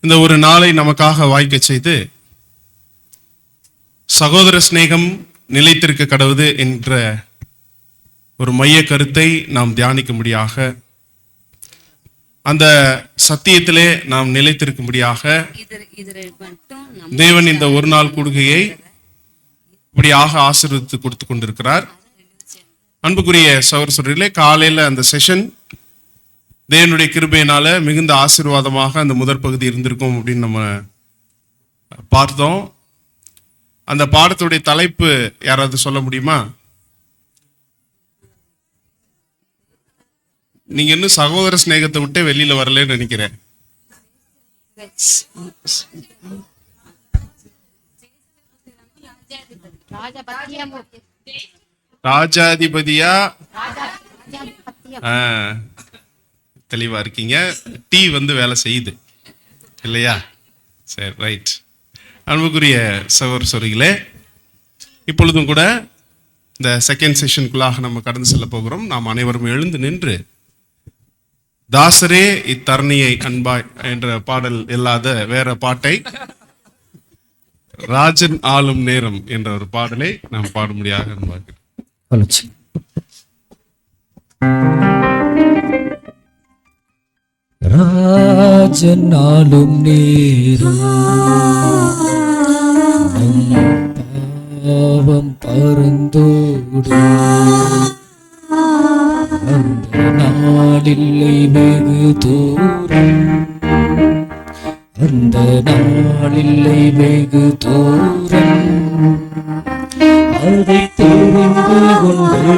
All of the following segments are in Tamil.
இந்த ஒரு நாளை நமக்காக வாய்க்க செய்து சகோதர சிநேகம் நிலைத்திருக்க கடவுது என்ற ஒரு மைய கருத்தை நாம் தியானிக்கும்படியாக, அந்த சத்தியத்திலே நாம் நிலைத்திருக்கும்படியாக தேவன் இந்த ஒரு நாள் கூடுகையை இப்படியாக ஆசீர்வதித்து கொடுத்து கொண்டிருக்கிறார். அன்புக்குரிய சகோதரர்களே, காலையில அந்த செஷன் தேவனுடைய கிருபையினால மிகுந்த ஆசீர்வாதமாக அந்த முதற் பகுதி இருந்திருக்கும் அப்படின்னு நம்ம பார்த்தோம். அந்த பாடத்துடைய தலைப்பு யாராவது சொல்ல முடியுமா? நீங்க இன்னும் சகோதர சிநேகத்தை விட்டு வெளியில வரலன்னு நினைக்கிறேன். ராஜாதிபதியா? தெளிவா இருக்கீங்க. டீ வேலை செய்யுது இல்லையா? சரி, ரைட். அன்புக்குரிய சகோதரர்களே, இப்பொழுதும் கூட இந்த செகண்ட் செஷனுக்குள்ளாக நம்ம கடந்து செல்ல போகிறோம். நாம் அனைவரும் எழுந்து நின்று தாசரே இத்தரணியை அன்பாய் என்ற பாடல் இல்லாத வேற பாட்டை, ராஜன் ஆளும் நேரம் என்ற ஒரு பாடலை நாம் பாடும்படியாக அன்பாக ராஜன் ஆளும் நேரம் பாவம் பரந்தோடு அந்த நாளில்லை வெகு தூரம், அந்த நாளில்லை வெகு தூரம், அதை தெரிந்து கொண்டு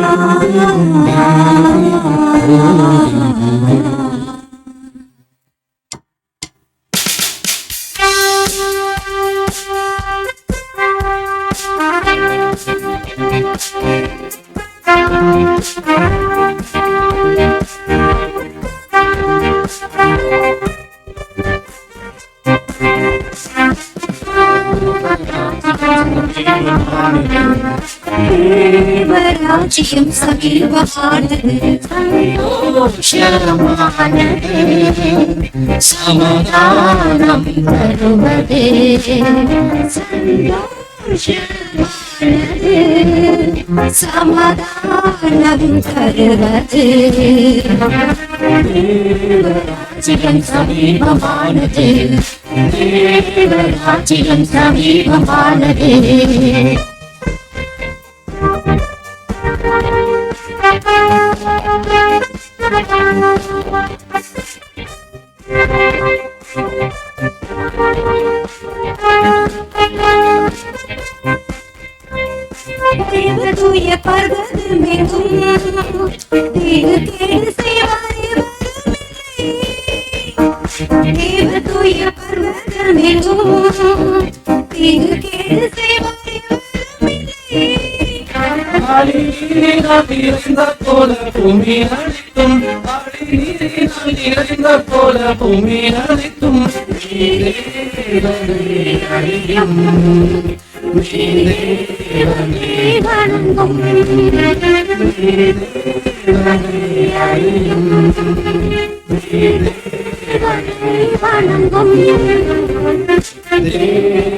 தேவராஜ்யம் சமீபமானது, சந்தோஷமானது, சமாதானம் தருவது, சந்தோஷமானது, சமாதானம் தருவது. தேவராஜ்யம் சமீபமானது, தேவராஜ்யம் சமீபமானது. தேவதூய பர்வதம் மேலும் தேடு கேடு செய்வாரே வரவில்லை. தேவதூய பர்வதம் மேலும் தேடு கேடு செய்வாரே வரவில்லை. போல பூமி அனைத்தும், நிறைந்த போல பூமி அனைத்தும்,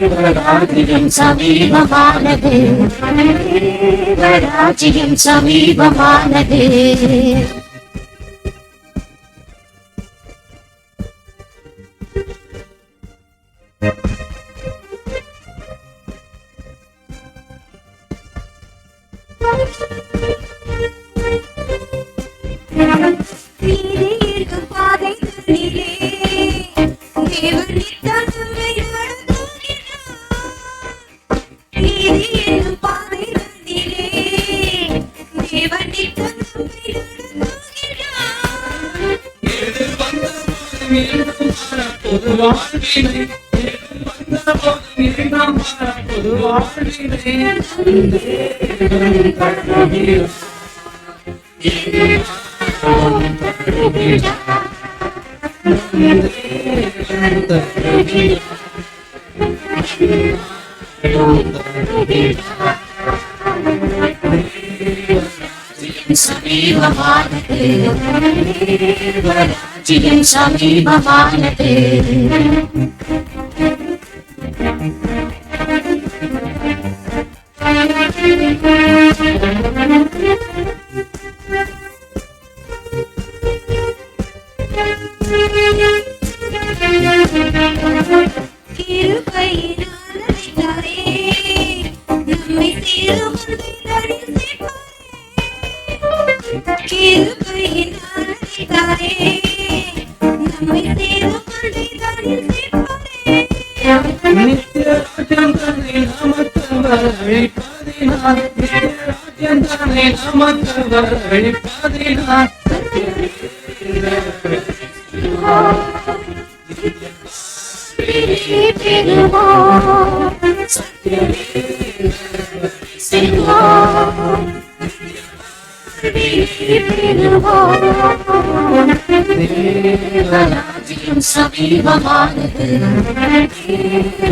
தேவராஜ்யம் சமீபமானது, தேவராஜ்யம் சமீபமானது. சமீபமானது, ராஜ்யம் சமீபமானது. கிருபையினால் அழைத்தாரே, நம்மை திருமுழுதலில் சேர்ப்பாரே. கிருபையினால் அழைத்தாரே, நம்மை திருமுழுதலில் சேர்ப்பாரே. நித்திய ராஜ்யம் தன்னை நாமத்தவர் அழிப்பதினார், நித்திய ராஜ்யம் தன்னை நாமத்தவர் அழிப்பதினார். ராஜ்யம் சமீபமானது,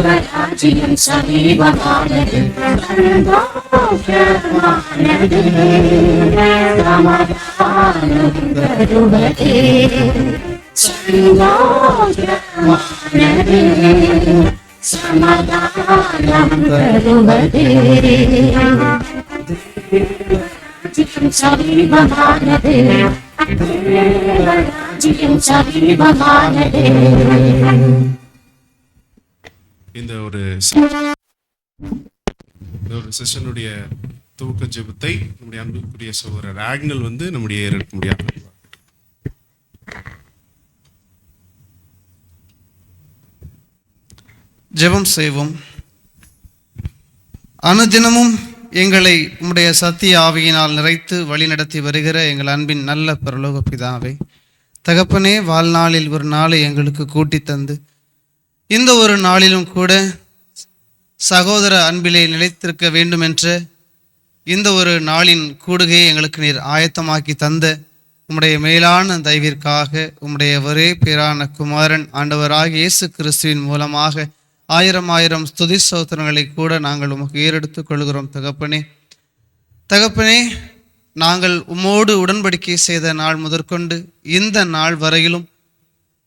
ராஜ்யம் சமீபமானது, சந்தோஷமானது, சமாதானம் தருவதே, சந்தோஷமானது, சமாதானம் தருவதே. ராஜ்யம் சமீபமானது, ராஜ்யம் சமீபமானது. இந்த ஒரு செஷனுடைய துவக்க ஜெபத்தை நம்முடைய அன்புக்குரிய சகோதரர் ஆக்னல் வந்து நம்முடைய ஏற்க முடியாது. ஜெபம் செய்வோம். அனுதினமும் எங்களை உம்முடைய சத்திய ஆவியினால் நிறைத்து வழிநடத்தி வருகிற எங்கள் அன்பின் நல்ல பரலோக பிதாவே, தகப்பனே, வாழ்நாளில் ஒரு நாளை எங்களுக்கு கூட்டி தந்து இந்த ஒரு நாளிலும் கூட சகோதர அன்பிலே நிலைத்திருக்க வேண்டுமென்ற இந்த ஒரு நாளின் கூடுகையை எங்களுக்கு நீர் ஆயத்தமாக்கி தந்த உம்முடைய மேலான தயவிற்காக உம்முடைய ஒரே பேரான குமாரன் ஆண்டவராகிய இயேசு கிறிஸ்துவின் மூலமாக ஆயிரம் ஆயிரம் ஸ்துதி ஸ்தோத்திரங்களை கூட நாங்கள் உமக்கு ஏறெடுத்துக் கொள்கிறோம். தகப்பனே, நாங்கள் உம்மோடு உடன்படிக்கை செய்த நாள் முதற்கொண்டு இந்த நாள் வரையிலும்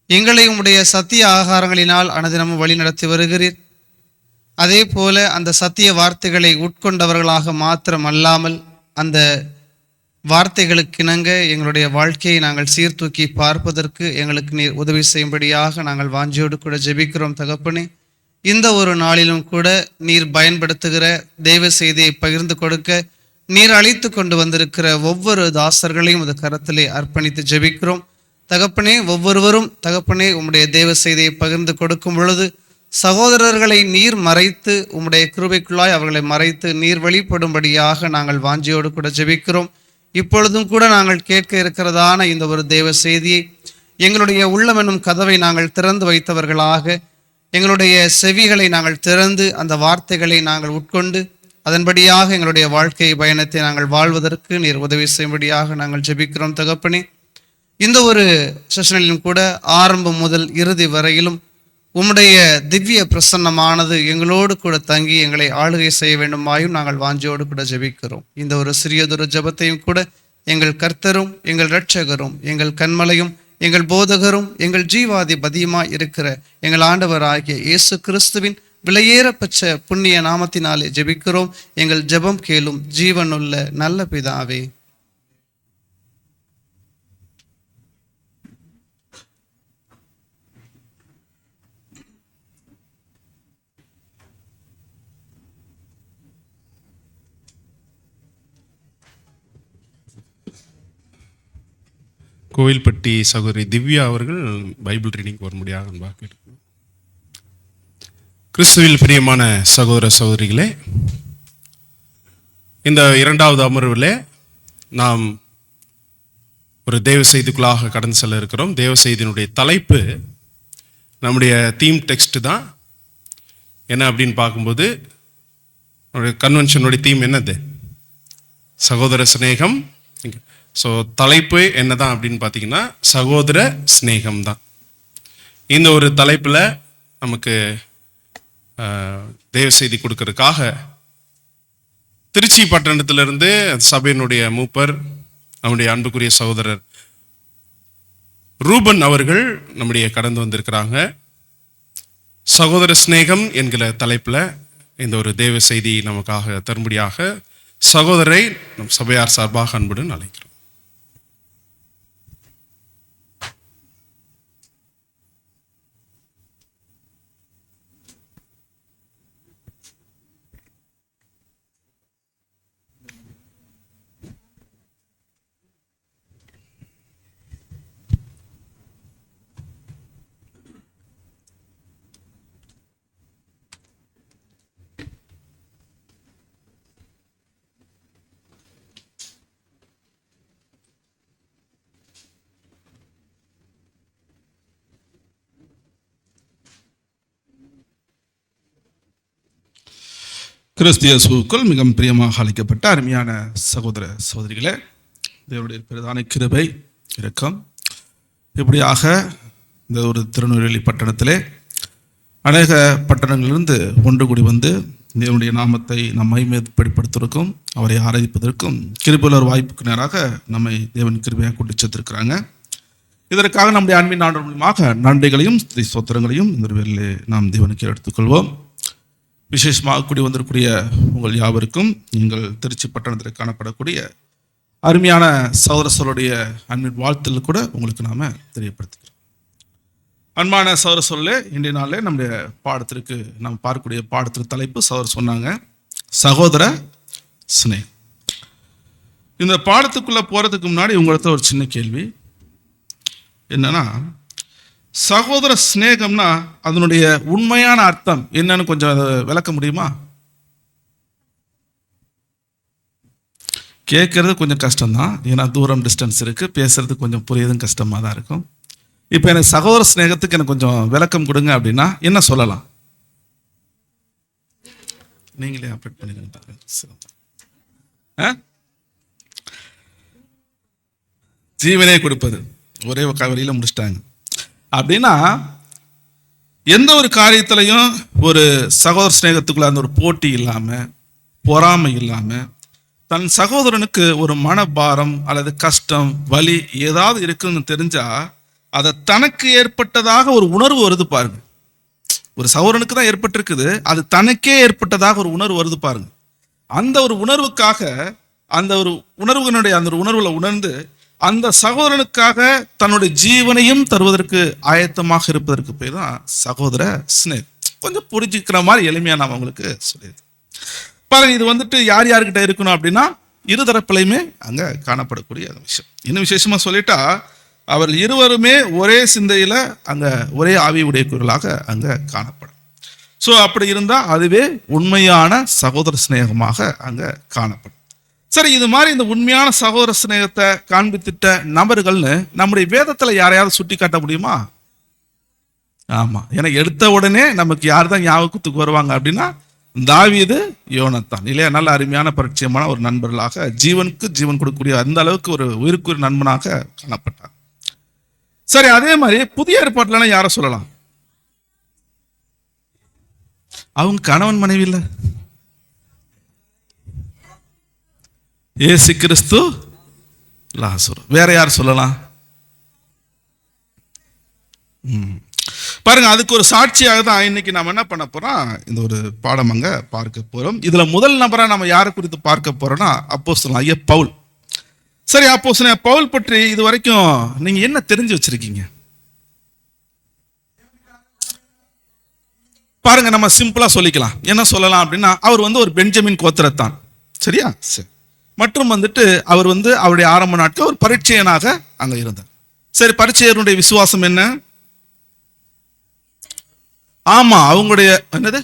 எங்களை உம்முடைய சத்திய ஆகாரங்களினால் அனுதினமும் வழி நடத்தி வருகிறீர். அதே போல அந்த சத்திய வார்த்தைகளை உட்கொண்டவர்களாக மாத்திரம் அல்லாமல் அந்த வார்த்தைகளுக்கிணங்க எங்களுடைய வாழ்க்கையை நாங்கள் சீர்தூக்கி பார்ப்பதற்கு எங்களுக்கு நீர் உதவி செய்யும்படியாக நாங்கள் வாஞ்சியோடு கூட ஜெபிக்கிறோம். தகப்பனே, இந்த ஒரு நாளிலும் கூட நீர் பயன்படுத்துகிற தெய்வ செய்தியை பகிர்ந்து கொடுக்க நீர் அழைத்து கொண்டு வந்திருக்கிற ஒவ்வொரு தாசர்களையும் அந்த கரத்திலே அர்ப்பணித்து ஜெபிக்கிறோம். தகப்பனே, ஒவ்வொருவரும் தகப்பனே உம்முடைய தெய்வ செய்தியை பகிர்ந்து கொடுக்கும் பொழுது சகோதரர்களை நீர் மறைத்து உம்முடைய கிருபைக்குள்ளாய் அவர்களை மறைத்து நீர் வெளிப்படும்படியாக நாங்கள் வாஞ்சியோடு கூட ஜெபிக்கிறோம். இப்பொழுதும் கூட நாங்கள் கேட்க இருக்கிறதான இந்த ஒரு தெய்வ செய்தியை எங்களுடைய உள்ளம் என்னும் கதவை நாங்கள் திறந்து வைத்தவர்களாக, எங்களுடைய செவிகளை நாங்கள் திறந்து அந்த வார்த்தைகளை நாங்கள் உட்கொண்டு அதன்படியாக எங்களுடைய வாழ்க்கை பயணத்தை நாங்கள் வாழ்வதற்கு நீர் உதவி செய்யும்படியாக நாங்கள் ஜெபிக்கிறோம். தகப்பனே, இந்த ஒரு செஷனிலும் கூட ஆரம்பம் முதல் இறுதி வரையிலும் உம்முடைய திவ்ய பிரசன்னமானது எங்களோடு கூட தங்கி எங்களை ஆளுகை செய்ய வேண்டுமாயும் நாங்கள் வாஞ்சியோடு கூட ஜெபிக்கிறோம். இந்த ஒரு சிறியதொரு ஜெபத்தையும் கூட எங்கள் கர்த்தரும் எங்கள் இரட்சகரும் எங்கள் கன்மலையும் எங்கள் போதகரும் எங்கள் ஜீவாதிபதியுமாய் இருக்கிற எங்கள் ஆண்டவராகிய இயேசு கிறிஸ்துவின் விலையேறப்பெற்ற புண்ணிய நாமத்தினாலே ஜெபிக்கிறோம். எங்கள் ஜெபம் கேளும் ஜீவனுள்ள நல்ல பிதாவே. கோவில்பட்டி சகோதரி திவ்யா அவர்கள் பைபிள் ரீடிங் வர முடியாது. கிறிஸ்துவில் பிரியமான சகோதர சகோதரிகளே, இந்த இரண்டாவது அமர்வில் நாம் ஒரு தேவ செய்திக்குள்ளாக கடந்து செல்ல இருக்கிறோம். தேவ செய்தியினுடைய தலைப்பு நம்முடைய தீம் டெக்ஸ்ட் தான். என்ன அப்படின்னு பார்க்கும்போது கன்வென்ஷனுடைய தீம் என்னது? சகோதர சிநேகம். ஸோ தலைப்பு என்னதான் அப்படின்னு பார்த்தீங்கன்னா சகோதர சிநேகம் தான். இந்த ஒரு தலைப்பில் நமக்கு தேவ செய்தி கொடுக்கறதுக்காக திருச்சி பட்டணத்திலிருந்து சபையினுடைய மூப்பர் நம்முடைய அன்புக்குரிய சகோதரர் ரூபன் அவர்கள் நம்முடைய கடந்து வந்திருக்கிறாங்க. சகோதர சிநேகம் என்கிற தலைப்புல இந்த ஒரு தேவ செய்தி நமக்காக தரும்படியாக சகோதரை நம் சபையார் சார்பாக அன்புடன் அழைக்கிறோம். கிறிஸ்து இயேசுவுக்குள் மிகவும் பிரியமாக அழைக்கப்பட்ட அருமையான சகோதர சகோதரிகளே, தேவனுடைய பிரதான கிருபை இரக்கம் இப்படியாக இந்த ஒரு திருநெல்வேலி பட்டணத்திலே அநேக பட்டணங்களிலிருந்து ஒன்று கூடி வந்து தேவனுடைய நாமத்தை நம்மை மேற்படுத்துவதற்கும் அவரை ஆராதிப்பதற்கும் கிருபையுள்ள ஒரு வாய்ப்புக்கு நேராக நம்மை தேவன் கிருபையாக கொண்டு சேர்த்திருக்கிறாங்க. இதற்காக நம்முடைய அன்பின் ஆண்டு மூலமாக நன்றிகளையும் ஸ்தோத்திரங்களையும் இந்த வேளையிலே நாம் தேவனுக்கு எடுத்துக்கொள்வோம். விசேஷமாக கூடி வந்திருக்கூடிய உங்கள் யாவருக்கும் நீங்கள் திருச்சி பட்டணத்தில் காணப்படக்கூடிய அருமையான சகோதரர்களுடைய அன்பின் வாழ்த்தில் கூட உங்களுக்கு நாம தெரியப்படுத்திக்கிறோம். அன்பான சகோதரர்களே, இன்றைய நாளில் நம்முடைய பாடத்திற்கு நாம் பார்க்கக்கூடிய பாடத்திற்கு தலைப்பு சகோதரர் சொன்னாங்க, சகோதர சிநேகம். இந்த பாடத்துக்குள்ள போறதுக்கு முன்னாடி உங்களிடத்துல ஒரு சின்ன கேள்வி என்னன்னா, சகோதர சிநேகம்னா அதனுடைய உண்மையான அர்த்தம் என்னன்னு கொஞ்சம் விளக்க முடியுமா? கேட்கறது கொஞ்சம் கஷ்டம்தான், ஏன்னா தூரம் டிஸ்டன்ஸ் இருக்கு, பேசுறது கொஞ்சம் புரியதும் கஷ்டமா தான் இருக்கும். இப்போ எனக்கு சகோதர சிநேகத்துக்கு எனக்கு கொஞ்சம் விளக்கம் கொடுங்க அப்படின்னா என்ன சொல்லலாம்? நீங்களே அப்டேட் பண்ணிடுங்க. ஜீவனே கொடுப்பது ஒரே வழியில முடிச்சிட்டாங்க. அப்படின்னா எந்த ஒரு காரியத்திலையும் ஒரு சகோதர சிநேகத்துக்குள்ள அந்த ஒரு போட்டி இல்லாம, பொறாமை இல்லாம, தன் சகோதரனுக்கு ஒரு மனபாரம் அல்லது கஷ்டம் வலி ஏதாவது இருக்குன்னு தெரிஞ்சா அதை தனக்கு ஏற்பட்டதாக ஒரு உணர்வு வருது பாருங்க. ஒரு சகோதரனுக்கு தான் ஏற்பட்டிருக்குது, அது தனக்கே ஏற்பட்டதாக ஒரு உணர்வு வருது பாருங்க. அந்த ஒரு உணர்வுக்காக அந்த ஒரு உணர்வுகளுடைய அந்த ஒரு உணர்வுல உணர்ந்து அந்த சகோதரனுக்காக தன்னுடைய ஜீவனையும் தருவதற்கு ஆயத்தமாக இருப்பதற்கு பேர் தான் சகோதர சிநேகம். கொஞ்சம் புரிஞ்சுக்கிற மாதிரி எளிமையா நான் உங்களுக்கு சொல்லிடுது பாருங்க. இது வந்துட்டு யார் யார்கிட்ட இருக்கணும் அப்படின்னா இருதரப்பிலையுமே அங்க காணப்படக்கூடிய விஷயம். இன்னும் விசேஷமா சொல்லிட்டா அவர் இருவருமே ஒரே சிந்தையில அங்க ஒரே ஆவி உடையவர்களாக அங்க காணப்படும். ஸோ அப்படி இருந்தா அதுவே உண்மையான சகோதர சிநேகமாக அங்க காணப்படும். சரி, இது மாதிரி இந்த உண்மையான சகோதர சிநேகத்தை காண்பித்திட்ட நபர்கள்னு நம்முடைய வேதத்துல யாரையாவது சுட்டி காட்ட முடியுமா? ஆமா, ஏன்னா எடுத்த உடனே நமக்கு யார் தான் ஞாபகத்துக்கு வருவாங்க அப்படின்னா தாவீது, யோனத்தான் இல்லையா? நல்ல அருமையான பரிச்சயமான ஒரு நண்பர்களாக ஜீவனுக்கு ஜீவன் கொடுக்கக்கூடிய அந்த அளவுக்கு ஒரு உயிருக்குரிய நண்பனாக காணப்பட்டார். சரி, அதே மாதிரி புதிய ஏற்பாட்டுல யாரை சொல்லலாம்? அவங்க கணவன் மனைவி இல்ல, இயேசு கிறிஸ்து, லாசரு. வேற யார் சொல்லலாம்? பாருங்க, அதுக்கு ஒரு சாட்சியாக தான் இன்னைக்கு நாம என்ன பண்ண போறோம், இந்த ஒரு பாடம் அங்க பார்க்க போறோம். இதுல முதல் நபரா நம்ம யாரை குறித்து பார்க்க போறோம்னா அப்போஸ்தலன் ஐயா பவுல். சரி, அப்போஸ்தலன் பவுல் பற்றி இது வரைக்கும் நீங்க என்ன தெரிஞ்சு வச்சிருக்கீங்க? பாருங்க, நம்ம சிம்பிளா சொல்லிக்கலாம். என்ன சொல்லலாம் அப்படின்னா, அவர் வந்து ஒரு பெஞ்சமின் கோத்திரத்தான். சரியா? சரி. மற்றும் வந்துட்டு அவர் வந்து அவருடைய ஆரம்ப நாட்கள் ஒரு பரிச்சயனாக அங்க இருந்தார். சரி, பரிச்சயருடைய விசுவாசம் என்ன? ஆமா, அவங்களுடைய என்னது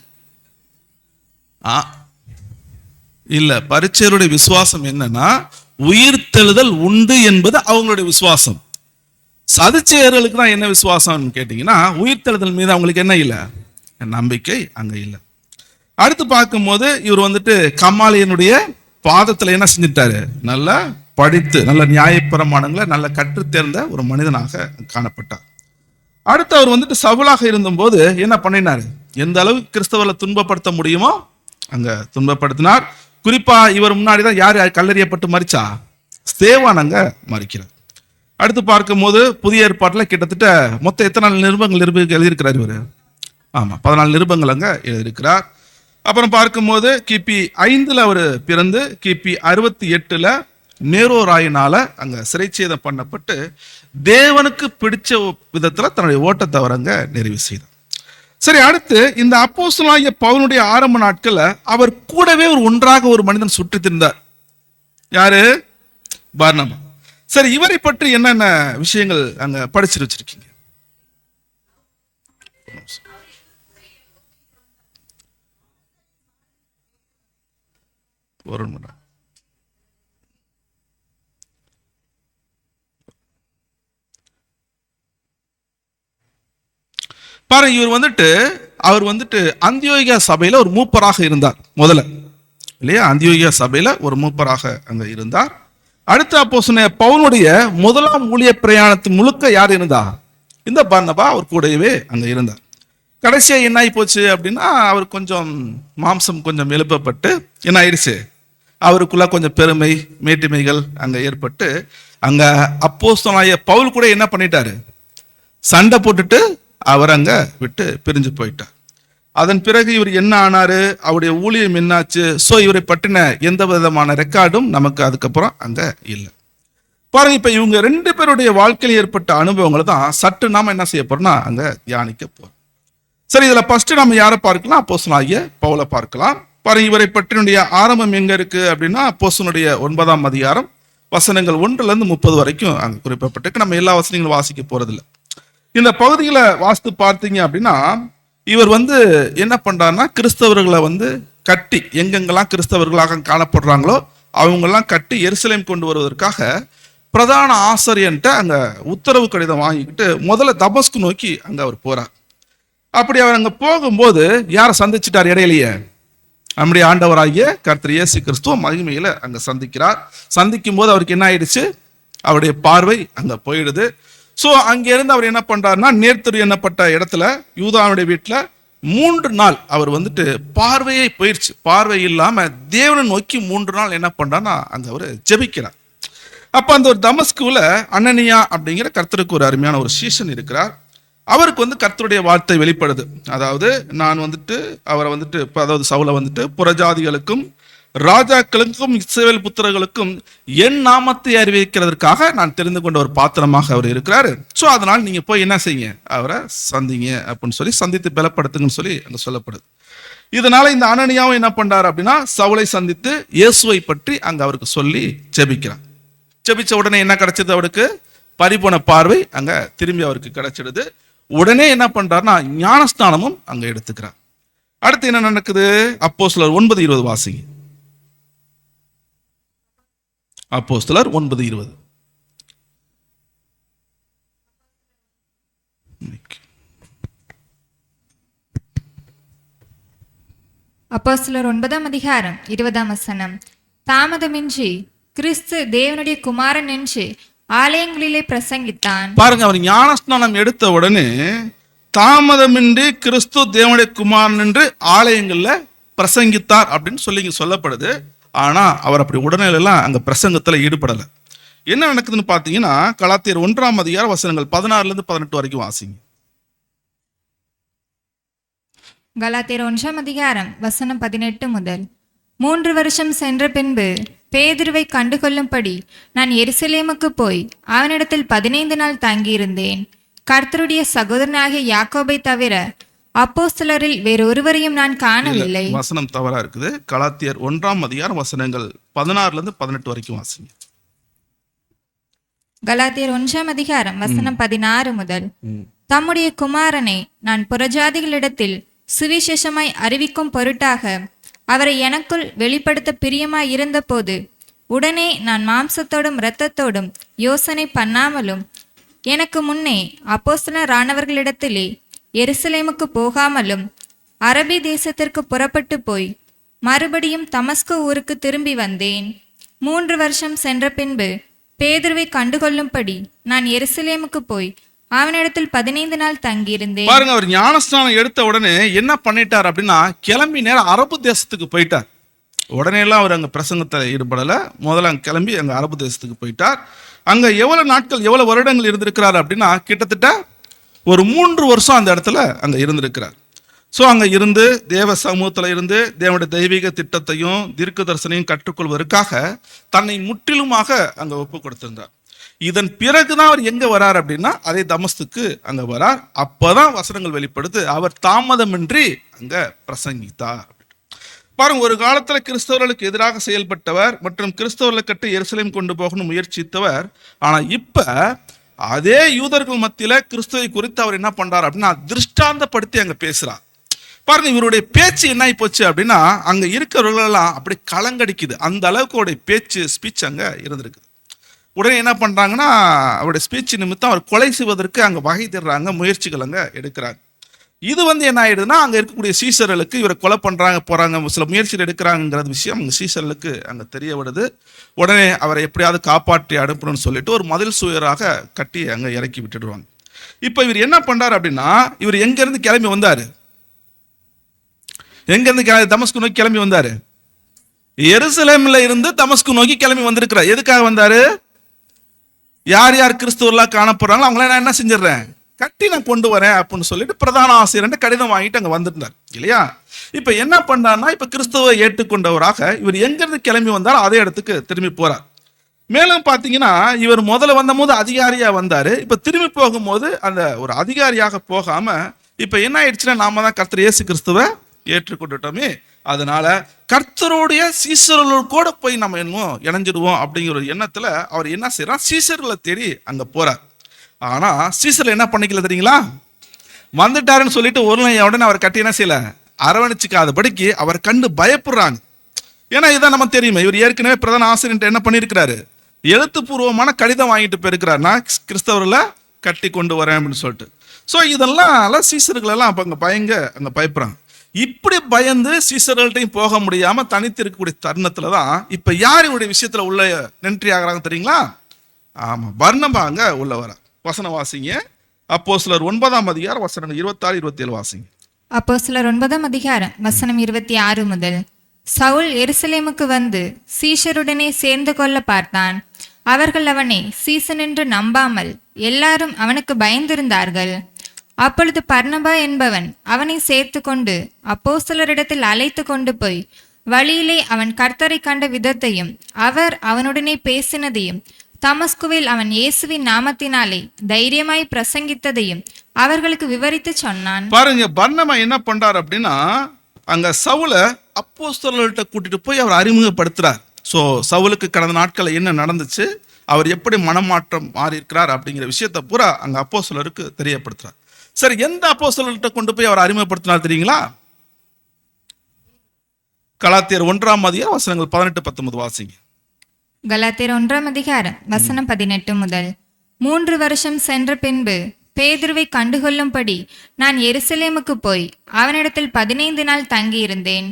இல்ல, பரிச்சயருடைய விசுவாசம் என்னன்னா உயிர்த்தெழுதல் உண்டு என்பது அவங்களுடைய விசுவாசம். சதுச்சேயர்களுக்கு தான் என்ன விசுவாசம் கேட்டீங்கன்னா உயிர்த்தெழுதல் மீது அவங்களுக்கு என்ன இல்லை, நம்பிக்கை அங்க இல்லை. அடுத்து பார்க்கும்போது இவர் வந்துட்டு கம்மாலியனுடைய பாதத்துல என்ன செஞ்சிட்டாரு, நல்லா படித்து நல்ல நியாயப்பிரமாணங்களை நல்ல கற்றுத்தேர்ந்த ஒரு மனிதனாக காணப்பட்டார். அடுத்து அவர் வந்துட்டு சவுலாக இருந்தபோது என்ன பண்ணினாரு, எந்த அளவுக்கு கிறிஸ்தவர்களை துன்பப்படுத்த முடியுமோ அங்க துன்பப்படுத்தினார். குறிப்பா இவர் முன்னாடிதான் யார் கல்லறியப்பட்டு மரிச்சா, ஸ்தேவான் அங்க மரிக்கிறார். அடுத்து பார்க்கும்போது புதிய ஏற்பாட்டில் கிட்டத்தட்ட மொத்தம் எத்தனை நிருபங்கள் எழுதியிருக்கிறார் இவர்? ஆமாம், 14 நிருபங்கள் அங்கே எழுதியிருக்கிறார். அப்புறம் பார்க்கும்போது கிபி 5 அவர் பிறந்து கிபி 68 நேரோ ராயினால அங்கே சிறைச்சேதம் பண்ணப்பட்டு தேவனுக்கு பிடிச்ச விதத்தில் தன்னுடைய ஓட்டத்தை அவர் அங்கே நிறைவு செய்தார். சரி, அடுத்து இந்த அப்போஸ்தலனாகிய பவுலுடைய ஆரம்ப நாட்கள்ல அவர் கூடவே ஒன்றாக ஒரு மனிதன் சுற்றித் திரிந்தார். யாரு? பர்னபா. சரி, இவரை பற்றி என்னென்ன விஷயங்கள் அங்க படிச்சு வச்சிருக்கீங்க? ஒரு நிமிடம். பாருங்க, அவர் வந்துட்டு அந்தியோகியா சபையில ஒரு மூப்பராக இருந்தார் முதல்ல, இல்லையா? அந்தியோகியா சபையில ஒரு மூப்பராக அங்க இருந்தார். அடுத்த அப்போஸ்தலனாகிய பவுலுடைய முதலாம் ஊழிய பிரயாணத்து முழுக்க யார் இருந்தா? இந்த பர்னபா அவர் கூடவே அங்க இருந்தார். கடைசியா என்ன ஆகி போச்சு அப்படின்னா, அவர் கொஞ்சம் மாம்சம் கொஞ்சம் எழுப்பப்பட்டு என்ன ஆயிடுச்சு, அவருக்குள்ள கொஞ்சம் பெருமை மேட்டிமைகள் அங்க ஏற்பட்டு அங்க அப்போஸ்தலனாகிய பவுல் கூட என்ன பண்ணிட்டாரு, சண்டை போட்டுட்டு அவர் அங்க விட்டு பிரிஞ்சு போயிட்டார். அதன் பிறகு இவர் என்ன ஆனாரு, அவருடைய ஊழியம் என்னாச்சு, சோ இவரை பற்றின எந்த விதமான ரெக்கார்டும் நமக்கு அதுக்கப்புறம் அங்க இல்லை. பாருங்க, இப்ப இவங்க 2 பேருடைய வாழ்க்கையில் ஏற்பட்ட அனுபவங்களை தான் சற்று நாம என்ன செய்ய போறோம்னா அங்க தியானிக்க போறோம். சரி, இதுல ஃபர்ஸ்ட் நம்ம யாரை பார்க்கலாம்? அப்போஸ்தலனாகிய பவுலை பார்க்கலாம். பாருங்க, இவரை பற்றினுடைய ஆரம்பம் எங்க இருக்கு அப்படின்னா அப்போஸ்தலனுடைய 9ஆம் அதிகாரம் வசனங்கள் 1 to 30 வரைக்கும் அங்க குறிப்பிடப்பட்டிருக்கு. நம்ம எல்லா வசனங்களும் வாசிக்க போறதில்லை. இந்த பகுதிகளை வாசித்து பார்த்தீங்க அப்படின்னா, இவர் என்ன பண்றாருன்னா கிறிஸ்தவர்களை கட்டி, எங்கெங்கெல்லாம் கிறிஸ்தவர்களாக காணப்படுறாங்களோ அவங்கெல்லாம் கட்டி எருசலேம் கொண்டு வருவதற்காக பிரதான ஆசிரியன்ட்ட அங்க உத்தரவு கடிதம் வாங்கிக்கிட்டு முதல்ல தமஸ்கு நோக்கி அங்க அவர் போறார். அப்படி அவர் அங்க போகும்போது யாரை சந்திச்சிட்டார்? இடையிலேயே நம்முடைய ஆண்டவராகிய கர்த்தர் இயேசு கிறிஸ்துவ மகிமையில அங்க சந்திக்கிறார். சந்திக்கும் போது அவருக்கு என்ன ஆயிடுச்சு, அவருடைய பார்வை அங்க போயிடுது. சோ அங்கிருந்து அவர் என்ன பண்றாருன்னா, நேர்த்தரு எண்ணப்பட்ட இடத்துல யூதாவுடைய வீட்டுல 3 நாள் அவர் பார்வையே போயிடுச்சு. பார்வை இல்லாம தேவனை நோக்கி 3 நாள் என்ன பண்றாருன்னா அங்க அவர் ஜெபிக்கிறார். அப்ப அந்த ஒரு தமஸ்குல அனனியா அப்படிங்கிற கர்த்தருக்கு ஒரு அருமையான ஒரு சீஷன் இருக்கிறார். அவருக்கு கர்த்தருடைய வார்த்தை வெளிப்படுது. அதாவது நான் அவரை அதாவது சவுலை புறஜாதிகளுக்கும் ராஜாக்களுக்கும் இஸ்ரவேல் புத்திரர்களுக்கும் என் நாமத்தை அறிவிக்கிறதுக்காக நான் தெரிந்து கொண்ட ஒரு பாத்திரமாக அவர் இருக்கிறாரு. ஸோ அதனால் நீங்க போய் என்ன செய்யுங்க, அவரை சந்திங்க அப்படின்னு சொல்லி சந்தித்து பலப்படுத்துங்கன்னு சொல்லி அங்க சொல்லப்படுது. இதனால இந்த அனனியாவும் என்ன பண்றாரு அப்படின்னா சவுலை சந்தித்து இயேசுவை பற்றி அங்க அவருக்கு சொல்லி ஜெபிக்கிறார். ஜெபிச்ச உடனே என்ன கிடைச்சது, அவருக்கு பரிபூர்ண பார்வை அங்க திரும்பி அவருக்கு கிடைச்சிடுது. உடனே என்ன பண்றாருன்னா ஞானஸ்தானமும் அங்க எடுத்துக்கிறார். அடுத்து என்ன நடக்குது? அப்போஸ்தலர் 9:20 வாசிங்க. அப்போஸ்தலர் 9:20. அப்போஸ்தலர் 9ஆம் அதிகாரம் 20ஆம் வசனம். தாமதமின்றி கிறிஸ்து தேவனுடைய குமாரன் என்று ஆலயங்களிலே பிரசங்கித்தான். பாருங்க, அவர் ஞானஸ்நானம் எடுத்த உடனே தாமதமின்றி கிறிஸ்து தேவனுடைய குமாரன் என்று ஆலயங்கள்ல பிரசங்கித்தார் அப்படின்னு சொல்லி சொல்லப்படுது. ஆனா அவர் அப்படி உடனே எல்லாம் அங்க பிரசங்கத்துல ஈடுபடல. என்ன நடக்குதுன்னு பாத்தீங்கன்னா கலாத்தியர் 1ஆம் அதிகாரம் வசனங்கள் 16 to 18 வரைக்கும் வாசிங்க. கலாத்தியர் 1ஆம் அதிகாரம் வசனம் 18 முதல். 3 வருஷம் சென்ற பின்பு பேதுருவை கண்டுகொள்ளும்படி நான் எருசலேமுக்கு போய் அவனிடத்தில் 15 நாள் தங்கியிருந்தேன். கர்த்தருடைய சகோதரனாகிய யாக்கோபை தவிர அப்போஸ்தலரில் வேறொருவரையும் நான் காணவில்லை. வசனம் தவறா இருக்குது. கலாத்தியர் 1ஆம் அதிகாரம் வசனங்கள் 16 to 18 வரைக்கும் வாசிங்க. கலாத்தியர் 1ஆம் அதிகாரம் வசனம் 16 முதல். தம்முடைய குமாரனை நான் புறஜாதிகளிடத்தில் சுவிசேஷமாய் அறிவிக்கும் பொருட்டாக அவரை எனக்குள் வெளிப்படுத்த பிரியமாய் இருந்த போது உடனே நான் மாம்சத்தோடும் இரத்தத்தோடும் யோசனை பண்ணாமலும் எனக்கு முன்னே அப்போஸ்தலரானவர்களிடத்திலே எருசலேமுக்கு போகாமலும் அரபி தேசத்திற்கு புறப்பட்டு போய் மறுபடியும் தமஸ்கு ஊருக்கு திரும்பி வந்தேன். 3 வருஷம் சென்ற பின்பு பேதுருவை கண்டுகொள்ளும்படி நான் எருசலேமுக்கு போய் அவனிடத்தில் 15 நாள் தங்கியிருந்தேன். பாருங்க, அவர் ஞானஸ்நானம் எடுத்த உடனே என்ன பண்ணிட்டார் அப்படின்னா கிளம்பி நேரம் அரபு தேசத்துக்கு போயிட்டார். உடனே எல்லாம் அவர் அங்க பிரசங்கத்தை ஈடுபடல. முதல்ல அங்க கிளம்பி அங்க அரபு தேசத்துக்கு போயிட்டார். அங்க எவ்வளவு நாட்கள் எவ்வளவு வருடங்கள் இருந்திருக்கிறார் அப்படின்னா கிட்டத்தட்ட ஒரு 3 வருஷம் அந்த இடத்துல அங்க இருந்திருக்கிறார். ஸோ அங்க இருந்து தேவ சமூகத்துல இருந்து தேவனுடைய தெய்வீக திட்டத்தையும் தீர்க்க தரிசனையும் கற்றுக்கொள்வதற்காக தன்னை முற்றிலுமாக அங்க ஒப்பு கொடுத்திருந்தார். இதன் பிறகுதான் அவர் எங்க வரார் அப்படின்னா அதே தமஸ்குக்கு அங்க வரார். அப்பதான் வசனங்கள் வெளிப்படுத்து அவர் தாமதமின்றி அங்க பிரசங்கித்தார். பாருங்க, ஒரு காலத்துல கிறிஸ்தவர்களுக்கு எதிராக செயல்பட்டவர் மற்றும் கிறிஸ்தவர்களை கட்டு எருசலேம் கொண்டு போகணும் முயற்சித்தவர். ஆனா இப்ப அதே யூதர்கள் மத்தியில கிறிஸ்துவை குறித்து அவர் என்ன பண்றார் அப்படின்னா திருஷ்டாந்தப்படுத்தி அங்க பேசுறார். பாருங்க, இவருடைய பேச்சு என்ன ஆகி போச்சு அப்படின்னா அங்க இருக்கிறவர்கள் எல்லாம் அப்படி கலங்கடிக்குது. அந்த அளவுக்கு அவருடைய ஸ்பீச் அங்க இருந்திருக்கு. உடனே என்ன பண்றாங்கன்னா அவருடைய ஸ்பீச் நிமித்தம் அவர் கொலை செய்வதற்கு அங்க வகை தேடுறாங்க, முயற்சிகள் அங்க எடுக்கிறாங்க. இது என்ன ஆயிடுதுன்னா அங்க இருக்கக்கூடிய சீசர்களுக்கு இவரை கொலை பண்றாங்க போறாங்க, சில முயற்சிகள் எடுக்கிறாங்கிறது விஷயம் அங்க சீசர்களுக்கு அங்க தெரிய வருது. உடனே அவரை எப்படியாவது காப்பாற்றி அனுப்பணும்னு சொல்லிட்டு ஒரு மதில் சுவராக கட்டி அங்க இறக்கி விட்டுடுவாங்க. இப்ப இவர் என்ன பண்றாரு அப்படின்னா இவர் எங்க இருந்து கிளம்பி வந்தாரு? எங்க இருந்து தமஸ்கு நோக்கி கிளம்பி வந்தாரு? எருசலேம்ல இருந்து தமஸ்கு நோக்கி கிளம்பி வந்திருக்கிறார். எதுக்காக வந்தாரு? யார் யார் கிறிஸ்துவர்களா காணப்படுறாங்களோ அவங்கள நான் என்ன செஞ்சிடறேன், கட்டி நான் கொண்டு வரேன் அப்படின்னு சொல்லிட்டு பிரதான ஆசிரியர் கடிதம் வாங்கிட்டு அங்க வந்திருந்தார் இல்லையா? இப்ப என்ன பண்றாருன்னா இப்ப கிறிஸ்துவை ஏற்றுக்கொண்டவராக இவர் எங்க இருந்து கிளம்பி வந்தாலும் அதே இடத்துக்கு திரும்பி போறார். மேலும் பாத்தீங்கன்னா இவர் முதல்ல வந்த போது அதிகாரியா வந்தாரு. இப்ப திரும்பி போகும்போது அந்த ஒரு அதிகாரியாக போகாம இப்ப என்ன ஆயிடுச்சுன்னா நாம தான் கர்த்தர் இயேசு கிறிஸ்துவை ஏற்றுக்கொண்டுட்டோமே, அதனால கர்த்தருடைய சீசர்கள் கூட போய் நம்ம இன்னும் இணைஞ்சிடுவோம் அப்படிங்கிற ஒரு எண்ணத்துல அவர் என்ன செய்யறார், சீசர்களை தேடி அங்க போறார். ஆனா சீசர் என்ன பண்ணிக்கல தெரியுங்களா? வந்துட்டாருன்னு சொல்லிட்டு உடனே அவர் கட்டி என்ன செய்யல, அரவணைச்சிக்காதபடிக்கு அவர் கண்டு பயப்படுறாங்க. ஏன்னா இதான் நம்ம தெரியுமே, இவர் ஏற்கனவே பிரதான ஆசிரியர் என்ன பண்ணியிருக்கிறாரு, எழுத்துப்பூர்வமான கடிதம் வாங்கிட்டு போயிருக்கிறார், நான் கிறிஸ்தவர்களை கட்டி கொண்டு வரேன் அப்படின்னு சொல்லிட்டு. ஸோ இதெல்லாம் சீசர்கள் எல்லாம் அப்ப அங்க பயப்படுறாங்க. இப்படி பயந்து சீசர்கள்ட்டையும் போக முடியாம தனித்து இருக்கக்கூடிய தருணத்துல தான் இப்ப யார் இவருடைய விஷயத்துல உள்ள நன்றி ஆகிறாங்க தெரியுங்களா? ஆமா, பர்னபா அங்க உள்ள வர. வசனம் வாசிங்க, அப்போஸ்தலர் 9ஆம் அதிகாரம் வசனம் 26, 27 வாசிங்க. அப்போஸ்தலர் 9ஆம் அதிகாரம் வசனம் 26 முதல். சவுல் எருசலேமுக்கு வந்து சீஷருடனே சேர்ந்து கொள்ள பார்த்தான். அவர்கள் அவனை சீசன் என்று நம்பாமல் எல்லாரும் அவனுக்கு பயந்திருந்தார்கள். அப்பொழுது பர்னபா என்பவன் அவனை சேர்த்து கொண்டு அப்போஸ்தலரிடத்தில் அழைத்து கொண்டு போய் வழியிலே அவன் கர்த்தரை கண்ட விதத்தையும் அவர் அவனுடனே பேசினதையும் தமஸ்குவில் அவன் இயேசுவின் நாமத்தினாலே தைரியமாய் பிரசங்கித்ததையும் அவர்களுக்கு விவரித்து சொன்னான். பாருங்க, பர்னபா என்ன பண்றார் அப்படின்னா அங்க சவுல அப்போஸ்தலர்கிட்ட கூட்டிட்டு போய் அவர் அறிமுகப்படுத்துறார். ஸோ சவுலுக்கு கடந்த நாட்கள் என்ன நடந்துச்சு, அவர் எப்படி மனமாற்றம் மாறி இருக்கிறார் அப்படிங்கிற விஷயத்தை பூரா அங்க அப்போஸ்தலருக்கு தெரியப்படுத்துறார். சரி, எந்த அப்போஸ்தலர்கிட்ட கொண்டு போய் அவர் அறிமுகப்படுத்தினார் தெரியுங்களா? கலாத்தியர் 1ஆம் அதிகாரம் வசனங்கள் 18, 19 வாசிங்க. கலாத்தியர் 1ஆம் அதிகாரம் வசனம் 18 முதல். 3 வருஷம் சென்ற பின்பு பேதுருவை கண்டுகொள்ளும்படி நான் எருசலேமுக்கு போய் அவனிடத்தில் 15 நாள் தங்கியிருந்தேன்.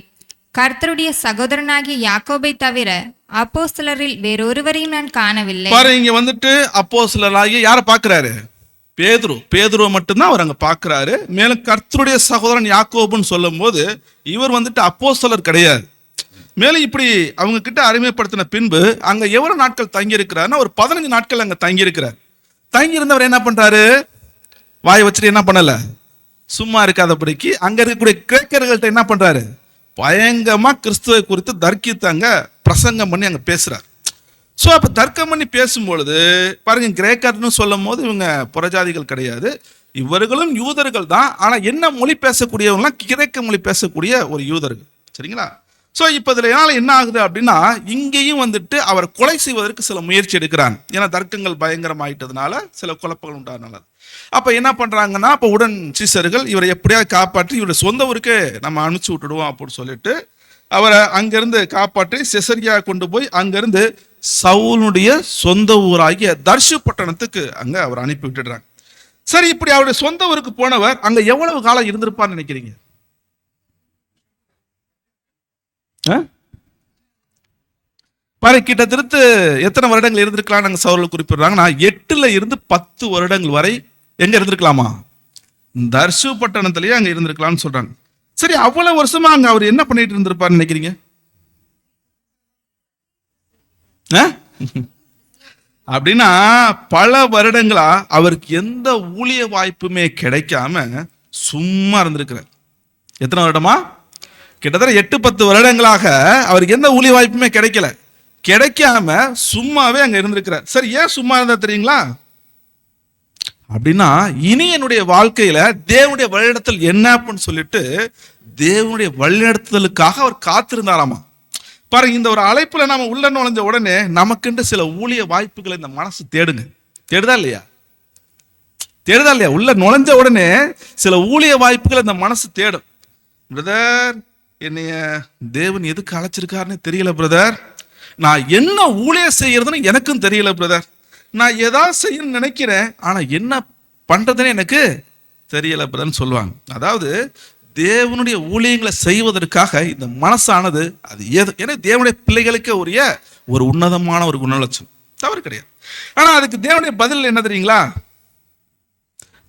கர்த்தருடைய சகோதரனாகிய யாக்கோபை தவிர அப்போஸ்தலரில் வேறொருவரையும் நான் காணவில்லை. பாருங்க, இங்க வந்துட்டு அப்போஸ்தலராகிய யாரை பார்க்கிறாரு? பேதுருவை மட்டும்தான் அவர் அங்க பார்க்கிறாரு. மேலும் கர்த்தருடைய சகோதரன் யாக்கோபுன்னு சொல்லும் போது இவர் வந்துட்டு அப்போஸ்தலர் கிடையாது. மேலும் இப்படி அவங்க கிட்ட அறிமுகப்படுத்தின பின்பு அங்க எவ்வளவு நாட்கள் தங்கி இருக்கிறாருன்னா ஒரு 15 நாட்கள் அங்க தங்கி இருக்கிறார். தங்கி இருந்தவர் என்ன பண்றாரு, வாய் வச்சுட்டு என்ன பண்ணல, சும்மா இருக்காதபடிக்கு அங்க இருக்கக்கூடிய கிரேக்கர்கள்ட்ட என்ன பண்றாரு, பயங்கரமா கிறிஸ்துவை குறித்து தர்க்கித்தாங்க பிரசங்கம் பண்ணி அங்க பேசுறார். ஸோ அப்ப தர்க்கம் பண்ணி பேசும்பொழுது பாருங்க, கிரேக்கர்னு சொல்லும் போது இவங்க புறஜாதிகள் கிடையாது, இவர்களும் யூதர்கள் தான். ஆனா என்ன மொழி பேசக்கூடியவங்களாம் கிரேக்க மொழி பேசக்கூடிய ஒரு யூதர்கள், சரிங்களா? ஸோ இப்போ இதில் என்ன ஆகுது அப்படின்னா இங்கேயும் வந்துட்டு அவர் கொலை செய்வதற்கு சில முயற்சி எடுக்கிறாங்க. ஏன்னா தர்க்கங்கள் பயங்கரமாயிட்டதுனால சில குழப்பங்கள் உண்டானால அப்போ என்ன பண்ணுறாங்கன்னா அப்போ உடன் சீசர்கள் இவரை எப்படியாவது காப்பாற்றி இவருடைய சொந்த ஊருக்கு நம்ம அனுப்பிச்சு விட்டுடுவோம் அப்படின்னு சொல்லிட்டு அவரை அங்கிருந்து காப்பாற்றி செசரியா கொண்டு போய் அங்கிருந்து சவுலுடைய சொந்த ஊராகிய தர்ஷு பட்டணத்துக்கு அங்கே அவர் அனுப்பி விட்டுடுறாங்க. சரி, இப்படி அவருடைய சொந்த ஊருக்கு போனவர் அங்கே எவ்வளவு காலம் இருந்திருப்பான்னு நினைக்கிறீங்க? பாரு, கிட்டத்தட்ட எத்தனை வருடங்கள் இருந்திருக்கலாம் நாங்கள் சவுல் குறிப்பிடுறாங்கன்னா 8 இருந்து 10 வருடங்கள் வரை எங்க இருந்திருக்கலாமா, தர்ஷு பட்டணத்திலேயே அங்க இருந்திருக்கலாம்னு சொல்றாங்க. சரி, அவ்வளவு வருஷமா அங்க அவர் என்ன பண்ணிட்டு இருந்திருப்பாருன்னு நினைக்கிறீங்க? அப்படின்னா பல வருடங்களா அவருக்கு எந்த ஊழிய வாய்ப்புமே கிடைக்காம சும்மா இருந்திருக்கிறார். எத்தனை வருடமா? கிட்டத்தட்ட 8-10 வருடங்களாக அவருக்கு எந்த ஊழிய வாய்ப்புமே கிடைக்காம சும்மாவே அங்க இருந்திருக்கிறார். சரி, ஏன் சும்மா இருந்தா தெரியுங்களா? அப்படின்னா இனி என்னுடைய வாழ்க்கையில தேவனுடைய வழிநடத்தல் என்னன்னு சொல்லிட்டு தேவனுடைய வழிநடத்தலுக்காக அவர் காத்திருந்தாராமா. பாருங்க, இந்த ஒரு அழைப்புல நாம உள்ள நுழைஞ்ச உடனே நமக்குன்ற சில ஊழிய வாய்ப்புகளை இந்த மனசு தேடுதா இல்லையா? உள்ள நுழைஞ்ச உடனே சில ஊழிய வாய்ப்புகளை இந்த மனசு தேடும். பிரதர், என்னைய தேவன் எதுக்கு அழைச்சிருக்காருன்னு தெரியல பிரதர். நான் என்ன ஊழியம் செய்யறதுன்னு எனக்கும் தெரியல பிரதர். நான் ஏதாவது செய்யணும்னு நினைக்கிறேன், ஆனா என்ன பண்றதுன்னு எனக்கு தெரியல பிரதர்ன்னு சொல்லுவாங்க. அதாவது தேவனுடைய ஊழியங்களை செய்வதற்காக இந்த மனசானது அது ஏன்னா தேவனுடைய பிள்ளைகளுக்கு உரிய ஒரு உன்னதமான ஒரு குணலட்சம், தவறு கிடையாது. ஆனா அதுக்கு தேவனுடைய பதில் என்ன தெரியுங்களா?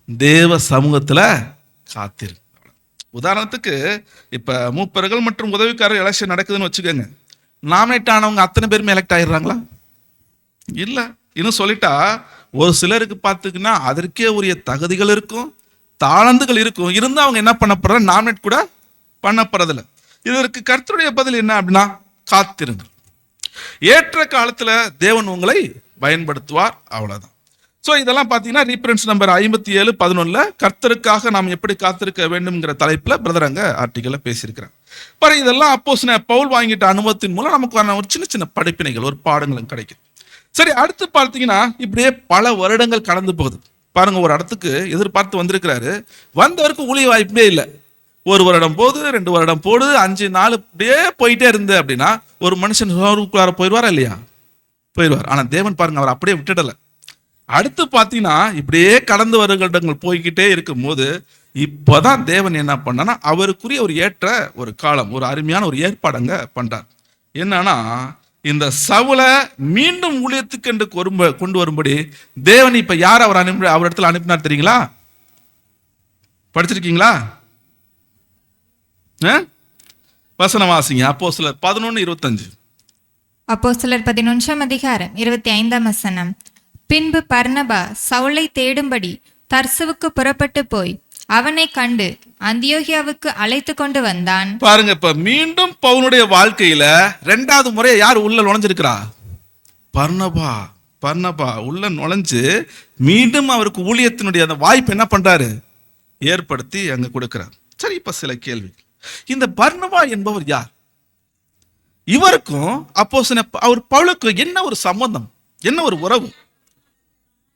தேவ சமூகத்துல காத்திரு. உதாரணத்துக்கு இப்ப மூப்பர்கள் மற்றும் உதவிக்காரர் எலெக்ஷன் நடக்குதுன்னு வச்சுக்கோங்க. நாமினேட் ஆனவங்க அத்தனை பேருமே எலெக்ட் ஆயிடுறாங்களா? இல்ல. இன்னும் சொல்லிட்டா ஒரு சிலருக்கு பார்த்துக்குன்னா அதற்கே உரிய தகுதிகள் இருக்கும், தாளந்துகள் இருக்கும், இருந்தா அவங்க என்ன பண்ணப்படுற நாமினேட் கூட பண்ணப்படுறதில்ல. இதற்கு கர்த்தருடைய பதில் என்ன அப்படின்னா, காத்திருங்க. ஏற்ற காலத்துல தேவன் உங்களை பயன்படுத்துவார், அவ்வளவுதான். ஸோ இதெல்லாம் பார்த்தீங்கன்னா ரீஃபரன்ஸ் நம்பர் 57:11 கர்த்தருக்காக நாம் எப்படி காத்திருக்க வேண்டும்ங்கிற தலைப்புல பிரதர் அங்க ஆர்டிக்கல்ல பேசியிருக்கிறாங்க. பாருங்க, இதெல்லாம் அப்போஸ்தலனாகிய பவுல் வாங்கிட்ட அனுபவத்தின் மூலம் நமக்கான ஒரு சின்ன சின்ன படிப்பினைகள், ஒரு பாடங்களும் கிடைக்கும். சரி, அடுத்து பார்த்தீங்கன்னா இப்படியே பல வருடங்கள் கடந்து போகுது. பாருங்க, ஒரு இடத்துக்கு எதிர்பார்த்து வந்திருக்கிறாரு, வந்தவருக்கு ஊழிய வாய்ப்பே இல்லை. 1 வருடம் போகுது, 2 வருடம் போடுது, 5 நாள் இப்படியே போயிட்டே இருந்து அப்படின்னா ஒரு மனுஷன் சோர்வுக்குள்ளார போயிடுவாரா இல்லையா? போயிடுவார். ஆனா தேவன் பாருங்க அவர் அப்படியே விட்டுடல. அடுத்து பார்த்தீங்கன்னா இப்படியே கடந்து வருடங்கள் போய்கிட்டே இருக்கும் போது இப்பதான் தேவன் என்ன பண்ணான்னா அவருக்குரிய ஒரு ஏற்ற ஒரு காலம், ஒரு அருமையான ஒரு ஏற்பாடுங்க பண்றார். என்னன்னா இந்த சவுலை மீண்டும் ஊழியத்துக்கு என்று கொண்டு வரும்படி தேவன் இப்ப யார் அவர் இடத்துல அனுப்பினார் தெரியுங்களா? படிச்சிருக்கீங்களா? வசனம் வாசிங்க. அப்போஸ்தலர் 11:25. அப்போஸ்தலர் 11:25. பின்பு பர்னபா சவுலை தேடும்படி தர்சுவுக்கு புறப்பட்டு போய் அவனை கண்டு அந்தியோகியாவுக்கு அழைத்து கொண்டு வந்தான். பாருங்க, இப்ப மீண்டும் பவுலுடைய வாழ்க்கையில 2வது முறை யார் உள்ள நுழைஞ்சிருக்கிறா? பர்னபா உள்ள நுழைஞ்சு மீண்டும் அவருக்கு ஊழியத்தினுடைய அந்த வாய்ப்பு என்ன பண்றாரு? ஏற்படுத்தி அங்க கொடுக்கிறார். சரி, இப்ப சில கேள்வி. இந்த பர்னபா என்பவர் யார்? இவருக்கும் அப்போஸ்தலன் அவர் பவுலுக்கு என்ன ஒரு சம்பந்தம், என்ன ஒரு உறவு?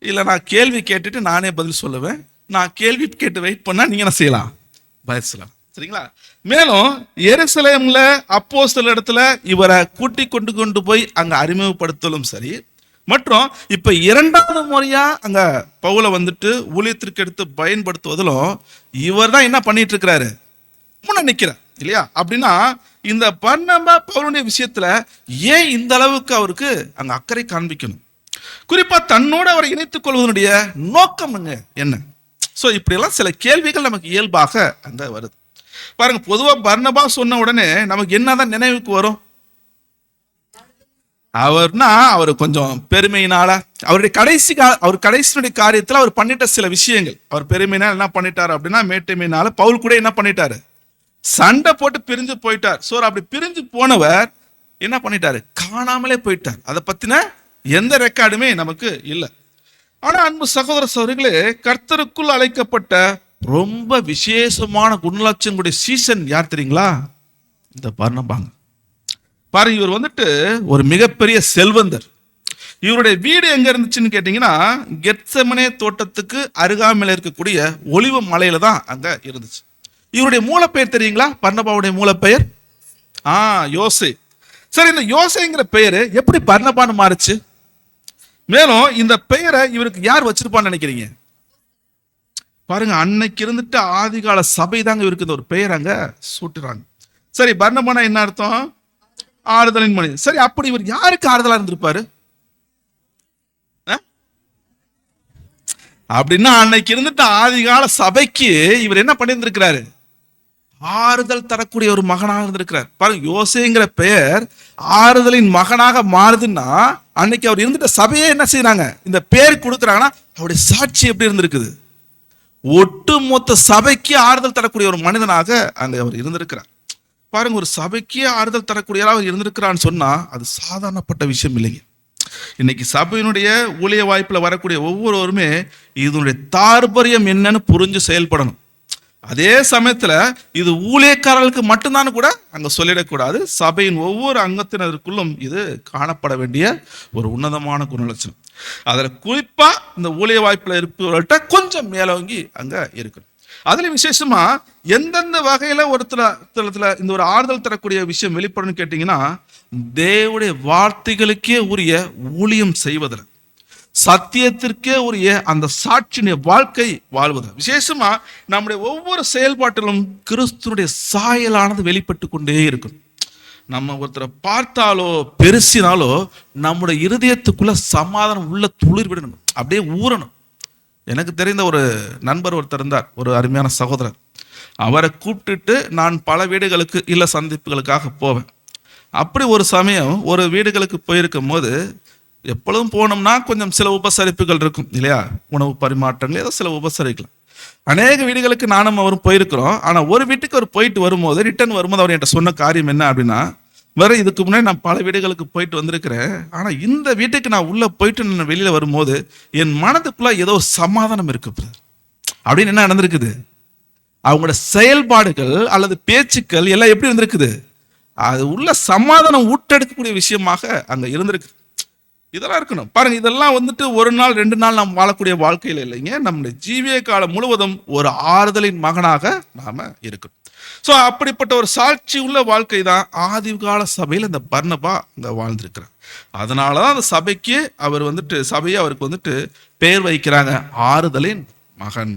இல்ல நான் கேள்வி கேட்டுட்டு நானே பதில் சொல்லுவேன். நான் கேள்வி கேட்டு வெயிட் பண்ணா நீங்க என்ன செய்யலாம்? பதில் சொல்லலாம். சரிங்களா? மேலும் எருசலேம்ல அப்போஸ்தலர் இடத்துல இவரை கூட்டி கொண்டு போய் அங்க அறிமுகப்படுத்தலும் சரி, மற்றும் இப்ப 2வது முறையா அங்க பவுலை வந்துட்டு ஊழியத்திற்கு எடுத்து பயன்படுத்துவதிலும் இவர் தான் என்ன பண்ணிட்டு இருக்கிறாரு? முன்ன நிக்கிறார் இல்லையா? அப்படின்னா இந்த பர்னபா பவுலுடைய விஷயத்துல ஏன் இந்த அளவுக்கு அவருக்கு அங்க அக்கறை காண்பிக்கணும்? குறிப்பா தன்னோடு அவரை இணைத்துக் கொள்வதனுடைய நோக்கம் என்ன? சோ இப்படி எல்லாம் சில கேள்விகள் நமக்கு இயல்பாக அங்க வருது. பாருங்க, பொதுவா பர்னபா சொன்ன உடனே நமக்கு என்னதான் நினைவுக்கு வரும்? அவர் கொஞ்சம் பெருமையினால அவர் கடைசியுடைய காரியத்துல அவர் பண்ணிட்ட சில விஷயங்கள், அவர் பெருமையினால என்ன பண்ணிட்டாரு அப்படின்னா மேட்டுமையினால பவுல் கூட என்ன பண்ணிட்டாரு? சண்டை போட்டு பிரிஞ்சு போயிட்டார். சோ அப்படி பிரிஞ்சு போனவர் என்ன பண்ணிட்டாரு? காணாமலே போயிட்டார். அதை பத்தின எந்த ரெக்கார்டுமே நமக்கு இல்லை. ஆனா அன்பு சகோதர சகோதரிகளே, கர்த்தருக்குள் அழைக்கப்பட்ட ரொம்ப விசேஷமான குணலட்சங்களுடைய சீசன் யார் தெரியுங்களா? இந்த பர்னபாங்க. பாருங்க, இவர் வந்துட்டு ஒரு மிகப்பெரிய செல்வந்தர். இவருடைய வீடு எங்க இருந்துச்சுன்னு கேட்டீங்கன்னா கெத்செமனே தோட்டத்துக்கு அருகாமையில் இருக்கக்கூடிய ஒலிவ மலையில தான் அங்க இருந்துச்சு. இவருடைய மூலப்பெயர் தெரியுங்களா? பர்னபாவுடைய மூலப்பெயர் யோசே. சரி, இந்த யோசேங்கிற பெயரு எப்படி பர்னபான்னு மாறுச்சு? மேலும் இந்த பெயரை இவருக்கு யார் வச்சிருப்பான்னு நினைக்கிறீங்க? பாருங்க, அன்னைக்கு இருந்துட்டு ஆதிகால சபை தாங்க இவருக்கு இந்த ஒரு பெயர் அங்க சூட்டுறாங்க. சரி, பர்னபானா என்ன அர்த்தம்? ஆறுதலின் மனிதன். சரி, அப்படி இவர் யாருக்கு ஆறுதலா இருந்திருப்பாரு அப்படின்னா அன்னைக்கு இருந்துட்டு ஆதிகால சபைக்கு இவர் என்ன பண்ணியிருந்திருக்கிறாரு? ஆறுதல் தரக்கூடிய ஒரு மகனாக இருந்திருக்கிறார். பாருங்க, யோசேங்கிற பெயர் ஆறுதலின் மகனாக மாறுதுன்னா அன்னைக்கு அவர் இருந்துட்ட சபையே என்ன செய்யறாங்க, இந்த பேர் கொடுக்குறாங்கன்னா அவருடைய சாட்சி எப்படி இருந்திருக்குது. ஒட்டுமொத்த சபைக்கு ஆறுதல் தரக்கூடிய ஒரு மனிதனாக அங்க அவர் இருந்திருக்கிறார். பாருங்க, ஒரு சபைக்கே ஆறுதல் தரக்கூடியவராக அவர் இருந்திருக்கிறான்னு சொன்னா அது சாதாரணப்பட்ட விஷயம் இல்லைங்க. இன்னைக்கு சபையினுடைய ஊழிய வாய்ப்புல வரக்கூடிய ஒவ்வொருவருமே இதனுடைய தாற்பயம் என்னன்னு புரிஞ்சு செயல்படணும். அதே சமயத்துல இது ஊழியக்காரர்களுக்கு மட்டும்தான் கூட அங்க சொல்லிடக்கூடாது. சபையின் ஒவ்வொரு அங்கத்தினருக்குள்ளும் இது காணப்பட வேண்டிய ஒரு உன்னதமான குணலட்சணம். அதுல குறிப்பா இந்த ஊழிய வாய்ப்புல இருப்பவர்கள்ட்ட கொஞ்சம் மேலோங்கி அங்க இருக்கணும். அதுல விசேஷமா எந்தெந்த வகையில ஒருத்தரத்துல இந்த ஒரு ஆறுதல் தரக்கூடிய விஷயம் வெளிப்படணும்னு கேட்டீங்கன்னா, தேவனுடைய வார்த்தைகளுக்கே உரிய ஊழியம் செய்வதில், சத்தியத்திற்கே உரிய அந்த சாட்சியினுடைய வாழ்க்கை வாழ்வது, விசேஷமா நம்முடைய ஒவ்வொரு செயல்பாட்டிலும் கிறிஸ்துனுடைய சாயலானது வெளிப்பட்டு கொண்டே இருக்கும். நம்ம ஒருத்தரை பார்த்தாலோ பெருசினாலோ நம்முடைய இருதயத்துக்குள்ள சமாதானம் உள்ள துளிர் விடணும், அப்படியே ஊறணும். எனக்கு தெரிந்த ஒரு நண்பர் ஒருத்தர் இருந்தார், ஒரு அருமையான சகோதரர். அவரை கூப்பிட்டுட்டு நான் பல வீடுகளுக்கு இல்ல சந்திப்புகளுக்காக போவேன். அப்படி ஒரு சமயம் ஒரு வீடுகளுக்கு போயிருக்கும் போது, எப்பொழுதும் போனோம்னா கொஞ்சம் சில உபசரிப்புகள் இருக்கும் இல்லையா, உணவு பரிமாற்றங்கள் ஏதோ சில உபசரிக்கலாம். அநேக வீடுகளுக்கு நானும் அவரும் போயிருக்கிறோம். ஆனா ஒரு வீட்டுக்கு அவர் போயிட்டு வரும்போது, ரிட்டர்ன் வரும்போது அவர் என்கிட்ட சொன்ன காரியம் என்ன அப்படின்னா, வேற இதுக்கு முன்னாடி நான் பல வீடுகளுக்கு போயிட்டு வந்திருக்கிறேன், ஆனா இந்த வீட்டுக்கு நான் உள்ள போயிட்டு நான் வெளியில வரும்போது என் மனதுக்குள்ள ஏதோ ஒரு சமாதானம் இருக்கு அப்படின்னு. என்ன நடந்திருக்குது, அவங்களோட செயல்பாடுகள் அல்லது பேச்சுக்கள் எல்லாம் எப்படி இருந்திருக்குது, அது உள்ள சமாதானம் ஊட்டெடுக்கக்கூடிய விஷயமாக அங்க இருந்திருக்கு. இதெல்லாம் இருக்கணும். பாருங்க, இதெல்லாம் வந்துட்டு ஒரு நாள் 2 நாள் நாம் வாழக்கூடிய வாழ்க்கையில இல்லைங்க, நம்முடைய ஜீவிய காலம் முழுவதும் ஒரு ஆறுதலின் மகனாக நாம இருக்கணும். ஸோ அப்படிப்பட்ட ஒரு சாட்சி உள்ள வாழ்க்கை தான் ஆதி கால சபையில் இந்த பர்னபா அங்க வாழ்ந்திருக்கிறார். அதனாலதான் அந்த சபைக்கு அவர் வந்துட்டு சபையை அவருக்கு வந்துட்டு பெயர் வைக்கிறாங்க, ஆறுதலின் மகன்.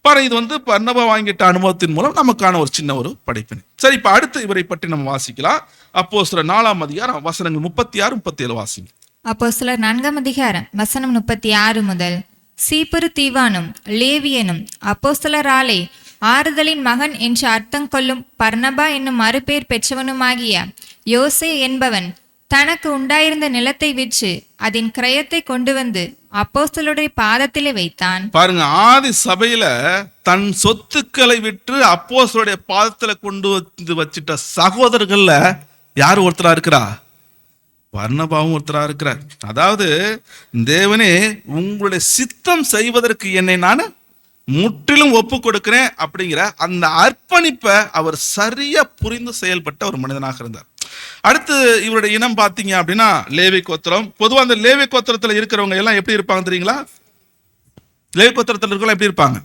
பாருங்க, இது வந்து பர்னபா வாங்கிட்ட அனுபவத்தின் மூலம் நமக்கான ஒரு சின்ன ஒரு படைப்பினை. சரி, இப்ப அடுத்து இவரை பற்றி நம்ம வாசிக்கலாம். அப்போஸ்தலர் 4ஆம் அதிகாரம் வசனங்கள் 36, 37 வாசிங்க. அப்போஸ்தலர் 4ஆம் அதிகாரம் வசனம் 36 முதல். சீப்புரு தீவானும் லேவியனும் அப்போஸ்தலராலே ஆறுதலின் மகன் என்று அர்த்தம் கொள்ளும் பர்னபா என்னும் மறுபேர் பெற்றவனுமாகிய யோசே என்பவன் தனக்கு உண்டாயிருந்த நிலத்தை விற்று அதன் கிரயத்தை கொண்டு வந்து அப்போஸ்தலருடைய பாதத்திலே வைத்தான். பாருங்க, ஆதி சபையில தன் சொத்துக்களை விற்று அப்போஸ்தலருடைய பாதத்துல கொண்டு வந்து வச்சிட்ட சகோதரர்கள்ல யார் ஒருத்தரா இருக்கிறா, பர்னபாவும் ஒருத்தரா இருக்கிறார். அதாவது, தேவனே உங்களுடைய சித்தம் செய்வதற்கு என்னை நான் முற்றிலும் ஒப்பு கொடுக்கிறேன் அப்படிங்கிற அந்த அர்ப்பணிப்பை அவர் சரியா புரிந்து செயல்பட்ட ஒரு மனிதனாக இருந்தார். அடுத்து இவருடைய இனம் பார்த்தீங்க அப்படின்னா லேவி கோத்திரம். பொதுவாக அந்த லேவி கோத்திரத்தில் இருக்கிறவங்க எல்லாம் எப்படி இருப்பாங்க தெரியுங்களா? லேவி கோத்திரத்தில் இருக்கிறவங்க எப்படி இருப்பாங்க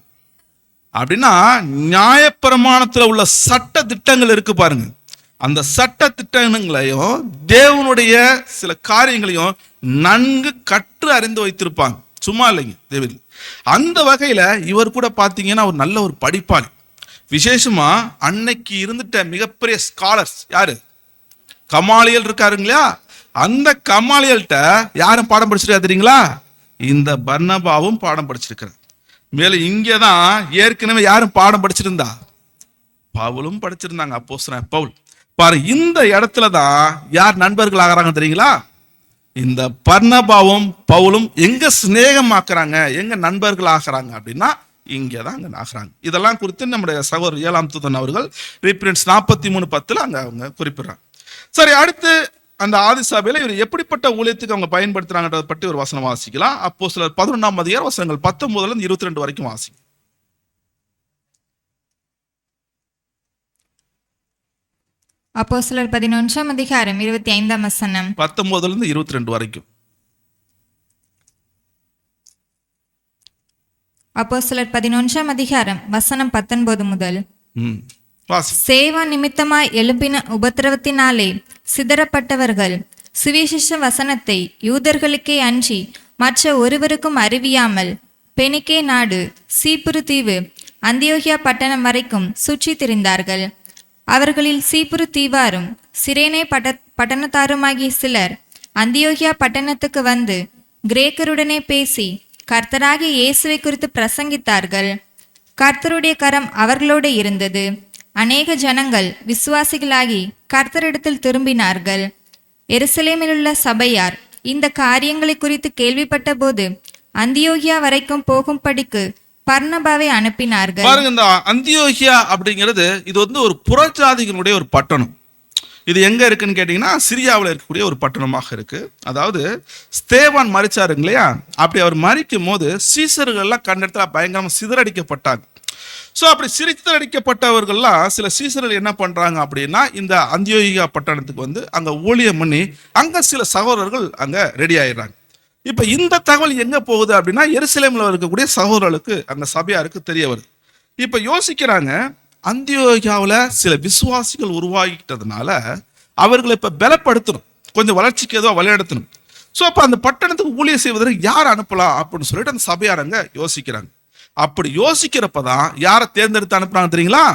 அப்படின்னா, நியாயப்பிரமாணத்தில் உள்ள சட்ட திட்டங்கள் இருக்கு பாருங்க, அந்த சட்ட திட்டங்களையும் தேவனுடைய சில காரியங்களையும் நன்கு கற்று அறிந்து வைத்திருப்பாங்க. சும்மா இல்லைங்க தேவன். அந்த வகையில இவர் கூட பாத்தீங்கன்னா ஒரு நல்ல ஒரு படிப்பாளி. விசேஷமா அன்னைக்கு இருந்துட்ட மிகப்பெரிய ஸ்காலர்ஸ் யாரு, கமாலியல் இருக்காருங்களா, அந்த கமாலியல்கிட்ட யாரும் பாடம் படிச்சிருக்கா தெரியுங்களா, இந்த பர்னபாவும் பாடம் படிச்சிருக்கிறார். மேலும் இங்கதான் ஏற்கனவே யாரும் பாடம் படிச்சிருந்தா, பவுலும் படிச்சிருந்தாங்க, அப்போஸ்தலன் பவுல். பாரு, இந்த இடத்துலதான் யார் நண்பர்கள் ஆகிறாங்க தெரியுங்களா, இந்த பர்னபாவும் பவுலும் எங்க சிநேகமாக்குறாங்க, எங்க நண்பர்கள் ஆகிறாங்க அப்படின்னா இங்கதான் அங்க ஆகிறாங்க. இதெல்லாம் குறித்து நம்முடைய சகோதரர் 7ஆம் தூதன் அவர்கள் ரீப்ரின்ஸ் 43:10 அங்க அவங்க குறிப்பிடுறாங்க. சரி, அடுத்து அந்த ஆதி சபையில இவர் எப்படிப்பட்ட ஊழியத்துக்கு அவங்க பயன்படுத்துறாங்கன்றதை பற்றி ஒரு வசனம் வாசிக்கலாம். அப்போஸ்தலர் 11ஆம் அதிகாரம் வசனங்கள் 19 22 வரைக்கும் வாசி. அப்போஸ்தலர் 11ஆம் அதிகாரம் 25ஆம் வசனம் 19 22 வரைக்கும். அப்போஸ்தலர் 11ஆம் அதிகாரம் வசனம் 19 முதல். வாசி. சேவா நிமித்தமாய் எழும்பின உபத்திரவத்தினாலே சிதறப்பட்டவர்கள் சுவிசேஷ வசனத்தை யூதர்களுக்கே அன்றி மற்ற ஒருவருக்கும் அறிவியாமல் பெனிக்கே நாடு, சீப்புரு தீவு, அந்தியோகியா பட்டணம் வரைக்கும் சுற்றி திரிந்தார்கள். அவர்களில் சீப்புரு தீவாரும் சிரேனே பட்டணத்தாருமாகிய சிலர் அந்தியோகியா பட்டணத்துக்கு வந்து கிரேக்கருடனே பேசி கர்த்தராகிய இயேசுவை குறித்து பிரசங்கித்தார்கள். கர்த்தருடைய கரம் அவர்களோடு இருந்தது. அநேக ஜனங்கள் விசுவாசிகளாகி கர்த்தரிடத்தில் திரும்பினார்கள். எருசலேமிலுள்ள சபையார் இந்த காரியங்களை குறித்து கேள்விப்பட்ட போது அந்தியோகியா வரைக்கும் போகும்படிக்கு பர்னபாவை அனுப்பினார்கள். பாருங்க, இந்த அந்தியோகியா அப்படிங்கிறது இது வந்து ஒரு புறஜாதிகளுடைய ஒரு பட்டணம். இது எங்க இருக்குன்னு கேட்டீங்கன்னா சிரியாவில் இருக்கக்கூடிய ஒரு பட்டணமாக இருக்கு. அதாவது ஸ்தேவான் மரிச்சாருங்க இல்லையா, அப்படி அவர் மரிக்கும் போது சீசர்கள் எல்லாம் கண்ட இடத்துல பயங்கரமா சிதறடிக்கப்பட்டாங்க. ஸோ அப்படி சிதறடிக்கப்பட்டவர்கள்லாம் சில சீசர்கள் என்ன பண்றாங்க அப்படின்னா இந்த அந்தியோகியா பட்டணத்துக்கு வந்து அங்க ஊழியம் பண்ணி அங்க சில சகோதரர்கள் அங்க ரெடி ஆயிடுறாங்க. இப்ப இந்த தகவல் எங்க போகுது அப்படின்னா எருசலேம்ல இருக்கக்கூடிய சகோதரர்களுக்கு அங்க சபையாருக்கு தெரிய வருது. இப்ப யோசிக்கிறாங்க, அந்தியோகியாவில் சில விசுவாசிகள் உருவாகிட்டதுனால அவர்களை இப்ப பலப்படுத்தணும், கொஞ்சம் வளர்ச்சிக்கு ஏதோ வழிநடத்தணும். ஸோ அப்ப அந்த பட்டணத்துக்கு ஊழியம் செய்வதற்கு யார் அனுப்பலாம் அப்படின்னு சொல்லிட்டு அந்த சபையாரங்க யோசிக்கிறாங்க. அப்படி யோசிக்கிறப்பதான் யாரை தேர்ந்தெடுத்து அனுப்புறாங்க தெரியுங்களா?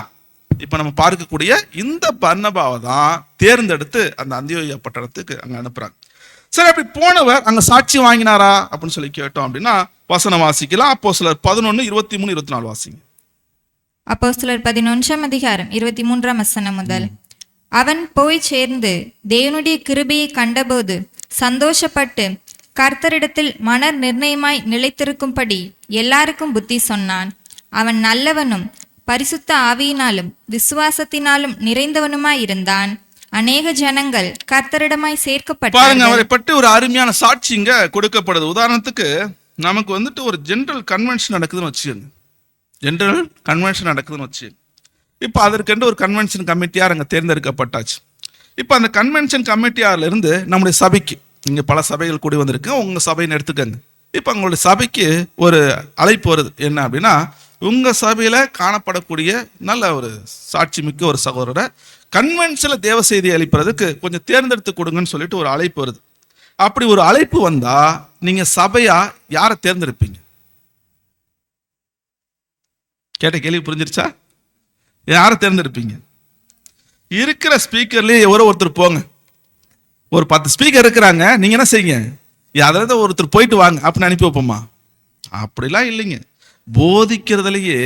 இப்ப நம்ம பார்க்கக்கூடிய இந்த பர்னபாவை தான் தேர்ந்தெடுத்து அந்த அந்தியோகியா பட்டணத்துக்கு அங்க அனுப்புறாங்க. சரி, அப்படி போனவர் அங்க சாட்சி வாங்கினாரா அப்படின்னு சொல்லி கேட்டோம் அப்படின்னா வசனம் வாசிக்கலாம். அப்போஸ்தலர் 11:23-24 வாசிங்க. அப்போஸ்தலர் 11:23 முதல். அவன் போய் சேர்ந்து தேவனுடைய கிருபையை கண்டபோது சந்தோஷப்பட்டு கர்த்தரிடத்தில் மனர் நிர்ணயமாய் நிலைத்திருக்கும்படி எல்லாருக்கும் புத்தி சொன்னான். அவன் நல்லவனும் பரிசுத்த ஆவியினாலும் விசுவாசத்தினாலும் நிறைந்தவனுமாய் இருந்தான். அநேக ஜனங்கள் கர்த்தரிடமாய் பாருங்க, சேர்க்கப்பட்டார்கள். அவரை பற்றி ஒரு அருமையான சாட்சி இங்க கொடுக்கப்படுது. உதாரணத்துக்கு நமக்கு வந்துட்டு ஒரு ஜெனரல் கன்வென்ஷன் நடக்குதுன்னு வச்சுக்கோங்க. ஜெனரல் கன்வென்ஷன் நடக்குதுன்னு வச்சுக்கோங்க. இப்போ அதற்கென்று ஒரு கன்வென்ஷன் கமிட்டியார் அங்கே தேர்ந்தெடுக்கப்பட்டாச்சு. இப்போ அந்த கன்வென்ஷன் கமிட்டியார்ல இருந்து நம்முடைய சபைக்கு, இங்கே பல சபைகள் கூடி வந்திருக்கு, உங்க சபைன்னு எடுத்துக்கங்க. இப்போ உங்களுடைய சபைக்கு ஒரு அழைப்பு வருது. என்ன அப்படின்னா, உங்க சபையில காணப்படக்கூடிய நல்ல ஒரு சாட்சி மிக்க ஒரு சகோதரரை கன்வென்ஷன்ல தேவ செய்தி அளிப்பதற்கு கொஞ்சம் தேர்ந்தெடுத்து கொடுங்கன்னு சொல்லிட்டு ஒரு அழைப்பு வருது. அப்படி ஒரு அழைப்பு வந்தா நீங்க சபையா யாரை தேர்ந்தெடுப்பீங்க? கேட்ட கேள்வி புரிஞ்சிருச்சா? யாரை தேர்ந்தெடுப்பீங்க? இருக்கிற ஸ்பீக்கர்லயே எவரோ ஒருத்தர் போங்க. ஒரு 10 ஸ்பீக்கர் இருக்கிறாங்க, நீங்க என்ன செய்யுங்க, யாராவது ஒருத்தர் போயிட்டு வாங்க அப்படின்னு அனுப்பி வைப்போமா? அப்படிலாம் இல்லைங்க. போதிக்கிறதுலயே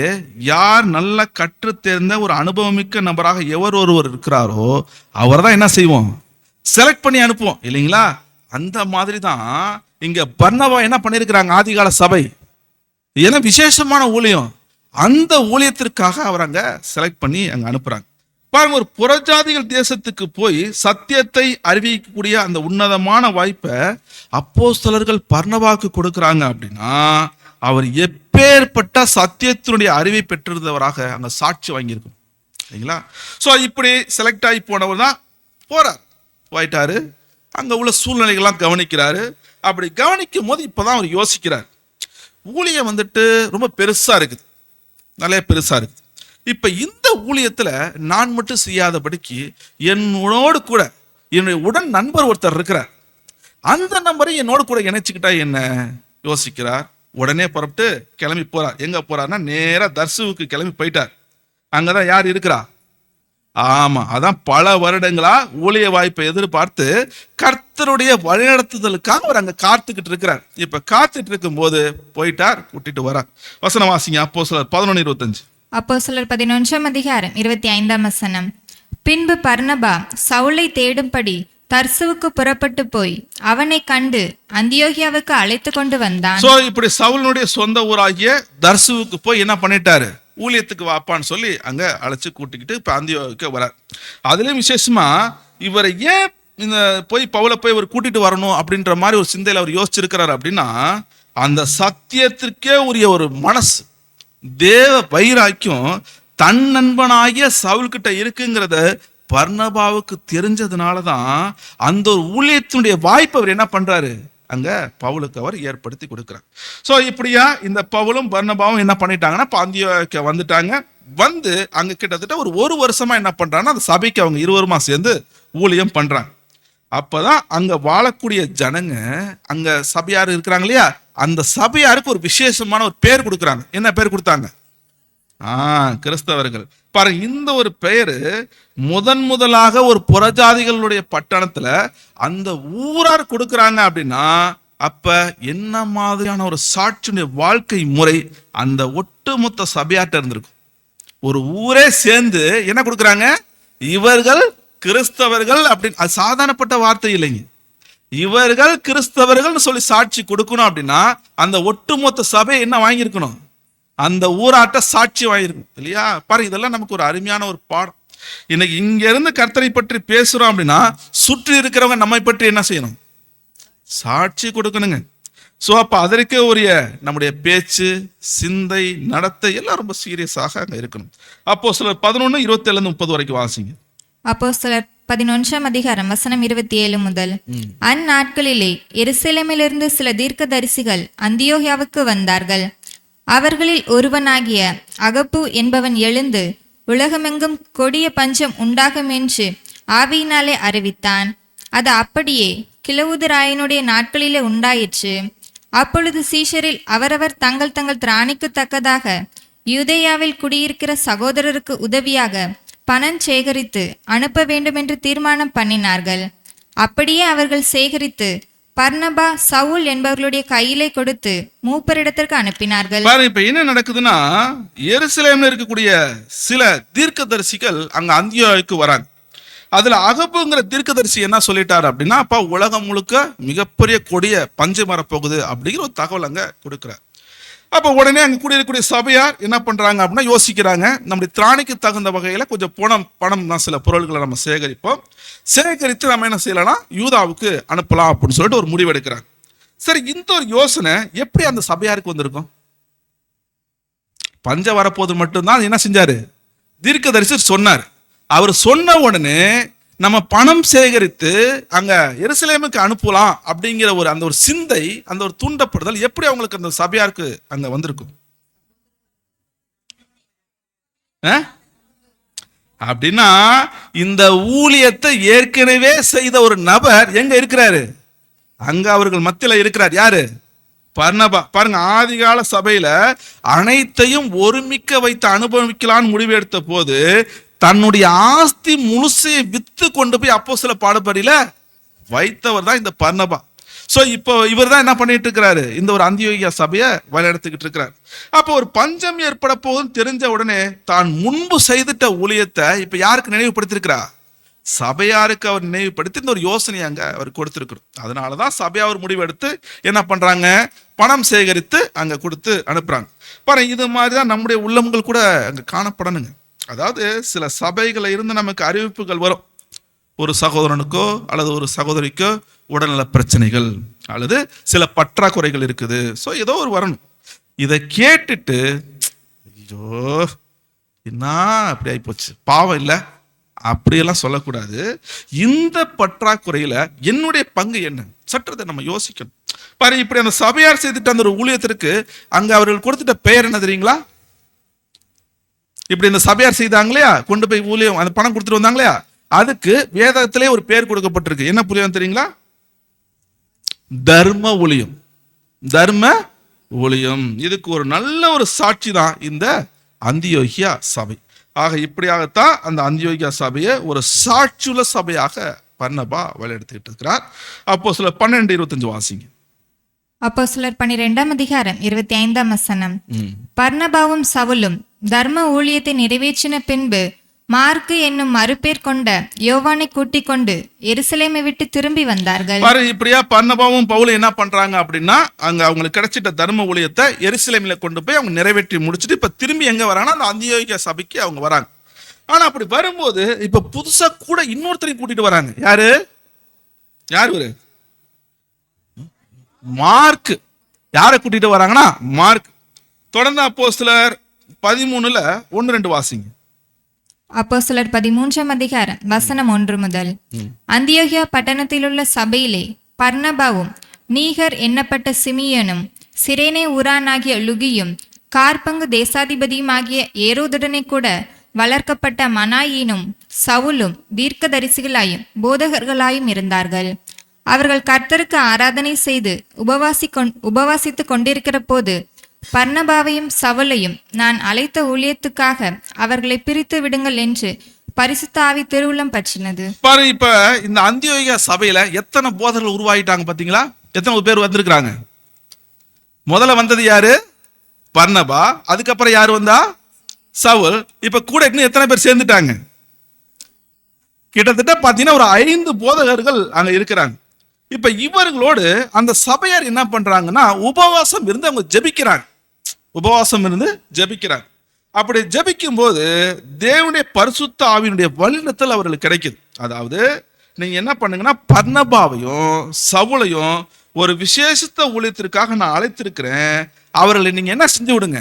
யார் நல்ல கற்று தேர்ந்த ஒரு அனுபவமிக்க நபராக எவர் ஒருவர் இருக்கிறாரோ அவர் தான் என்ன செய்வோம், செலக்ட் பண்ணி அனுப்புவோம் இல்லைங்களா? அந்த மாதிரி தான் இங்க பர்னபா என்ன பண்ணிருக்கிறாங்க, ஆதிகால சபை ஏன்னா விசேஷமான ஊழியம், அந்த ஊழியத்திற்காக அவர் அங்க செலக்ட் பண்ணி அங்க அனுப்புறாங்க. பாருங்க, ஒரு புறஜாதிகள் தேசத்துக்கு போய் சத்தியத்தை அறிவிக்கக்கூடிய அந்த உன்னதமான வாய்ப்பை அப்போஸ்தலர்கள் பர்னபாவுக்கு கொடுக்குறாங்க அப்படின்னா அவர் எப்பேற்பட்ட சத்தியத்தினுடைய அறிவை பெற்றிருந்தவராக அங்க சாட்சி வாங்கியிருக்கும் இல்லைங்களா? ஸோ இப்படி செலக்ட் ஆகி போனவர் தான் போயிட்டாரு. அங்க உள்ள சூழ்நிலைகள்லாம் கவனிக்கிறாரு. அப்படி கவனிக்கும் போது இப்பதான் அவர் யோசிக்கிறார், ஊழியம் வந்துட்டு ரொம்ப பெருசா இருக்குது, நிறைய பெருசா இருக்குது. இப்ப இந்த ஊழியத்துல நான் மட்டும் செய்யாதபடிக்கு என்னோடு கூட என்னுடைய உடன் நண்பர் ஒருத்தர் இருக்கிறார், அந்த நம்பரை என்னோடு கூட இணைச்சுக்கிட்டா என்ன யோசிக்கிறார். உடனே புறப்பட்டு கிளம்பி போறார். எங்க போறாருன்னா நேரா தர்சுவுக்கு கிளம்பி போயிட்டார். அங்கதான் யார் இருக்கிறா? ஆமா, அதான் பல வருடங்களா ஊழிய வாய்ப்பை எதிர்பார்த்து கர்த்தருடைய வழிநடத்துதலுக்காக அவர் அங்க காத்துக்கிட்டு இருக்கிறார். இப்ப காத்துட்டு இருக்கும் போது போயிட்டார், கூட்டிட்டு வரார். வசனம் வாசிங்க. அப்போஸ்தலர் 11:25. அப்போஸ்தலர் 11:25. பின்பு பர்னபா சவுலை தேடும்படி தர்சுவுக்கு புறப்பட்டு போய் அவனை கண்டு அந்தியோகியாவுக்கு அழைத்து கொண்டு வந்தான். சோ இப்படி சவுலுடைய சொந்த ஊராகிய தர்சுவுக்கு போய் என்ன பண்ணிட்டாரு, ஊழியத்துக்கு வாப்பான்னு சொல்லி அங்க அழைச்சு கூட்டிக்கிட்டு இப்ப அந்தியோகியாவுக்கு வரார். அதுலயும் விசேஷமா இவரை ஏன் இந்த பவுலை போய் இவர் கூட்டிட்டு வரணும் அப்படின்ற மாதிரி ஒரு சிந்தையில அவர் யோசிச்சிருக்கிறார் அப்படின்னா, அந்த சத்தியத்திற்கே உரிய ஒரு மனசு, தேவ வைராக்கியம் தன் நண்பனாகிய சவுல்கிட்ட இருக்குங்கிறத பர்னபாவுக்கு தெரிஞ்சதுனாலதான் அந்த ஒரு ஊழியத்தினுடைய வாய்ப்பு அவர் என்ன பண்றாரு, அங்க பவுலுக்கு அவர் ஏற்படுத்தி கொடுக்கிறார். சோ இப்படியா இந்த பவுலும் பர்னபாவும் என்ன பண்ணிட்டாங்கன்னா அந்தியோகியா வந்துட்டாங்க. வந்து அங்க கிட்டத்தட்ட ஒரு வருஷமா என்ன பண்றாங்கன்னா அந்த சபைக்கு அவங்க இருவருமா சேர்ந்து ஊழியம் பண்றாங்க. அப்பதான் அங்க வாழக்கூடிய ஜனங்க, அங்க சபையார் இருக்கிறாங்க இல்லையா, அந்த சபையாருக்கு ஒரு விசேஷமான ஒரு பேர் கொடுக்குறாங்க. என்ன பேர் கொடுத்தாங்க? கிறிஸ்தவர்கள். பாருங்க, இந்த ஒரு பெயரு முதலாக ஒரு புறஜாதிகளுடைய பட்டணத்துல அந்த ஊரார் கொடுக்குறாங்க அப்படின்னா அப்ப என்ன மாதிரியான ஒரு சாட்சியுடைய வாழ்க்கை முறை அந்த ஒட்டுமொத்த சபையாட்ட இருந்திருக்கும் ஒரு ஊரே சேர்ந்து என்ன கொடுக்குறாங்க, இவர்கள் கிறிஸ்தவர்கள் அப்படின்னு. அது சாதாரணப்பட்ட வார்த்தை இல்லைங்க. இவர்கள் கிறிஸ்தவர்கள் சொல்லி சாட்சி கொடுக்கணும் அப்படின்னா அந்த ஒட்டுமொத்த சபை என்ன வாங்கியிருக்கணும், அந்த ஊராட்ட சாட்சி வாங்கியிருக்கணும் இல்லையா? பாருங்க, இதெல்லாம் நமக்கு ஒரு அருமையான ஒரு பாடம். இன்னைக்கு இங்க இருந்து கர்த்தரை பற்றி பேசுறோம் அப்படின்னா சுற்றி இருக்கிறவங்க நம்மை பற்றி என்ன செய்யணும், சாட்சி கொடுக்கணுங்க. ஸோ அப்போ அதற்கே உரிய நம்முடைய பேச்சு, சிந்தை, நடத்தை எல்லாம் ரொம்ப சீரியஸாக அங்கே இருக்கணும். அப்போஸ்தலர் 11:27-30 வரைக்கும் வாசிங்க. அப்போஸ்தலர் 11ஆம் அதிகாரம் வசனம் 27 முதல். அந்நாட்களிலே எருசலேமிலிருந்து சில தீர்க்கதரிசிகள் அந்தியோகியாவுக்கு வந்தார்கள். அவர்களில் ஒருவனாகிய அகப்பு என்பவன் எழுந்து உலகமெங்கும் கொடிய பஞ்சம் உண்டாகும் என்று ஆவியினாலே அறிவித்தான். அது அப்படியே கிலவுதராயனுடைய நாட்களிலே உண்டாயிற்று. அப்பொழுது சீஷரில் அவரவர் தங்கள் தங்கள் திராணிக்கு தக்கதாக யூதேயாவில் குடியிருக்கிற சகோதரருக்கு உதவியாக பணம் சேகரித்து அனுப்ப வேண்டும் என்று தீர்மானம் பண்ணினார்கள். அப்படியே அவர்கள் சேகரித்து பர்னபா, சவுல் என்பவர்களுடைய கையிலே கொடுத்து மூப்பரிடத்திற்கு அனுப்பினார்கள். பாருங்க, இப்ப என்ன நடக்குதுன்னா, எருசலேம்ல இருக்கக்கூடிய சில தீர்க்கதரிசிகள் அங்க அந்தியோகியாவுக்கு வராங்க. அதுல அகப்புங்கிற தீர்க்கதரிசி என்ன சொல்லிட்டாரு அப்படின்னா, அப்பா உலகம் முழுக்க மிகப்பெரிய கொடிய பஞ்சம் வரப்போகுது அப்படிங்கிற ஒரு தகவல் அங்க கொடுக்குறார். அப்போ உடனே அங்க கூடியிருக்கக்கூடிய சபையார் என்ன பண்றாங்க அப்படின்னா யோசிக்கிறாங்க, நம்முடைய திராணிக்கு தகுந்த வகையில கொஞ்சம் பணம் தான், சில பொருள்களை நம்ம சேகரிப்போம், சேகரித்து நம்ம என்ன செய்யலாம்னா யூதாவுக்கு அனுப்பலாம் அப்படின்னு சொல்லிட்டு ஒரு முடிவு எடுக்கிறாங்க. சரி, இந்த ஒரு யோசனை எப்படி அந்த சபையாருக்கு வந்திருக்கும்? பஞ்சம் வரப்போது மட்டும்தான் என்ன செஞ்சாரு, தீர்க்கதரிசி சொன்னார். அவர் சொன்ன உடனே நம்ம பணம் சேகரித்து அங்க எருசலேமுக்கு அனுப்பலாம் அப்படிங்கிற அந்த ஒரு சிந்தை, அந்த ஒரு தூண்டப்படுதல் எப்படி அவங்களுக்கு அந்த சபையாருக்கு அங்க வந்திருக்கும் அப்படின்னா, இந்த ஊழியத்தை ஏற்கனவே செய்த ஒரு நபர் எங்க இருக்கிறாரு, அங்க அவர்கள் மத்தியில இருக்கிறார். யாரு? பர்னபா. பாருங்க, ஆதிகால சபையில அனைத்தையும் ஒருமிக்க வைத்து அனுபவிக்கலான்னு முடிவு எடுத்த போது தன்னுடைய ஆஸ்தி முழுசையை வித்து கொண்டு போய் அப்போஸ்தலர் பாடப்படியில வைத்தவர் தான் இந்த பர்னபா. சோ இப்போ இவர் தான் என்ன பண்ணிட்டு இருக்கிறாரு, இந்த ஒரு அந்தியோகியா சபையை வழிநடத்திக்கிட்டு இருக்கிறார். அப்போ ஒரு பஞ்சம் ஏற்பட போகுதுன்னு தெரிஞ்ச உடனே தான் முன்பு செய்துட்ட ஊழியத்தை இப்ப யாருக்கு நினைவுபடுத்திருக்கிறா, சபையாருக்கு அவர் நினைவுபடுத்தி இந்த ஒரு யோசனை அங்க அவர் கொடுத்திருக்கிறோம். அதனாலதான் சபையார் முடிவெடுத்து என்ன பண்றாங்க, பணம் சேகரித்து அங்க கொடுத்து அனுப்புறாங்க. பாருங்க, இது மாதிரிதான் நம்முடைய உள்ளங்கள் கூட அங்க காணப்படணுங்க. அதாவது சில சபைகளை இருந்து நமக்கு அறிவிப்புகள் வரும், ஒரு சகோதரனுக்கோ அல்லது ஒரு சகோதரிக்கோ உடல்நல பிரச்சனைகள் அல்லது சில பற்றாக்குறைகள் இருக்குது, ஸோ ஏதோ ஒரு வரணும். இதை கேட்டுட்டு ஐயோ என்ன அப்படி ஆயிப்போச்சு, பாவம் இல்லை அப்படியெல்லாம் சொல்லக்கூடாது. இந்த பற்றாக்குறையில என்னுடைய பங்கு என்ன சற்றதை நம்ம யோசிக்கணும். பாரு, இப்படி அந்த சபையார் செய்துட்டு அந்த ஒரு ஊழியத்திற்கு அங்க அவர்கள் கொடுத்துட்ட பெயர் என்ன தெரியுங்களா? இப்படி இந்த சபையார் செய்தாங்க இல்லையா, கொண்டு போய் ஊழியம் அந்த பணம் கொடுத்துட்டு வந்தாங்க இல்லையா, அதுக்கு வேதத்திலே ஒரு பெயர் கொடுக்கப்பட்டிருக்கு. என்ன புரியும் தெரியுங்களா? தர்ம ஊழியம். தர்ம ஊழியம். இதுக்கு ஒரு நல்ல ஒரு சாட்சி தான் இந்த அந்தியோகியா சபை. ஆக இப்படியாகத்தான் அந்த அந்தியோகியா சபையை ஒரு சாட்சியுள்ள சபையாக பர்னபா வழிநடத்திட்டு இருக்கிறார். அப்போஸ்தலர் 12:25 வாசிங்க. அப்போஸ்தலர் 12ஆம் அதிகாரம் 25ஆம் வசனம். பர்னபாவும் சவுலும் தர்ம ஊழியத்தை நிறைவேற்றின பின்பு மார்க்கு என்னும் மறுபேர் கொண்ட யோவானை கூட்டிக் கொண்டு எருசலேமை விட்டு திரும்பி வந்தார்கள். பாரு, இப்படியா பர்னபாவும் பவுலும் என்ன பண்றாங்க அப்படின்னா, அங்க அவங்களுக்கு கிடைச்சிட்ட தர்ம ஊழியத்தை எருசலேமில கொண்டு போய் அவங்க நிறைவேற்றி முடிச்சுட்டு இப்ப திரும்பி எங்க வராங்கன்னா அந்த அந்தியோகியா சபைக்கு அவங்க வராங்க. ஆனா அப்படி வரும்போது இப்ப புதுசா கூட இன்னொருத்தரையும் கூட்டிட்டு வராங்க. யாரு யாரு மார்க். யாரை கூட்டிட்டு வராங்கன்னா மார்க். தொடர்ந்து அப்போஸ்தலர் 13:1-2 வாசிங்க. அப்போஸ்தலர் 13ஆம் அதிகாரம் வசனம் 1 முதல். அந்தியோகியா பட்டணத்திலுள்ள சபையிலே பர்னபாவும் நீகர் எண்ணப்பட்ட சிமியோனும் சிரேனே ஊரானாகிய லுகியும் கார்பங்கு தேசாதிபதியுமாகிய ஏரோதுடனே கூட வளர்க்கப்பட்ட மனாயீனும் சவுலும் தீர்க்கதரிசிகளாயும் போதகர்களாயும் இருந்தார்கள். அவர்கள் கர்த்தருக்கு ஆராதனை செய்து உபவாசித்து கொண்டிருக்கிற போது பர்னபாவையும் சவுலையும் நான் அழைத்த ஊழியத்துக்காக அவர்களை பிரித்து விடுங்கள் என்று பரிசுத்த ஆவி திருவுள்ளம் பற்றினது. பாரு, இப்ப இந்த அந்தியோகியா சபையில எத்தனை போதகர்கள் உருவாயிட்டாங்க பாத்தீங்களா? எத்தனை பேர் வந்திருக்கிறாங்க? முதல்ல வந்தது யாரு? பர்னபா. அதுக்கப்புறம் யாரு வந்தா? சவுல். இப்ப கூட இன்னும் எத்தனை பேர் சேர்ந்துட்டாங்க? கிட்டத்தட்ட பாத்தீங்கன்னா ஒரு 5 போதகர்கள் அங்க இருக்கிறாங்க. இப்ப இவர்களோடு அந்த சபையார் என்ன பண்றாங்கன்னா உபவாசம் இருந்து அவங்க ஜெபிக்கிறாங்க. உபவாசம் இருந்து ஜெபிக்கிறாங்க. அப்படி ஜெபிக்கும் போது தேவனுடைய பரிசுத்த ஆவியினுடைய வழிநடத்தல் அவர்களுக்கு கிடைக்குது. அதாவது நீங்க என்ன பண்ணுங்கன்னா பர்னபாவையும் சவுலையும் ஒரு விசேஷத்த ஊழியத்திற்காக நான் அழைத்திருக்கிறேன், அவர்களை நீங்க என்ன செஞ்சு விடுங்க,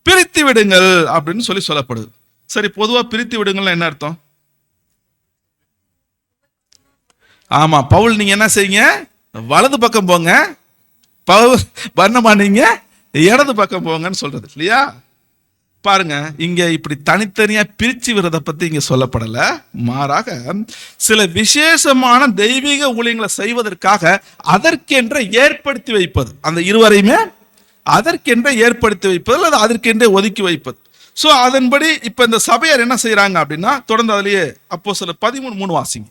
பிரித்து விடுங்கள் அப்படின்னு சொல்லப்படுது. சரி, பொதுவா பிரித்து விடுங்கள்னா என்ன அர்த்தம்? ஆமா, பவுல் நீங்க என்ன செய்யுங்க, வலது பக்கம் போங்க, பர்னபா நீங்க இடது பக்கம் போங்கன்னு சொல்றது இல்லையா? பாருங்க, இங்க இப்படி தனித்தனியா பிரிச்சு விடுறத பத்தி இங்க சொல்லப்படல. மாறாக சில விசேஷமான தெய்வீக ஊழியங்களை செய்வதற்காக அதற்கென்ற ஏற்படுத்தி வைப்பது, அந்த இருவரையுமே அதற்கென்ற ஏற்படுத்தி வைப்பது அல்லது அதற்கென்றே ஒதுக்கி வைப்பது. சோ அதன்படி இப்ப இந்த சபையார் என்ன செய்யறாங்க அப்படின்னா, தொடர்ந்து அதுலயே அப்போஸ்தலர் 13:3 வாசிங்க.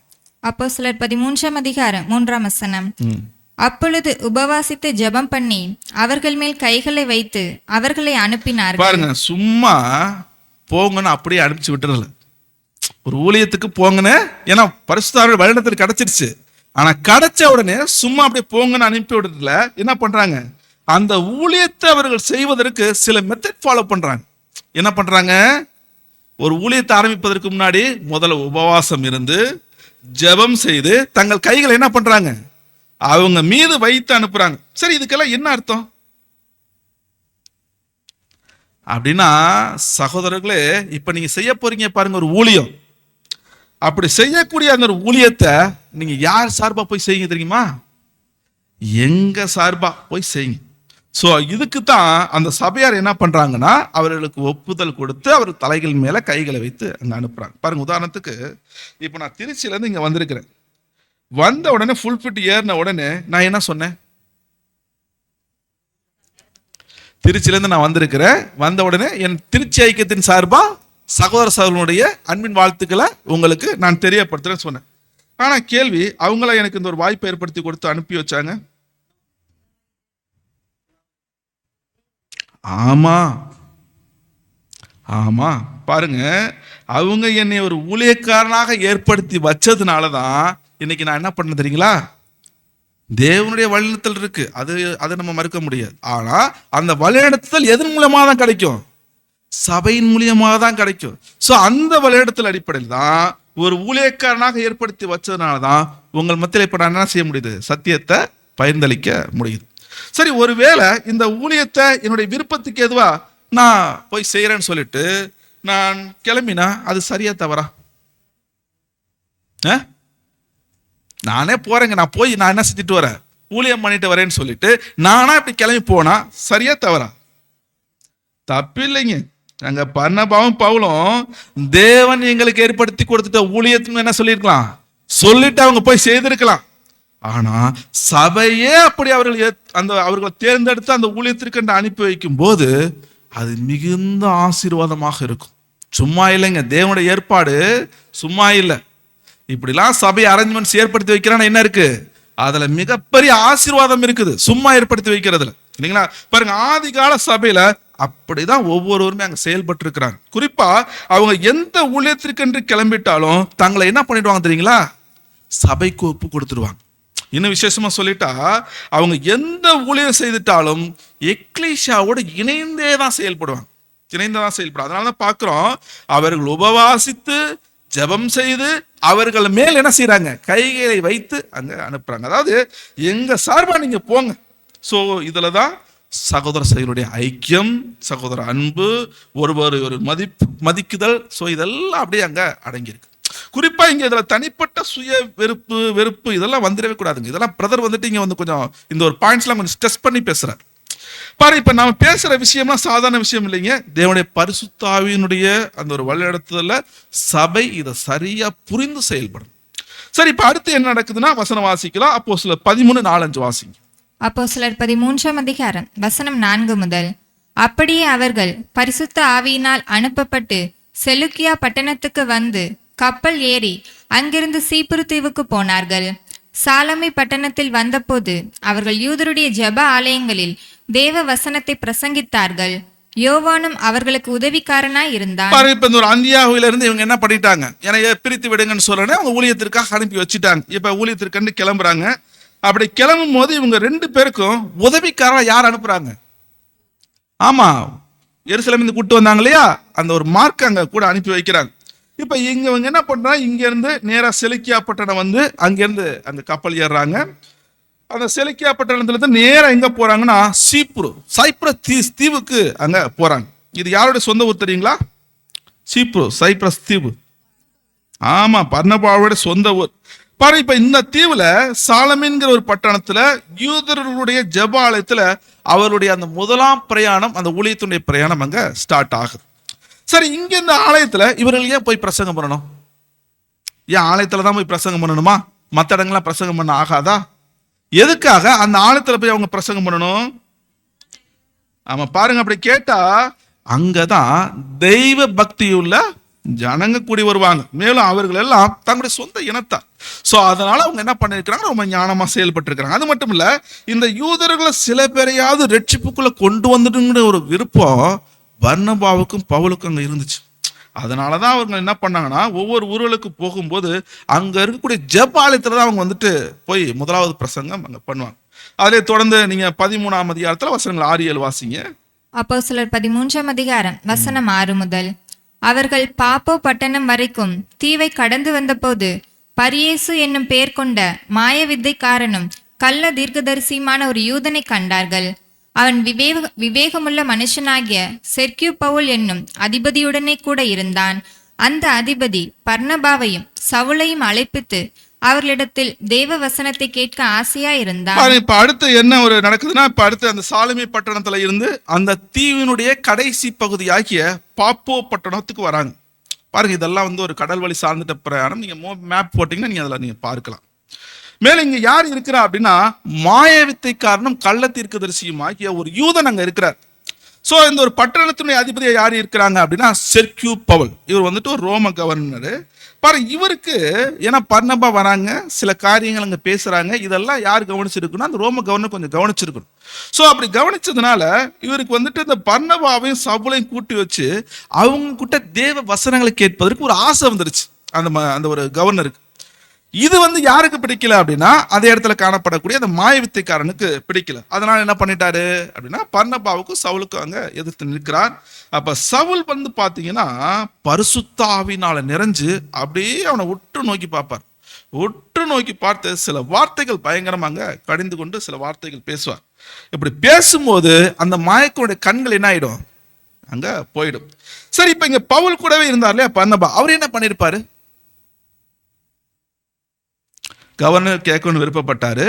அப்போஸ்தலர் 13:3 அப்பொழுது உபவாசித்து ஜெபம் பண்ணி அவர்கள் மேல் கைகளை வைத்து அவர்களை அனுப்பினார்கள். பாருங்க, சும்மா போங்கன்னு அப்படியே அனுப்பிச்சு விட்டுறல. ஒரு ஊழியத்துக்கு போங்கன்னு, ஏன்னா பரிசுத்த வழிநடத்தல் கிடைச்சிருச்சு. ஆனா கிடைச்ச உடனே சும்மா அப்படியே போங்கன்னு அனுப்பி விடுறதுல என்ன பண்றாங்க, அந்த ஊழியத்தை அவர்கள் செய்வதற்கு சில மெத்தட் ஃபாலோ பண்றாங்க. என்ன பண்றாங்க, ஒரு ஊழியத்தை ஆரம்பிப்பதற்கு முன்னாடி முதல்ல உபவாசம் இருந்து ஜெபம் செய்து தங்கள் கைகளை என்ன பண்றாங்க, அவங்க மீது வைத்து அனுப்புறாங்க. சரி, இதுக்கெல்லாம் என்ன அர்த்தம் அப்படின்னா, சகோதரர்களே, இப்ப நீங்க செய்ய போறீங்க பாருங்க ஒரு ஊழியம். அப்படி செய்யக்கூடிய அந்த ஒரு ஊழியத்தை நீங்க யார் சார்பா போய் செய்யுங்க தெரியுமா? எங்க சார்பா போய் செய்யுங்க. சோ இதுக்கு தான் அந்த சபையார் என்ன பண்றாங்கன்னா அவர்களுக்கு ஒப்புதல் கொடுத்து அவர் தலைகள் மேல கைகளை வைத்து அங்க அனுப்புறாங்க. பாருங்க, உதாரணத்துக்கு இப்ப நான் திருச்சியில இருந்து இங்க வந்திருக்கிறேன். வந்த உடனே ஃபுல் ஃபிட் ஏறின உடனே நான் என்ன சொன்னேன், திருச்சியிலேருந்து நான் வந்திருக்கிறேன், வந்த உடனே என் திருச்சி ஐக்கியத்தின் சார்பா சகோதர சகோதரனுடைய அன்பின் வாழ்த்துக்களை உங்களுக்கு நான் தெரியப்படுத்துறேன்னு சொன்னேன். ஆனா கேள்வி, அவங்கள எனக்கு இந்த ஒரு வாய்ப்பை ஏற்படுத்தி கொடுத்து அனுப்பி வச்சாங்க. ஆமா ஆமா, பாருங்க, அவங்க என்னை ஒரு ஊழியக்காரனாக ஏற்படுத்தி வச்சதுனாலதான் இன்னைக்கு நான் என்ன பண்ண தெரியுங்களா, தேவனுடைய வழிநடத்தல் இருக்கு, அதை நம்ம மறுக்க முடியாது. ஆனா அந்த வழிநடத்தல் எதன் மூலமா தான் கிடைக்கும், சபையின் மூலியமாக தான் கிடைக்கும். சோ அந்த வழிநடத்தல் அடிப்படையில் தான் ஒரு ஊழியக்காரனாக ஏற்படுத்தி வச்சதுனாலதான் உங்கள் மத்தியில் இப்ப நான் என்ன செய்ய முடியுது, சத்தியத்தை பகிர்ந்தளிக்க முடியுது. சரி, ஒருவேளை இந்த ஊழியத்தை என்னுடைய விருப்பத்துக்கு எதுவா நான் போய் செய்யறேன்னு சொல்லிட்டு நான் கிளம்பினா அது சரியா தவறா? நானே போறேங்க, நான் போய் நான் என்ன செஞ்சுட்டு வரேன், ஊழியம் பண்ணிட்டு வரேன்னு சொல்லிட்டு நானா இப்படி கிளம்பி போனா சரியா தவறா? தப்பு இல்லைங்க. அங்க பர்னபாவும் பவுலும் தேவன் எங்களுக்கு ஏற்படுத்தி கொடுத்துட்ட ஊழியத்துக்கு என்ன சொல்லியிருக்கலாம், சொல்லிட்டு அவங்க போய் செய்திருக்கலாம். ஆனா சபையே அப்படி அவர்களை தேர்ந்தெடுத்து அந்த ஊழியத்திற்கு அனுப்பி வைக்கும் போது அது மிகுந்த ஆசீர்வாதமாக இருக்கும். சும்மா இல்லைங்க, தேவனுடைய ஏற்பாடு சும்மா இல்லை. இப்படிலாம் சபை அரேஞ்ச்மெண்ட்ஸ் ஏற்படுத்தி வைக்கிறான்னு என்ன இருக்கு, அதுல மிகப்பெரிய ஆசீர்வாதம் இருக்குது சும்மா ஏற்படுத்தி வைக்கிறதுல, இல்லைங்களா? பாருங்க, ஆதி கால சபையில அப்படிதான் ஒவ்வொருவருமே அங்க செயல்பட்டு இருக்கிறாங்க. குறிப்பா அவங்க எந்த ஊழியத்திற்கென்று கிளம்பிட்டாலும் தங்களை என்ன பண்ணிடுவாங்க தெரியுங்களா, சபைக்கு ஒப்பு கொடுத்துருவாங்க. இன்னும் விசேஷமா சொல்லிட்டா, அவங்க எந்த ஊழியம் செய்துட்டாலும் எக்லீஷியாவோட இணைந்தே தான் செயல்படுவாங்க, இணைந்ததான் செயல்படுவாங்க. அதனாலதான் பாக்குறோம், அவர்கள் உபவாசித்து ஜெபம் செய்து அவர்கள் மேல் என்ன செய்யறாங்க, கைகளை வைத்து அங்க அனுப்புறாங்க. அதாவது எங்க சார்பா நீங்க போங்க. சோ இதுலதான் சகோதர சகோதரருடைய ஐக்கியம், சகோதர அன்பு, ஒருவர் ஒரு மதிக்குதல், சோ இதெல்லாம் அப்படியே அங்க அடங்கியிருக்கு. குறிப்பா இங்க இதுல தனிப்பட்ட சுய வெறுப்பு இதெல்லாம் வந்துடவே கூடாதுங்க. இதெல்லாம் பிரதர் வந்துட்டு இங்க வந்து கொஞ்சம் இந்த ஒரு பாயிண்ட்ஸ் எல்லாம் கொஞ்சம் ஸ்ட்ரெஸ் பண்ணி பேசுறாரு. பாரு, இப்ப நாம பேசுற விஷயம்லாம் சாதாரண விஷயம் இல்லைங்க. தேவனுடைய பரிசுத்த ஆவியினுடைய அந்த ஒரு வழிநடத்துதல்ல சபை இதை சரியா புரிந்து செயல்படும். சரி, இப்ப அடுத்து என்ன நடக்குதுன்னா வசனம் வாசிக்கலாம். அப்போஸ்தலர் 13:4-5 வாசிங்க. அப்போஸ்தலர் 13:4 அப்படியே அவர்கள் பரிசுத்த ஆவியினால் அனுப்பப்பட்டு செலுக்கியா பட்டணத்துக்கு வந்து கப்பல் ஏறி அங்கிருந்து சீப்புரு தீவுக்கு போனார்கள். சாலமி பட்டணத்தில் வந்தபோது அவர்கள் யூதருடைய ஜெப ஆலயங்களில் தேவ வசனத்தை பிரசங்கித்தார்கள். யோவானும் அவர்களுக்கு உதவிக்காரனாய் இருந்தான். பாருங்க, இப்ப இந்த ஒரு அந்தியாவில இருந்து இவங்க என்ன பண்ணிட்டாங்க, ஏன்னா பிரித்து விடுங்கன்னு சொல்றேன், அவங்க ஊழியத்திற்காக அனுப்பி வச்சுட்டாங்க. இப்ப ஊழியத்திற்கு கிளம்புறாங்க. அப்படி கிளம்பும் போது இவங்க 2 பேருக்கும் உதவிக்காரா யார் அனுப்புறாங்க? ஆமா, எருசலேமிலிருந்து கூட்டு வந்தாங்க இல்லையா, அந்த ஒரு மார்க் அங்க கூட அனுப்பி வைக்கிறாங்க. இப்ப இவங்க என்ன பண்றாங்க, இங்க இருந்து நேரா செலிக்கியா பட்டணம் வந்து அங்கிருந்து அங்க கப்பல் ஏறுறாங்க. அந்த செலிக்கியா பட்டணத்துல இருந்து நேரா எங்க போறாங்கன்னா சைப்ரஸ் தீவுக்கு அங்க போறாங்க. இது யாருடைய சொந்த ஊர் தெரியுங்களா? சைப்ரஸ் தீவு. ஆமா, பர்னபாவுடைய சொந்த ஊர். பாருங்க, இப்ப இந்த தீவுல சாலமீன்கிற ஒரு பட்டணத்துல யூதர்களுடைய ஜெப ஆலயத்துல அவருடைய அந்த முதலாம் பிரயாணம், அந்த ஊழியத்துடைய பிரயாணம் அங்க ஸ்டார்ட் ஆகுது. சரி, இங்க இந்த ஆலயத்துல இவர்கள் ஏன் போய் பிரசங்கம் பண்ணணும்? ஏன் ஆலயத்துல தான் போய் பிரசங்கம் பண்ணணுமா? மற்ற இடங்கள்லாம் பிரசங்கம் பண்ண ஆகாதா? எதுக்காக அந்த ஆலயத்துல போய் அவங்க பிரசங்கம் பண்ணணும்? ஆமா, பாருங்க, அப்படி கேட்டா அங்கதான் தெய்வ பக்தியுள்ள ஜனங்க கூடி வருவாங்க. மேலும் அவர்கள் எல்லாம் தங்களுடைய சொந்த இனத்தார். சோ அதனால அவங்க என்ன பண்ணிருக்கிறாங்க, ரொம்ப ஞானமா செயல்பட்டு இருக்காங்க. அது மட்டும் இல்ல, இந்த யூதர்களை சில பேரையாவது ரட்சிப்புக்குள்ள கொண்டு வந்துடுங்கிற ஒரு விருப்பம் பர்னபாவுக்கும் பவுலுக்கும் அங்க இருந்துச்சு. அதனாலதான் அவங்க என்ன பண்ணாங்கன்னா, ஒவ்வொரு ஊர்களுக்கு போகும்போது அங்க இருக்கக்கூடிய ஜெபாலயத்துல தான் அவங்க வந்துட்டு போய் முதலாவது பிரசங்கம் அங்க பண்ணுவாங்க. அதிலே தொடர்ந்து நீங்க 13ஆம் அதிகாரத்துல வசனங்கள் 6-7 வாசிங்க. அப்போஸ்தலர் 13ஆம் அதிகாரம் வசனம் 6 முதல். அவர்கள் பாப்போ பட்டணம் வரைக்கும் தீவை கடந்து வந்தபோது பரியேசு என்னும் பெயர் கொண்ட மாய வித்தைக்காரனும் கள்ள தீர்க்கதரிசியுமான ஒரு யூதனை கண்டார்கள். அவன் விவேகமுள்ள மனுஷனாகிய செர்கியூ பவுல் என்னும் அதிபதியுடனே கூட இருந்தான். அந்த அதிபதி பர்னபாவையும் சவுலையும் அழைப்பித்து அவர்களிடத்தில் தேவ வசனத்தை கேட்க ஆசையா இருந்தான். இப்ப அடுத்து என்ன ஒரு நடக்குதுன்னா, இப்ப அடுத்து அந்த சாலமி பட்டணத்துல இருந்து அந்த தீவினுடைய கடைசி பகுதியாகிய பாப்போ பட்டணத்துக்கு வராங்க. பாருங்க, இதெல்லாம் வந்து ஒரு கடல் வழி சார்ந்துட்ட பிரயாணம். நீங்க மேப் போட்டீங்கன்னா நீங்க அதில் நீங்க பார்க்கலாம். மேலும் இங்க யார் இருக்கிறா அப்படின்னா, மாயவித்தை காரணம் கள்ள தீர்க்கதரிசியும் ஆகிய ஒரு யூதன் அங்க இருக்கிறார். சோ இந்த ஒரு பட்டணத்தினுடைய அதிபதியை யார் இருக்கிறாங்க அப்படின்னா, செர்கியூ பவுல். இவர் வந்துட்டு ஒரு ரோம கவர்னர். பாருங்க, இவருக்கு ஏன்னா பர்னபா வராங்க, சில காரியங்கள் அங்க பேசுறாங்க, இதெல்லாம் யார் கவனிச்சிருக்குன்னா அந்த ரோம கவர்னர் கொஞ்சம் கவனிச்சிருக்கணும். சோ அப்படி கவனிச்சதுனால இவருக்கு வந்துட்டு இந்த பர்னபாவையும் சவுலையும் கூட்டி வச்சு அவங்க கிட்ட தேவ வசனங்களை கேட்பதற்கு ஒரு ஆசை வந்துருச்சு அந்த ஒரு கவர்னருக்கு. இது வந்து யாருக்கு பிடிக்கல அப்படின்னா, அதே இடத்துல காணப்படக்கூடிய அந்த மாயவித்தைக்காரனுக்கு பிடிக்கல. அதனால என்ன பண்ணிட்டாரு அப்படின்னா, பர்னபாவுக்கும் சவுலுக்கும் அங்க எதிர்த்து நிற்கிறார். அப்ப சவுல் வந்து பாத்தீங்கன்னா பரிசுத்த ஆவியினால நிறைஞ்சு அப்படியே அவனை உற்று நோக்கி பார்ப்பார். உற்று நோக்கி பார்த்து சில வார்த்தைகள் பயங்கரமாங்க கடிந்து கொண்டு சில வார்த்தைகள் பேசுவார். இப்படி பேசும்போது அந்த மாயக்கனுடைய கண்கள் என்ன ஆயிடும், அங்க போயிடும். சரி, இப்ப இங்க பவுல் கூடவே இருந்தார் இல்லையா பர்னபா, அவர் என்ன பண்ணிருப்பாரு? கவர்னர் கேட்கணும்னு விருப்பப்பட்டாரு.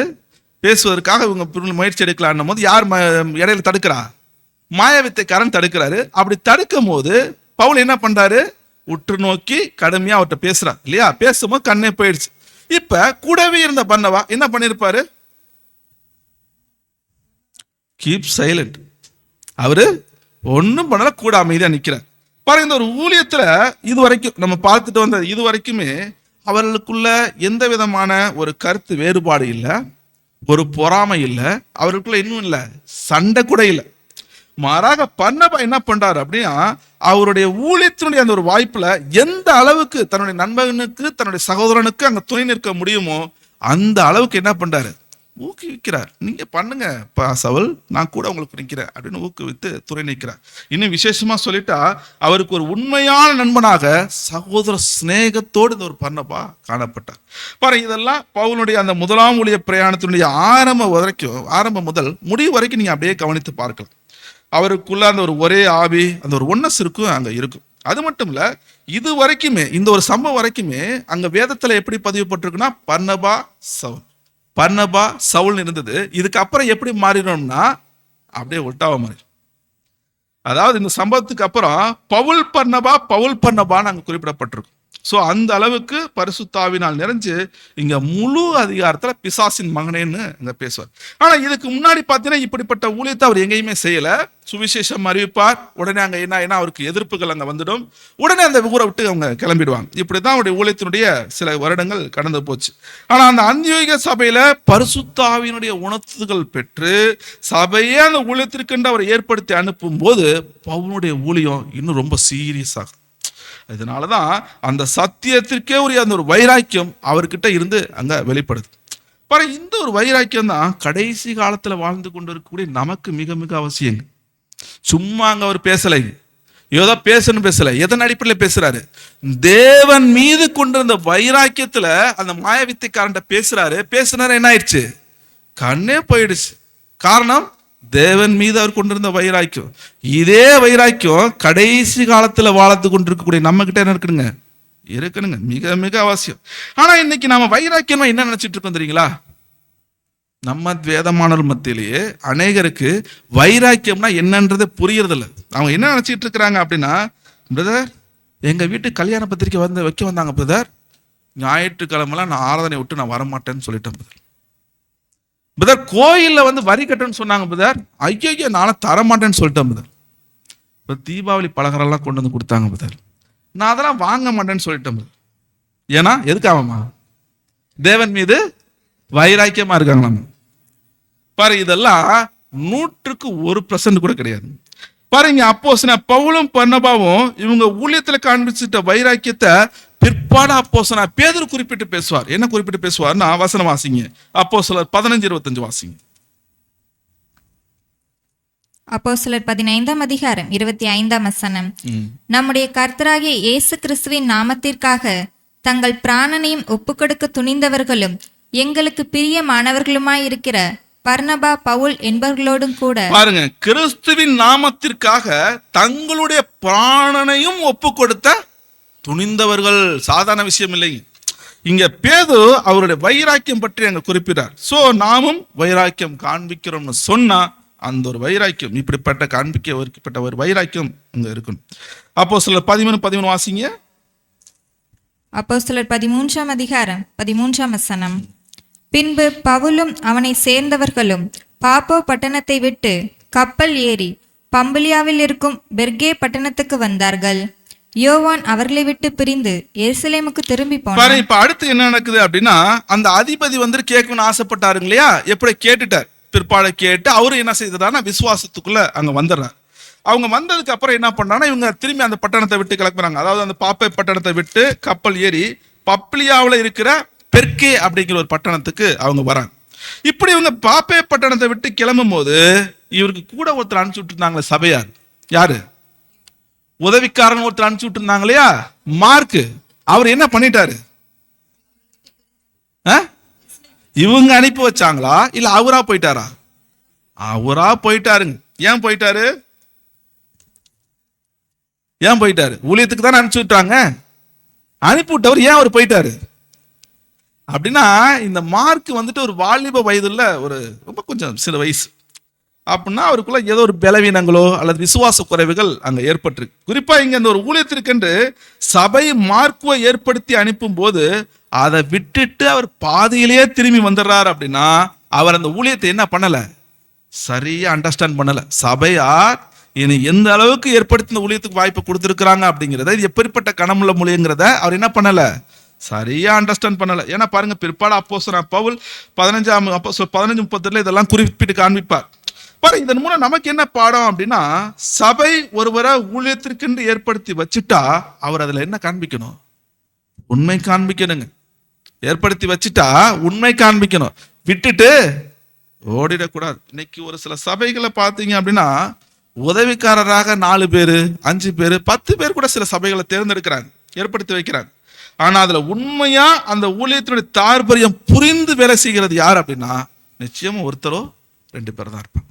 பேசுவதற்காக இவங்க முயற்சி எடுக்கலான்னும் போது யார் இடையில தடுக்கிறா? மாயவித்தைக்காரன் தடுக்கிறாரு. அப்படி தடுக்கும் போது பவுல் என்ன பண்றாரு, உற்று நோக்கி கடுமையா அவர்கிட்ட பேசுறார் இல்லையா. பேசும்போது கண்ணே போயிடுச்சு. இப்ப கூடவே இருந்த பர்னபா என்ன பண்ணிருப்பாரு? Keep silent. அவரு ஒன்னும் பண்ணல, கூட அமைதியா நிக்கிறார். பாருங்க, இந்த ஒரு ஊழியத்துல இதுவரைக்கும் நம்ம பார்த்துட்டு வந்த இதுவரைக்குமே அவர்களுக்குள்ள எந்த விதமான ஒரு கருத்து வேறுபாடு இல்லை, ஒரு பொறாமை இல்லை, அவருக்குள்ள இன்னும் இல்லை சண்டை கூட இல்லை. மாறாக பர்னபா என்ன பண்றாரு அப்படின்னா, அவருடைய ஊழியத்தினுடைய அந்த ஒரு வாய்ப்புல எந்த அளவுக்கு தன்னுடைய நண்பனுக்கு தன்னுடைய சகோதரனுக்கு அங்க துணை நிற்க முடியுமோ அந்த அளவுக்கு என்ன பண்றாரு, ஊக்குவிக்கிறார். நீங்க பண்ணுங்க சவுல், நான் கூட உங்களுக்கு நிற்கிறேன் அப்படின்னு ஊக்குவித்து துணை நிற்கிறார். இன்னும் விசேஷமா சொல்லிட்டா, அவருக்கு ஒரு உண்மையான நண்பனாக சகோதர சிநேகத்தோடு இந்த ஒரு பர்னபா காணப்பட்டார். பாருங்க, இதெல்லாம் பவுலுடைய அந்த முதலாம் ஊழிய பிரயாணத்தினுடைய ஆரம்பம் முதல் முடிவு வரைக்கும் நீங்க அப்படியே கவனித்து பார்க்கலாம். அவருக்குள்ள அந்த ஒரு ஒரே ஆவி, அந்த ஒரு ஒன்னஸ் இருக்கும் அங்க இருக்கும். அது மட்டும் இல்ல, இது வரைக்குமே இந்த ஒரு சம்பவம் வரைக்குமே அங்க வேதத்துல எப்படி பதிவுபட்டிருக்குன்னா பர்னபா சவுல், பர்னபா சவுல் இருந்தது. இதுக்கப்புறம் எப்படி மாறினோம்னா அப்படியே ஒட்டாவ மாறி, அதாவது இந்த சம்பவத்துக்கு அப்புறம் பவுல் பர்னபான்னு அங்க குறிப்பிடப்பட்டிருக்கும். ஸோ அந்த அளவுக்கு பரிசுத்தாவினால் நிறைஞ்சு இங்க முழு அதிகாரத்துல பிசாசின் மகனேன்னு அங்க பேசுவார். ஆனா இதுக்கு முன்னாடி பார்த்தீங்கன்னா இப்படிப்பட்ட ஊழியத்தை அவர் எங்கேயுமே செய்யல. சுவிசேஷம் அறிவிப்பார், உடனே அங்க என்ன அவருக்கு எதிர்ப்புகள் அங்க வந்துடும், உடனே அந்த ஊரை விட்டு அவங்க கிளம்பிடுவாங்க. இப்படிதான் அவருடைய ஊழியத்தினுடைய சில வருடங்கள் கடந்து போச்சு. ஆனா அந்த அந்தியோகிய சபையில பரிசுத்தாவினுடைய உணர்த்துதல் பெற்று சபையே அந்த ஊழியத்திற்கென்று அவர் ஏற்படுத்தி அனுப்பும் போது பவுலுடைய ஊழியம் இன்னும் ரொம்ப சீரியஸாக. இதனாலதான் அந்த சத்தியத்திற்கே உரிய அந்த ஒரு வைராக்கியம் அவர்கிட்ட இருந்து அங்க வெளிப்படுது. பாரு, இந்த ஒரு வைராக்கியம் தான் கடைசி காலத்துல வாழ்ந்து கொண்டு இருக்கக்கூடிய நமக்கு மிக மிக அவசியம். சும்மா அங்க அவர் பேசலை, ஏதோ பேசணும் பேசல, எதன் அடிப்படையில் பேசுறாரு? தேவன் மீது கொண்டிருந்த வைராக்கியத்துல அந்த மாயவித்தைக்காரன்ட்ட பேசுனாரு என்ன ஆயிடுச்சு? கண்ணே போயிடுச்சு. காரணம், தேவன் மீது அவர் கொண்டிருந்த வைராக்கியம். இதே வைராக்கியம் கடைசி காலத்துல வாழ்ந்து கொண்டிருக்கக்கூடிய நம்ம கிட்ட என்ன இருக்கணுங்க, மிக மிக அவசியம். ஆனா இன்னைக்கு நாம வைராக்கியமா என்ன நினைச்சிட்டு இருக்கோம் தெரியுங்களா? நம்ம வேதமானவர் மத்தியிலேயே அநேகருக்கு வைராக்கியம்னா என்னன்றதே புரியறது இல்லை. அவங்க என்ன நினைச்சிட்டு இருக்கிறாங்க அப்படின்னா, பிரதர் எங்க வீட்டு கல்யாண பத்திரிக்கை வைக்க வந்தாங்க பிரதர், ஞாயிற்றுக்கிழமெல்லாம் நான் ஆராதனை விட்டு நான் வரமாட்டேன்னு சொல்லிட்டேன் பிரதர். கோயில்ல வரி கட்டுன்னு சொன்னாங்க பிரதர், ஐயோ நானும் தரமாட்டேன்னு சொல்லிட்டேன் பிரதர். தீபாவளி பலகாரம்லாம் கொண்டு வந்து கொடுத்தாங்க பிரதர், நான் அதெல்லாம் வாங்க மாட்டேன்னு சொல்லிட்டேன் பிரதர். ஏன்னா எதுக்காகமா? தேவன் மீது வைராக்கியமா இருக்காங்க. பாரு, இதெல்லாம் 100% கூட கிடையாது. பாருங்க, அப்போஸ்தலன் பவுலும் பர்னபாவும் இவங்க ஊழியத்துல காண்பிச்சிட்ட வைராக்கியத்தை பிற்பாடு அப்போஸ்தலன் பேதுரு குறிப்பிட்டு பேசுவார். என்ன குறிப்பிட்டு பேசுவார்னா, வசனம் வாசிங்க, அப்போஸ்தலர் 15:25 வாசிங்க. அப்போஸ்தலர் 15ஆம் அதிகாரம் 25ஆம் வசனம். நம்முடைய கர்த்தராகிய இயேசு கிறிஸ்துவின் நாமத்திற்காக தங்கள் பிராணனையும் ஒப்புக்கொடுக்க துணிந்தவர்களும் எங்களுக்கு பிரியமானவர்களுமாயிருக்கிற பர்னபா, பவுல் என்பவர்களோடும் கூட. பாருங்க, கிறிஸ்துவின் நாமத்திற்காக தங்களுடைய பிராணனையும் ஒப்பு கொடுத்த துணிந்தவர்கள். சாதாரண விஷயம் இல்லைங்க. இங்க பேதுரு அவருடைய வைராக்கியம் பற்றி அங்க குறிப்பிட்டார். சோ நாமும் வைராக்கியம் காண்பிக்கிறோம்னு சொன்னா அந்த ஒரு வைராக்கியம், இப்படிப்பட்ட காண்பிக்கப்பட்ட ஒரு வைராக்கியம் அங்க இருக்கணும். அப்போஸ்தலர் 13:13 வாசிங்க. அப்போஸ்தலர் 13ஆம் அதிகாரம் 13ஆம் வசனம். பின்பு பவுலும் அவனை சேர்ந்தவர்களும் பாப்போ பட்டணத்தை விட்டு கப்பல் ஏறி பம்பிலியாவில் இருக்கும் பெர்கே பட்டணத்துக்கு வந்தார்கள். யோவான் அவர்களை விட்டு பிரிந்து எருசலேமுக்கு திரும்பி போனார். இப்ப அடுத்து என்ன நடக்குது அப்படின்னா, அந்த அதிபதி கேட்கணும்னு ஆசைப்பட்டாருங்க இல்லையா? எப்படி கேட்டுட்டார், பிற்பாடு கேட்டு அவரு என்ன செய்தார்னா விசுவாசத்துக்குள்ள அங்க வந்துடுறார். அவங்க வந்ததுக்கு அப்புறம் என்ன பண்றாங்கன்னா, இவங்க திரும்பி அந்த பட்டணத்தை விட்டு கிளம்புறாங்க. அதாவது அந்த பாப்பே பட்டணத்தை விட்டு கப்பல் ஏறி பப்ளியாவில் இருக்கிற பெர்கே அப்படிங்கிற ஒரு பட்டணத்துக்கு அவங்க வராங்க. இப்படி இவங்க பாப்பே பட்டணத்தை விட்டு கிளம்பும் போது இவருக்கு கூட ஒருத்தர் அனுப்பிச்சு விட்டு இருந்தாங்களே சபையார், யாரு? உதவிக்காரன் ஒருத்தர் அனுப்பிச்சு விட்டு இருந்தாங்க இல்லையா, மார்க்கு. அவர் என்ன பண்ணிட்டாரு? இவங்க அனுப்பி வச்சாங்களா இல்ல அவரா போயிட்டாரா? அவரா போயிட்டாருங்க. ஏன் போயிட்டாரு? ஊழியத்துக்கு தானே அனுப்பிச்சு விட்டாங்க. அனுப்பி விட்டவர் ஏன் அவர் போயிட்டாரு அப்படின்னா, இந்த மார்க் ஒரு வாலிப வயதுல ஒரு ரொம்ப கொஞ்சம் சில வயசு அப்படின்னா அவருக்குள்ள ஏதோ ஒரு பலவீனங்களோ அல்லது விசுவாச குறைவுகள் அங்க ஏற்பட்டிருக்கு. குறிப்பா இங்க இந்த ஒரு ஊழியத்திற்கென்று சபை மார்க்குவை ஏற்படுத்தி அனுப்பும் போது அதை விட்டுட்டு அவர் பாதியிலேயே திரும்பி வந்துடுறாரு அப்படின்னா, அவர் அந்த ஊழியத்தை என்ன பண்ணல, சரியா அண்டர்ஸ்டாண்ட் பண்ணல. சபையார் இனி எந்த அளவுக்கு ஏற்படுத்தி இந்த ஊழியத்துக்கு வாய்ப்பு கொடுத்திருக்கிறாங்க அப்படிங்கிறத, இது எப்படிப்பட்ட கனமுள்ள மொழிங்கிறத அவர் என்ன பண்ணல, சரியா அண்டர்ஸ்டாண்ட் பண்ணல. ஏன்னா பாருங்க, பிற்பாடு அப்போஸ்தலன் பவுல் 15:38 இதெல்லாம் குறிப்பிட்டு காண்பிப்பார். பாருங்க, இதன் மூலம் நமக்கு என்ன பாடம் அப்படின்னா, சபை ஒருவரை ஊழியத்திற்கென்று ஏற்படுத்தி வச்சுட்டா அவர் அதுல என்ன காண்பிக்கணும், உண்மை காண்பிக்கணுங்க. ஏற்படுத்தி வச்சுட்டா உண்மை காண்பிக்கணும், விட்டுட்டு ஓடிடக்கூடாது. இன்னைக்கு ஒரு சில சபைகளை பார்த்தீங்க அப்படின்னா, உதவிக்காரராக 4 பேரு 5 பேரு 10 பேர் கூட சில சபைகளை தேர்ந்தெடுக்கிறாங்க, ஏற்படுத்தி வைக்கிறாங்க. ஆனா அதுல உண்மையா அந்த ஊழியத்தினுடைய தாற்பயம் புரிந்து வேலை செய்கிறது யார் அப்படின்னா, நிச்சயமா ஒருத்தரோ 2 பேர் தான் இருப்பாங்க.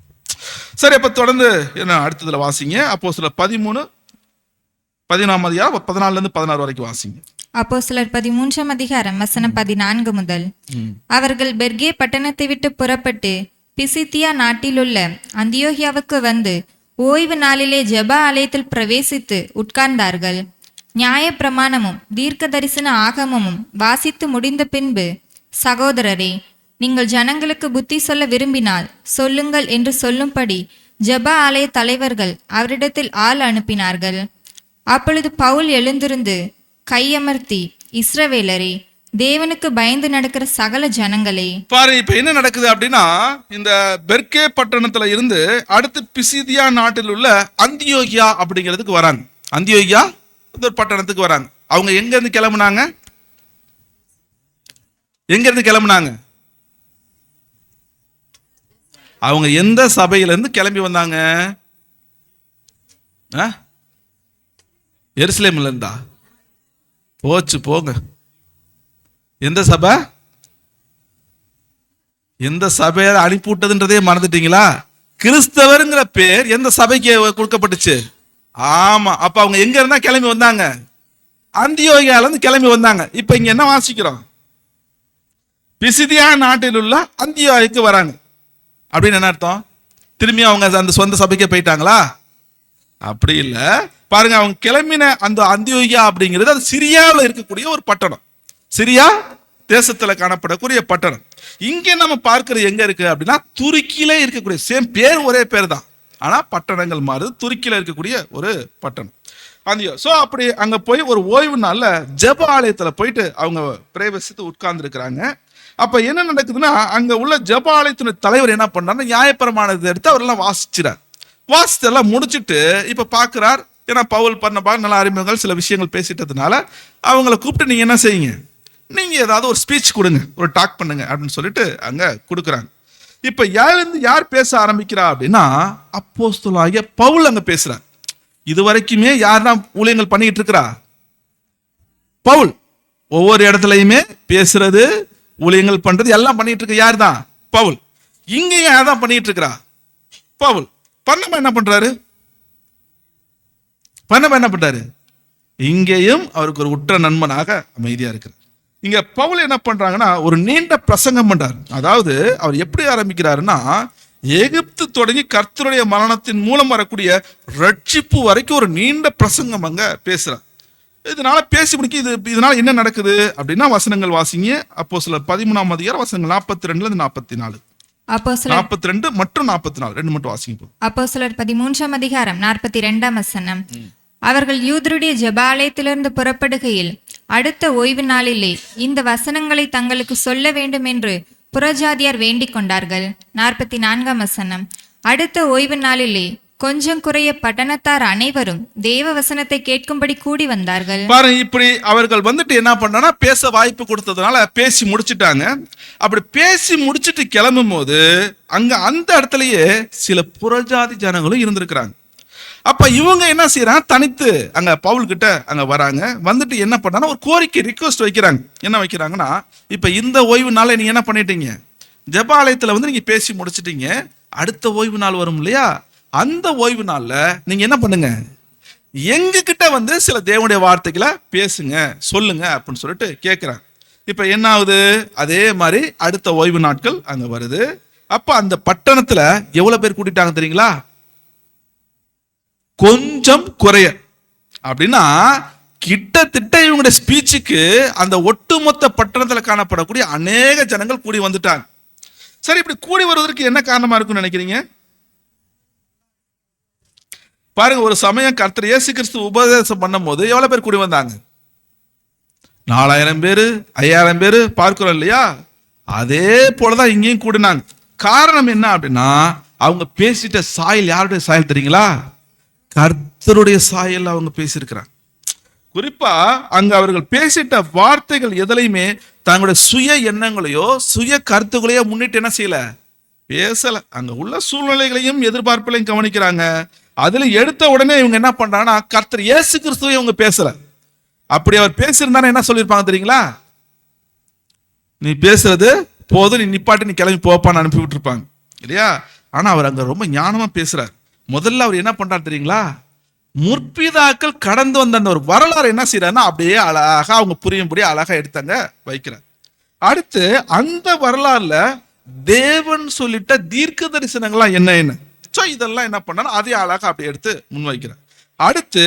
சரி, அப்ப தொடர்ந்து என்ன அடுத்ததுல வாசிங்க. அப்போஸ்தலர் 13:14 வரைக்கும் வாசிங்க. அப்போஸ்தலர் 13ஆம் அதிகாரம் வசனம் 14 முதல். அவர்கள் பெர்கே பட்டணத்தை விட்டு புறப்பட்டு பிசித்தியா நாட்டிலுள்ள அந்தியோகியாவுக்கு வந்து ஓய்வு நாளிலே ஜெப ஆலயத்தில் பிரவேசித்து உட்கார்ந்தார்கள். நியாயப்பிரமாணமும் தீர்க்க தரிசன ஆகமமும் வாசித்து முடிந்த பின்பு, சகோதரரே, நீங்கள் ஜனங்களுக்கு புத்தி சொல்ல விரும்பினால் சொல்லுங்கள் என்று சொல்லும்படி ஜெப ஆலய தலைவர்கள் அவரிடத்தில் ஆள் அனுப்பினார்கள். அப்பொழுது பவுல் எழுந்திருந்து கையமர்த்தி, இஸ்ரவேலரே, தேவனுக்கு பயந்து நடக்கிற சகல ஜனங்களே. பாரு, இப்ப என்ன நடக்குது அப்படின்னா, இந்த பெர்கே பட்டணத்துல இருந்து அடுத்து பிசிதியா நாட்டில் உள்ள அந்தியோகியா அப்படிங்கிறதுக்கு வராங்க. அந்தியோகியா இந்த ஒரு பட்டணத்துக்கு வராங்க. அவங்க எங்க இருந்து கிளம்புனாங்க? எங்க இருந்து கிளம்புனாங்க? அவங்க எந்த சபையில இருந்து கிளம்பி வந்தாங்க? எருசலேம்ல இருந்தா? போச்சு போங்க. எந்த சபை? எந்த சபையை அனுப்பிவிட்டதுன்றதே மறந்துட்டீங்களா? கிறிஸ்தவருங்கிற பேர் எந்த சபைக்கு கொடுக்கப்பட்டுச்சு? ஆமா. அப்ப அவங்க எங்க இருந்தா கிளம்பி வந்தாங்க? அந்தியோகியால இருந்து கிளம்பி வந்தாங்க. இப்ப இங்க என்ன வாசிக்கிறோம்? பிசிதியா நாட்டில் உள்ள அந்தியோகிக்கு வராங்க. அப்படின்னு என்ன அர்த்தம்? திரும்பி அவங்க அந்த சொந்த சபைக்கே போயிட்டாங்களா? அப்படி இல்லை. பாருங்க, அவங்க கிளம்பின அந்த அந்தியோகியா அப்படிங்கிறது அது சிரியாவில் இருக்கக்கூடிய ஒரு பட்டணம். சிரியா தேசத்துல காணப்படக்கூடிய பட்டணம். இங்கே நம்ம பார்க்கிறது எங்க இருக்கு அப்படின்னா, துருக்கியில இருக்கக்கூடிய, சேம் பேர் ஒரே பேர் தான், ஆனா பட்டணங்கள் மாறுது. துருக்கியில இருக்கக்கூடிய ஒரு பட்டணம் அந்தியோ. சோ அப்படி அங்க போய் ஒரு ஓய்வு நாள்ல ஜெப ஆலயத்துல போயிட்டு அவங்க பிரவேசித்து உட்கார்ந்து இருக்கிறாங்க. அப்ப என்ன நடக்குதுன்னா, அங்க உள்ள ஜெப ஆலயத்தின் தலைவர் என்ன பண்றாரு, நியாயப்பிரமாணத்தை எடுத்து அவரெல்லாம் வாசிச்சுறார். வாசித்து எல்லாம் முடிச்சுட்டு இப்ப பாக்குறார். ஏன்னா பவுல் பண்ண நல்ல அறிமுகங்கள் சில விஷயங்கள் பேசிட்டதுனால அவங்கள கூப்பிட்டு, நீங்க என்ன செய்யுங்க, நீங்க ஏதாவது ஒரு ஸ்பீச் கொடுங்க, ஒரு டாக் பண்ணுங்க அப்படின்னு சொல்லிட்டு அங்க கொடுக்குறாங்க. இப்ப யார் பேச ஆரம்பிக்கிறா அப்படின்னா, அப்போஸ்தலனாகிய பவுல் அங்க பேசுறார். இது வரைக்குமே யார்தான் ஊழியங்கள் பண்ணிட்டு இருக்கிறா? பவுல். ஒவ்வொரு இடத்துலயுமே பேசுறது, ஊழியங்கள் பண்றது எல்லாம் பண்ணிட்டு இருக்க யார் தான்? பவுல். இங்க யார் தான் பண்ணிட்டு இருக்கிறா? பவுல். பண்ணமா என்ன பண்றாரு? இங்கேயும் அவருக்கு ஒரு உற்ற நண்பனாக அமைதியா இருக்கிறார். இங்க பவுல் என்ன பண்றாங்கன்னா, ஒரு நீண்ட பிரசங்கம் பண்றாரு. அதாவது அவர் எப்படி ஆரம்பிக்கிறாருன்னா, எகிப்து தொடங்கி கர்த்தருடைய மரணத்தின் மூலம் வரக்கூடிய ரட்சிப்பு வரைக்கும் ஒரு நீண்ட பிரசங்கம் அங்க பேசுறார். இதனால பேசி முடிக்க இதனால என்ன நடக்குது அப்படின்னா, வசனங்கள் வாசிங்க. அப்போஸ்தலர் 13ஆம் அதிகாரம் வசனங்கள் 42ல இருந்து 44. 42 மற்றும் 44 ரெண்டு மட்டும் வாசிங்க. அப்போஸ்தலர் 13ஆம் அதிகாரம் 42ஆம் வசனம். அவர்கள் யூதருடைய ஜெபாலயத்திலிருந்து புறப்படுகையில் அடுத்த ஓய்வு நாளிலே இந்த வசனங்களை தங்களுக்கு சொல்ல வேண்டும் என்று புறஜாதியார் வேண்டிக் கொண்டார்கள். 44ஆம் வசனம். அடுத்த ஓய்வு நாளிலே கொஞ்சம் குறைய பட்டணத்தார் அனைவரும் தேவ வசனத்தை கேட்கும்படி கூடி வந்தார்கள். பாருங்க, இப்படி அவர்கள் வந்துட்டு என்ன பண்றாங்கன்னா, பேச வாய்ப்பு கொடுத்ததுனால பேசி முடிச்சுட்டாங்க. அப்படி பேசி முடிச்சுட்டு கிளம்பும் போது அங்க அந்த இடத்துலயே சில புறஜாதி ஜனங்களும் இருந்திருக்கிறாங்க. அப்ப இவங்க என்ன செய்யறாங்க, தனித்து அங்க பவுல் கிட்ட அங்க வராங்க. வந்துட்டு என்ன பண்ணாங்கன்னா, ஒரு கோரிக்கை, ரிக்வெஸ்ட் வைக்கிறாங்க. என்ன வைக்கிறாங்கன்னா, இப்ப இந்த ஓய்வு நாளை நீங்க என்ன பண்ணிட்டீங்க, ஜெபாலயத்துல வந்து நீங்க பேசி முடிச்சிட்டீங்க. அடுத்த ஓய்வு நாள் வரும் இல்லையா, அந்த ஓய்வு நாள்ல நீங்க என்ன பண்ணுங்க, எங்க கிட்ட வந்து சில தேவனுடைய வார்த்தைகளை பேசுங்க, சொல்லுங்க அப்படின்னு சொல்லிட்டு கேட்கிறாங்க. இப்ப என்ன ஆகுது, அதே மாதிரி அடுத்த ஓய்வு நாட்கள் அங்க வருது. அப்ப அந்த பட்டணத்துல எவ்வளவு பேர் கூட்டிட்டாங்க தெரியுங்களா? கொஞ்சம் குறைய. அப்படின்னா கிட்டத்தட்ட இவங்களுடைய ஸ்பீச்சுக்கு அந்த ஒட்டுமொத்த பட்டணத்துல காணப்படக்கூடிய அநேக ஜனங்கள் கூடி வந்துட்டாங்க. சரி, இப்படி கூடி வருவதற்கு என்ன காரணமா இருக்கும்னு நினைக்கிறீங்க? பாருங்க, ஒரு சமயம் கர்த்தர் இயேசு கிறிஸ்து உபதேசம் பண்ணும் போது எவ்வளவு பேர் கூடி வந்தாங்க? 4000 பேரு, 5000 பேரு பார்க்கிறோம் இல்லையா? அதே போலதான் இங்கேயும் கூடினாங்க. காரணம் என்ன அப்படின்னா, அவங்க பேசிட்ட சாயல் யாருடைய சாயல் தெரியுங்களா? கர்த்தருடைய சாயல் அவங்க பேசியிருக்கிறாங்க. குறிப்பா அங்க அவர்கள் பேசிட்ட வார்த்தைகள் எதுலையுமே தங்களுடைய சுய எண்ணங்களையோ சுய கருத்துக்களையோ முன்னிட்டு என்ன செய்யல, பேசல. அங்க உள்ள சூழ்நிலைகளையும் எதிர்பார்ப்புகளையும் கவனிக்கிறாங்க. அதுல எடுத்த உடனே இவங்க என்ன பண்றாங்கன்னா, கர்த்தர் இயேசு கிறிஸ்துவை இவங்க பேசல. அப்படி அவர் பேசியிருந்தானே என்ன சொல்லியிருப்பாங்க தெரியுங்களா? நீ பேசுறது போதும், நீ நிப்பாட்டி, நீ கிளம்பி போப்பான்னு அனுப்பி விட்டுருப்பாங்க இல்லையா? ஆனா அவர் அங்க ரொம்ப ஞானமா பேசுறார். முதல்ல அவர் என்ன பண்றாரு தெரியுங்களா, முற்பிதாக்கள் கடந்து வந்த அந்த ஒரு வரலாறு என்ன செய்யறாருன்னா, அப்படியே அழகா அவங்க புரியும்படி அழகா எடுத்தாங்க வைக்கிறார். அடுத்து அந்த வரலாறுல தேவன் சொல்லிட்ட தீர்க்க தரிசனங்கள்லாம் என்ன இதெல்லாம் என்ன பண்ணா அதே அழகா அப்படி எடுத்து முன்வைக்கிறார். அடுத்து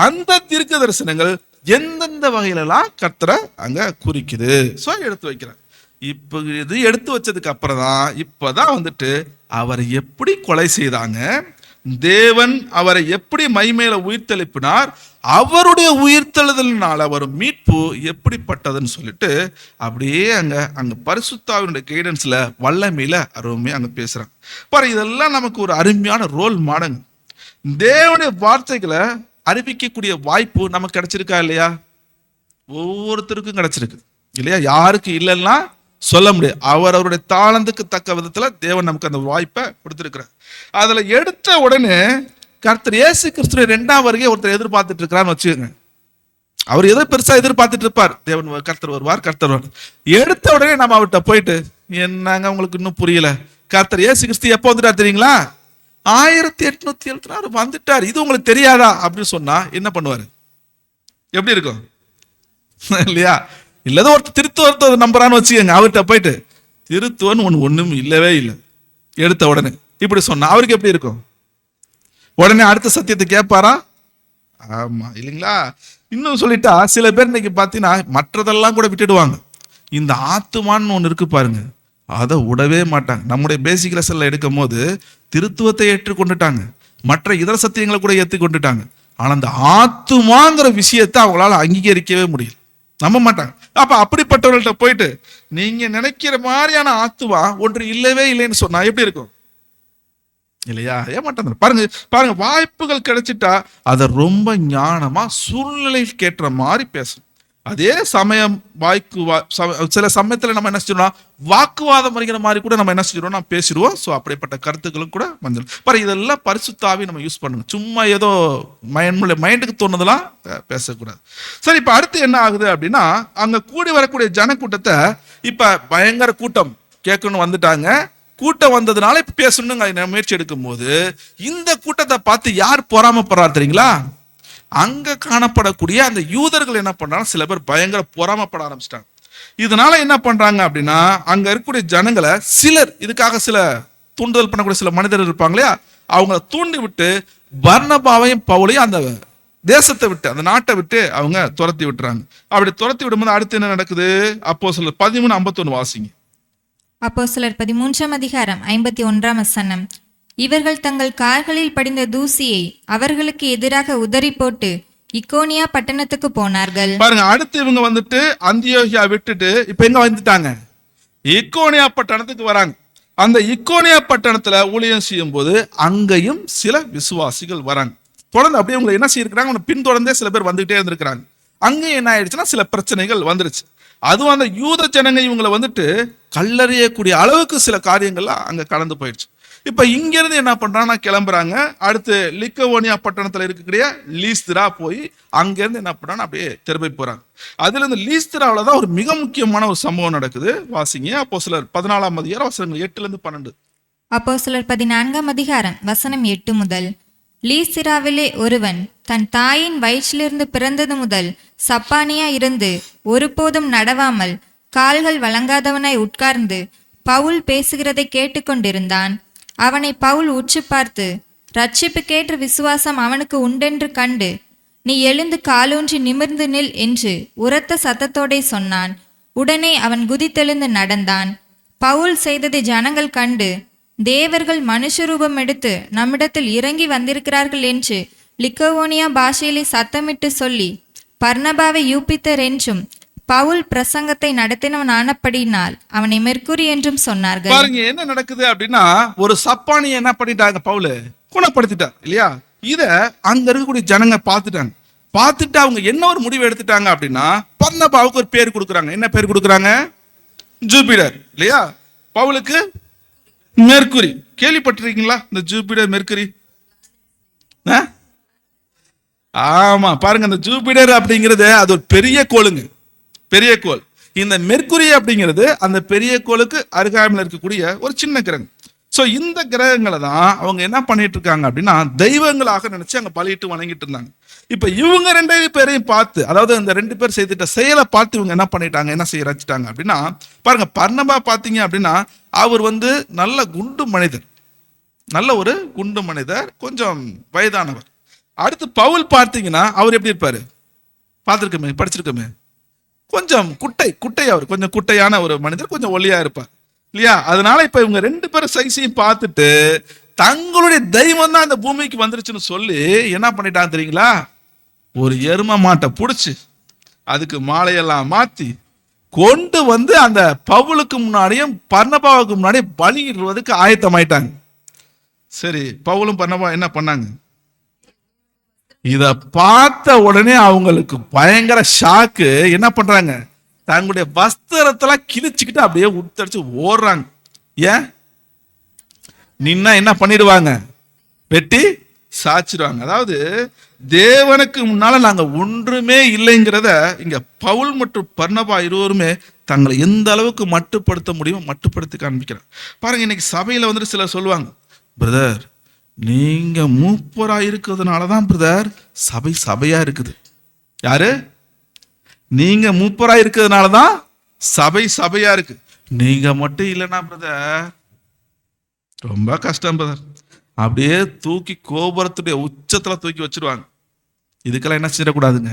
அந்த தீர்க்க தரிசனங்கள் எந்தெந்த வகையிலலாம் கர்த்தரை அங்க குறிக்குது. ஸோ எடுத்து வைக்கிறார். இப்போ இது எடுத்து வச்சதுக்கு அப்புறம் தான் இப்பதான் வந்துட்டு அவரை எப்படி கொலை செய்தாங்க, தேவன் அவரை எப்படி மைமேல உயிர்த்தெழுப்பினார், அவருடைய உயிர்த்தெழுதலினால வரும் மீட்பு எப்படிப்பட்டதுன்னு சொல்லிட்டு அப்படியே அங்க பரிசுத்தாவினுடைய கைடன்ஸ்ல வல்லமையில அருமையா அங்க பேசுறாங்க. பாரு, இதெல்லாம் நமக்கு ஒரு அருமையான ரோல் மாடல். தேவனுடைய வார்த்தைகளை அறிவிக்கக்கூடிய வாய்ப்பு நமக்கு கிடைச்சிருக்கா இல்லையா? ஒவ்வொருத்தருக்கும் கிடைச்சிருக்கு இல்லையா? யாருக்கு இல்லைன்னா சொல்ல முடியாது. அவருடைய தாளந்துக்கு தக்க விதத்துல தேவன் நமக்கு அந்த வாய்ப்பை கொடுத்திருக்கிறார். அதுல எடுத்த உடனே கர்த்தர் இயேசு கிறிஸ்துவின் 2ஆம் வருகையை ஒருத்தர் எதிர்பார்த்துட்டு இருக்கிறான்னு வச்சுக்கோங்க. அவர் எதோ பெருசா எதிர்பார்த்துட்டு இருப்பார், தேவன் கர்த்தர் வருவார். எடுத்த உடனே நம்ம அவர்கிட்ட போயிட்டு, என்னங்க உங்களுக்கு இன்னும் புரியல, கர்த்தர் இயேசு கிறிஸ்து எப்போ வந்துட்டார் தெரியுங்களா? 1876 வந்துட்டார், இது உங்களுக்கு தெரியாதா அப்படின்னு சொன்னா என்ன பண்ணுவாரு? எப்படி இருக்கும் இல்லையா? இல்லதோ ஒருத்தர் திருத்துவத்தை நம்புறான்னு வச்சுக்கோங்க. அவர்கிட்ட போயிட்டு திருத்துவன் ஒண்ணும் இல்லவே இல்லை எடுத்த உடனே இப்படி சொன்னா அவருக்கு எப்படி இருக்கும்? உடனே அடுத்த சத்தியத்தை கேட்பாரா? ஆமா இல்லைங்களா? இன்னும் சொல்லிட்டா சில பேர் இன்னைக்கு பார்த்தீங்கன்னா மற்றதெல்லாம் கூட விட்டுடுவாங்க, இந்த ஆத்துமான்னு ஒன்று இருக்கு பாருங்க, அதை விடவே மாட்டாங்க. நம்முடைய பேசிக் லெசன்ல எடுக்கும் போது திருத்துவத்தை ஏற்றுக்கொண்டுட்டாங்க, மற்ற இதர சத்தியங்களை கூட ஏற்றுக்கொண்டுட்டாங்க. ஆனா அந்த ஆத்துமாங்கிற விஷயத்தை அவங்களால அங்கீகரிக்கவே முடியல, நம்ப மாட்டாங்க. அப்ப அப்படிப்பட்டவர்கள்ட்ட போயிட்டு நீங்க நினைக்கிற மாதிரியான ஆத்துமா ஒன்று இல்லவே இல்லைன்னு சொன்னா எப்படி இருக்கும் இல்லையா? ஏமாட்டாங்க. பாருங்க வாய்ப்புகள் கிடைச்சிட்டா அதை ரொம்ப ஞானமா சூழ்நிலைக்கு ஏற்ற மாதிரி பேசணும். அதே சமயம் சில சமயத்துல நம்ம என்ன செஞ்சிடும், வாக்குவாதம் வருகிற மாதிரி கூட நம்ம என்ன செஞ்சிடும், நம்ம பேசிடுவோம். ஸோ அப்படிப்பட்ட கருத்துக்களும் கூட மஞ்சள் பாரு, இதெல்லாம் பரிசுத்தாவி நம்ம யூஸ் பண்ணணும். சும்மா ஏதோ மைண்டுக்கு தோணுதெல்லாம் பேசக்கூடாது. சரி, இப்ப அடுத்து என்ன ஆகுது அப்படின்னா, அங்க கூடி வரக்கூடிய ஜனக்கூட்டத்தை இப்ப பயங்கர கூட்டம் கேட்கணும்னு வந்துட்டாங்க. கூட்டம் வந்ததுனால இப்ப பேசணும்னு முயற்சி எடுக்கும் போது இந்த கூட்டத்தை பார்த்து யார் பொறாமப்படுறாரு தெரியுங்களா? அங்க காணப்படக்கூடிய அந்த யூதர்கள் என்ன பண்றாங்க, சில பேர் பயங்கர பொறாமப்பட ஆரம்பிச்சிட்டாங்க. இதனால என்ன பண்றாங்க அப்படின்னா, அங்க இருக்கக்கூடிய ஜனங்களை சிலர், இதுக்காக சில தூண்டுதல் பண்ணக்கூடிய சில மனிதர்கள் இருப்பாங்க இல்லையா, அவங்கள தூண்டி விட்டு பர்னபாவையும் பவுலையும் அந்த தேசத்தை விட்டு, அந்த நாட்டை விட்டு அவங்க துரத்தி விட்டுறாங்க. அப்படி துரத்தி விடும்போது அடுத்து என்ன நடக்குது? அப்போஸ்தலர் 13:51 வாசிங்க. அப்போஸ்தலர் 13ஆம் அதிகாரம் 51ஆம் வசனம். இவர்கள் தங்கள் கால்களில் படிந்த தூசியை அவர்களுக்கு எதிராக உதறி போட்டு இக்கோனியா பட்டணத்துக்கு போனார்கள். பாருங்க, அடுத்து இவங்க வந்துட்டு அந்தியோகியா விட்டுட்டு இப்ப எங்க வந்துட்டாங்க? இக்கோனியா பட்டணத்துக்கு வராங்க. அந்த இக்கோனியா பட்டணத்துல ஊழியம் செய்யும் போது அங்கேயும் சில விசுவாசிகள் வராங்க. தொடர்ந்து அப்படியே உங்களை என்ன செய்யிருக்கிறாங்க, பின்தொடர்ந்தே சில பேர் வந்துகிட்டே இருந்திருக்கிறாங்க. அங்கேயும் என்ன ஆயிடுச்சுன்னா சில பிரச்சனைகள் வந்துருச்சு. அதுவும் அந்த யூத ஜனங்க இவங்களை வந்துட்டு கல்லறியக்கூடிய அளவுக்கு சில காரியங்கள்லாம் அங்க கடந்து போயிடுச்சு. இப்ப இங்க இருந்து என்ன பண்றாங்கன்னா கிளம்புறாங்க. அடுத்து லிக்கவோனியா பட்டணத்துல இருக்கக்கூடிய லீஸ்திரா போய் அங்க இருந்து என்ன பண்றாங்க, அப்படியே திரும்பி போறாங்க. அதுல இருந்து லீஸ்திராவில தான் ஒரு மிக முக்கியமான ஒரு சம்பவம் நடக்குது. வாசிங்க. அப்போஸ்தலர் 14ஆம் அதிகாரம் வசனங்கள் 8-12. அப்போஸ்தலர் 14ஆம் அதிகாரம் வசனம் 8 முதல். லீஸ்திராவிலே ஒருவன் தன் தாயின் வயிற்றிலிருந்து பிறந்தது முதல் சப்பானியா இருந்து ஒருபோதும் நடவாமல் கால்கள் வழங்காதவனாய் உட்கார்ந்து பவுல் பேசுகிறதை கேட்டுக்கொண்டிருந்தான். அவனை பவுல் உற்று பார்த்து, இரட்சிப்புக்கேற்ற விசுவாசம் அவனுக்கு உண்டென்று கண்டு, நீ எழுந்து காலூன்றி நிமிர்ந்து நில் என்று உரத்த சத்தத்தோடே சொன்னான். உடனே அவன் குதித்தெழுந்து நடந்தான். பவுல் செய்ததை ஜனங்கள் கண்டு, தேவர்கள் மனுஷரூபம் எடுத்து நம்மிடத்தில் இறங்கி வந்திருக்கிறார்கள் என்று லிக்கவோனியா பாஷையிலே சத்தமிட்டு சொல்லி, பர்னபாவை யூபித்தர் என்றும் பவுல் பிரசங்கத்தை நடத்தினவன் ஆனபடினால் அவனை மெர்க்குரி என்றும் சொன்னார்கள். பாருங்க என்ன நடக்குது அப்படின்னா, ஒரு சப்பானியை என்ன பண்ணிட்டாங்க, பவுல் குணப்படுத்திட்டார் இல்லையா? இத அங்க இருக்கக்கூடிய ஜனங்க பார்த்துட்டு அவங்க என்ன ஒரு முடிவு எடுத்துட்டாங்க அப்படின்னா, பர்னபாவுக்கு ஒரு பேர் கொடுக்குறாங்க. என்ன பேர் கொடுக்குறாங்க? ஜூபிடர் இல்லையா? பவுலுக்கு மெர்க்குரி. கேள்விப்பட்டிருக்கீங்களா இந்த ஜூபிடர் மெர்க்குரி? ஆமா, பாருங்க, அந்த ஜூபிடர் அப்படிங்கிறது அது ஒரு பெரிய கோளுங்க, பெரிய கோள். இந்த மெர்க்குரி அப்படிங்கிறது அந்த பெரிய கோளுக்கு அருகாமையில் இருக்கக்கூடிய ஒரு சின்ன கிரகம். ஸோ இந்த கிரகங்களை தான் அவங்க என்ன பண்ணிட்டு இருக்காங்க அப்படின்னா, தெய்வங்களாக நினைச்சு அங்க பலியிட்டு வணங்கிட்டு இருந்தாங்க. இப்ப இவங்க 2 பேரையும் பார்த்து, அதாவது இந்த 2 பேர் செய்துட்ட செயலை பார்த்து இவங்க என்ன பண்ணிட்டாங்க, என்ன செய்ய ரச்சிட்டாங்க அப்படின்னா, பாருங்க, பர்னபா பார்த்தீங்க அப்படின்னா அவர் நல்ல குண்டு மனிதர், நல்ல ஒரு குண்டு மனிதர், கொஞ்சம் வயதானவர். அடுத்து பவுல் பார்த்தீங்கன்னா அவர் எப்படி இருப்பாரு? பார்த்துருக்கோமே, படிச்சிருக்கோமே. கொஞ்சம் குட்டை அவர் கொஞ்சம் குட்டையான ஒரு மனிதர், கொஞ்சம் ஒல்லியா இருப்பார் இல்லையா? அதனால இப்ப இவங்க 2 பேரும் சைஸையும் பார்த்துட்டு தங்களுடைய தெய்வம் தான் இந்த பூமிக்கு வந்துருச்சுன்னு சொல்லி என்ன பண்ணிட்டாங்க தெரியுங்களா? ஒரு எரும மாட்டை பிடிச்சி அதுக்கு மாலையெல்லாம் மாத்தி கொண்டு வந்து அந்த பவுலுக்கு முன்னாடியும் பர்னபாவுக்கு முன்னாடியும் பலியிடுவதற்கு ஆயத்தமாயிட்டாங்க. சரி, பவுலும் பர்னபா என்ன பண்ணாங்க? இத பார்த்த உடனே அவங்களுக்கு பயங்கர ஷாக்கு. என்ன பண்றாங்க? தங்களுடைய வஸ்திரத்தெல்லாம் கிழிச்சுக்கிட்டு அப்படியே உத்தடிச்சு ஓடுறாங்க. ஏன்? நின்னா என்ன பண்ணிடுவாங்க? வெட்டி சாச்சிடுவாங்க. அதாவது தேவனுக்கு முன்னால நாங்க ஒன்றுமே இல்லைங்கிறத இங்க பவுல் மற்றும் பர்னபா இருவருமே தங்களை எந்த அளவுக்கு மட்டுப்படுத்த முடியுமோ மட்டுப்படுத்தி காண்பிக்கிறாங்க. பாருங்க, இன்னைக்கு சபையில வந்துட்டு சிலர் சொல்லுவாங்க, பிரதர் நீங்க மூப்பரா இருக்கிறதுனாலதான் பிரதர் சபை சபையா இருக்குது. யாரு? நீங்க மூப்பரா இருக்கிறதுனாலதான் சபை சபையா இருக்கு. நீங்க மட்டும் இல்லைன்னா பிரதர் ரொம்ப கஷ்டம் பிரதர். அப்படியே தூக்கி கோபுரத்துடைய உச்சத்துல தூக்கி வச்சிருவாங்க. இதுக்கெல்லாம் என்ன செய்யக்கூடாதுங்க?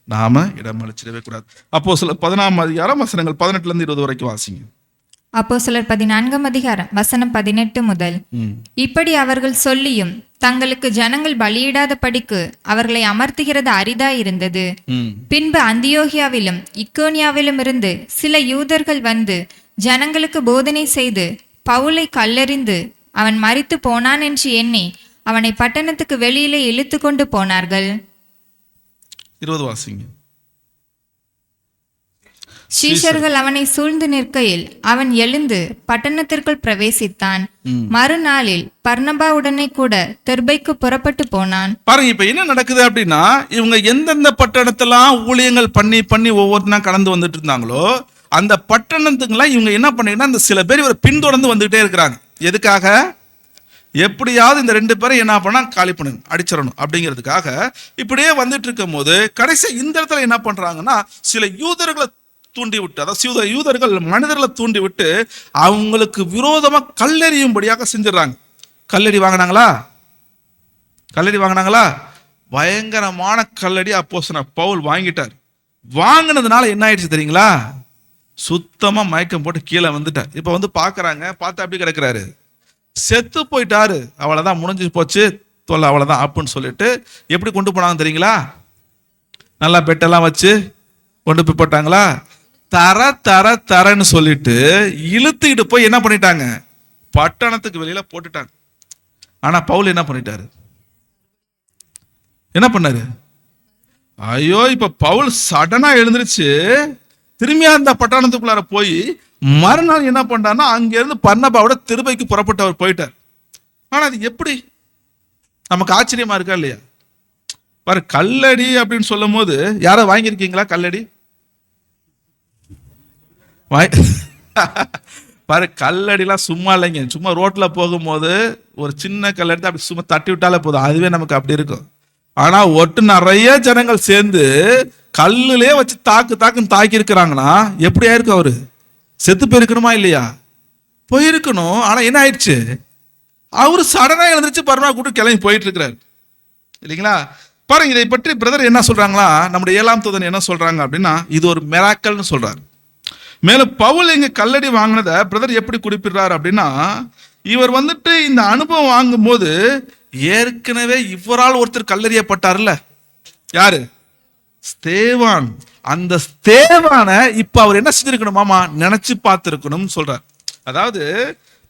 நாம இடம் அளிச்சிடவே கூடாது. அப்போஸ்தலர் 14 18 வரைக்கும் வாசிங்க. அப்போஸ்தலர் 14 முதல். இப்படி அவர்கள் சொல்லியும் தங்களுக்கு ஜனங்கள் பலியிடாத படிக்கு அவர்களை அமர்த்துகிறது அரிதாயிருந்தது. பின்பு அந்தியோகியாவிலும் இக்கோனியாவிலும் இருந்து சில யூதர்கள் வந்து ஜனங்களுக்கு போதனை செய்து பவுலை கல்லெறிந்து அவன் மரித்து போனான் என்று எண்ணி அவனை பட்டணத்துக்கு வெளியிலே இழுத்து கொண்டு போனார்கள். 20 வாசிங்க. சீஷர்கள் அவனை சூழ்ந்து நிற்கையில் அவன் எழுந்து பட்டணத்திற்குள் பிரவேசித்தான். மறுநாளில் பர்னபாவுடனே கூட தெர்பைக்கு புறப்பட்டு போனான். பாருங்க, இப்ப என்ன நடக்குது அப்படின்னா, இவங்க எந்தெந்த பட்டணத்தெல்லாம் ஊழியங்கள் பண்ணி ஒவ்வொருத்தனா கடந்து வந்துட்டு இருந்தாங்களோ அந்த பட்டணத்துக்குலாம் இவங்க என்ன பண்ணீங்கன்னா அந்த சில பேர் இவரை பின்தொடர்ந்து வந்துகிட்டே இருக்கிறாங்க. எதுக்காக? எப்படியாவது இந்த 2 பேரை என்ன பண்ணா காலி பண்ணுங்க, அடிச்சிடணும் அப்படிங்கிறதுக்காக இப்படியே வந்துட்டு இருக்கும் போது கடைசி இந்த இடத்துல என்ன பண்றாங்கன்னா சில யூதர்களை தூண்டி விட்டு, அதாவது யூதர்கள் மனிதர்களை தூண்டி விட்டு அவங்களுக்கு விரோதமா கல்லெறியும்படியாக செஞ்சிடறாங்க. கல்லடி வாங்கினாங்களா? பயங்கரமான கல்லடி அப்போஸ்தலர் பவுல் வாங்கிட்டார். வாங்கினதுனால என்ன ஆயிடுச்சு தெரியுங்களா? சுத்தமா மயக்கம் போட்டு கீழே வந்துட்டார். இப்ப வந்து பாக்குறாங்க, பார்த்தா அப்படி கிடக்குறாரு, செத்து போயிட்டாரு, அவ்வளவுதான் முடிஞ்சு போச்சு தொல்லை, அவ்வளவுதான் அப்படின்னு சொல்லிட்டு எப்படி கொண்டு போனாங்க தெரியுங்களா? நல்லா பெட்டெல்லாம் வச்சு கொண்டு போய் போட்டாங்களா? தரன்னு சொல்லிட்டு இழுத்துக்கிட்டு போய் என்ன பண்ணிட்டாங்க? பட்டணத்துக்கு வெளியில போட்டுட்டாங்க. ஆனா பவுல் என்ன பண்ணிட்டாரு? என்ன பண்ணாரு? ஐயோ, இப்ப பவுல் சடனா எழுந்திருச்சு திரும்பி அந்த பட்டணத்துக்குள்ளார போய் மறுநாள் என்ன பண்றாருன்னா அங்க இருந்து பர்னபாவோட தெர்பைக்கு புறப்பட்டு அவர் போயிட்டார். ஆனா அது எப்படி? நமக்கு ஆச்சரியமா இருக்கா இல்லையா? பாரு, கல்லடி அப்படின்னு சொல்லும் போது யாரோ வாங்கியிருக்கீங்களா கல்லடி? பாரு, கல்லடிலாம் சும்மா இல்லைங்க. சும்மா ரோட்ல போகும்போது ஒரு சின்ன கல் எடுத்து அப்படி சும்மா தட்டி விட்டாலே போதும், அதுவே நமக்கு அப்படி இருக்கும். ஆனா ஒட்டு நிறைய ஜனங்கள் சேர்ந்து கல்லுலே வச்சு தாக்குன்னு தாக்கி இருக்கிறாங்கன்னா எப்படி ஆயிருக்கும்? அவரு செத்து போயிருக்கணுமா இல்லையா? போயிருக்கணும். ஆனா என்ன ஆயிடுச்சு? அவரு சடனா எழுந்திருச்சு பர்மா கூட்டு கிளம்பி போயிட்டு இருக்கிறாரு இல்லைங்களா? பாருங்க, இதை பற்றி பிரதர் என்ன சொல்றாங்களா, நம்முடைய 7ஆம் தூதன் என்ன சொல்றாங்க அப்படின்னா இது ஒரு மிராக்கல்னு சொல்றாரு. மேலும் பவுல் இங்க கல்லடி வாங்கினதை பிரதர் எப்படி குறிப்பிடுறாரு அப்படின்னா, இவர் வந்துட்டு இந்த அனுபவம் வாங்கும் போது ஏற்கனவே இவரால் ஒருத்தர் கல்லெறியப்பட்டார்ல, யாரு? ஸ்தேவான். அந்த ஸ்தேவானை இப்ப அவர் என்ன செஞ்சிருக்கணுமாமா? நினைச்சு பார்த்திருக்கணும் சொல்றார். அதாவது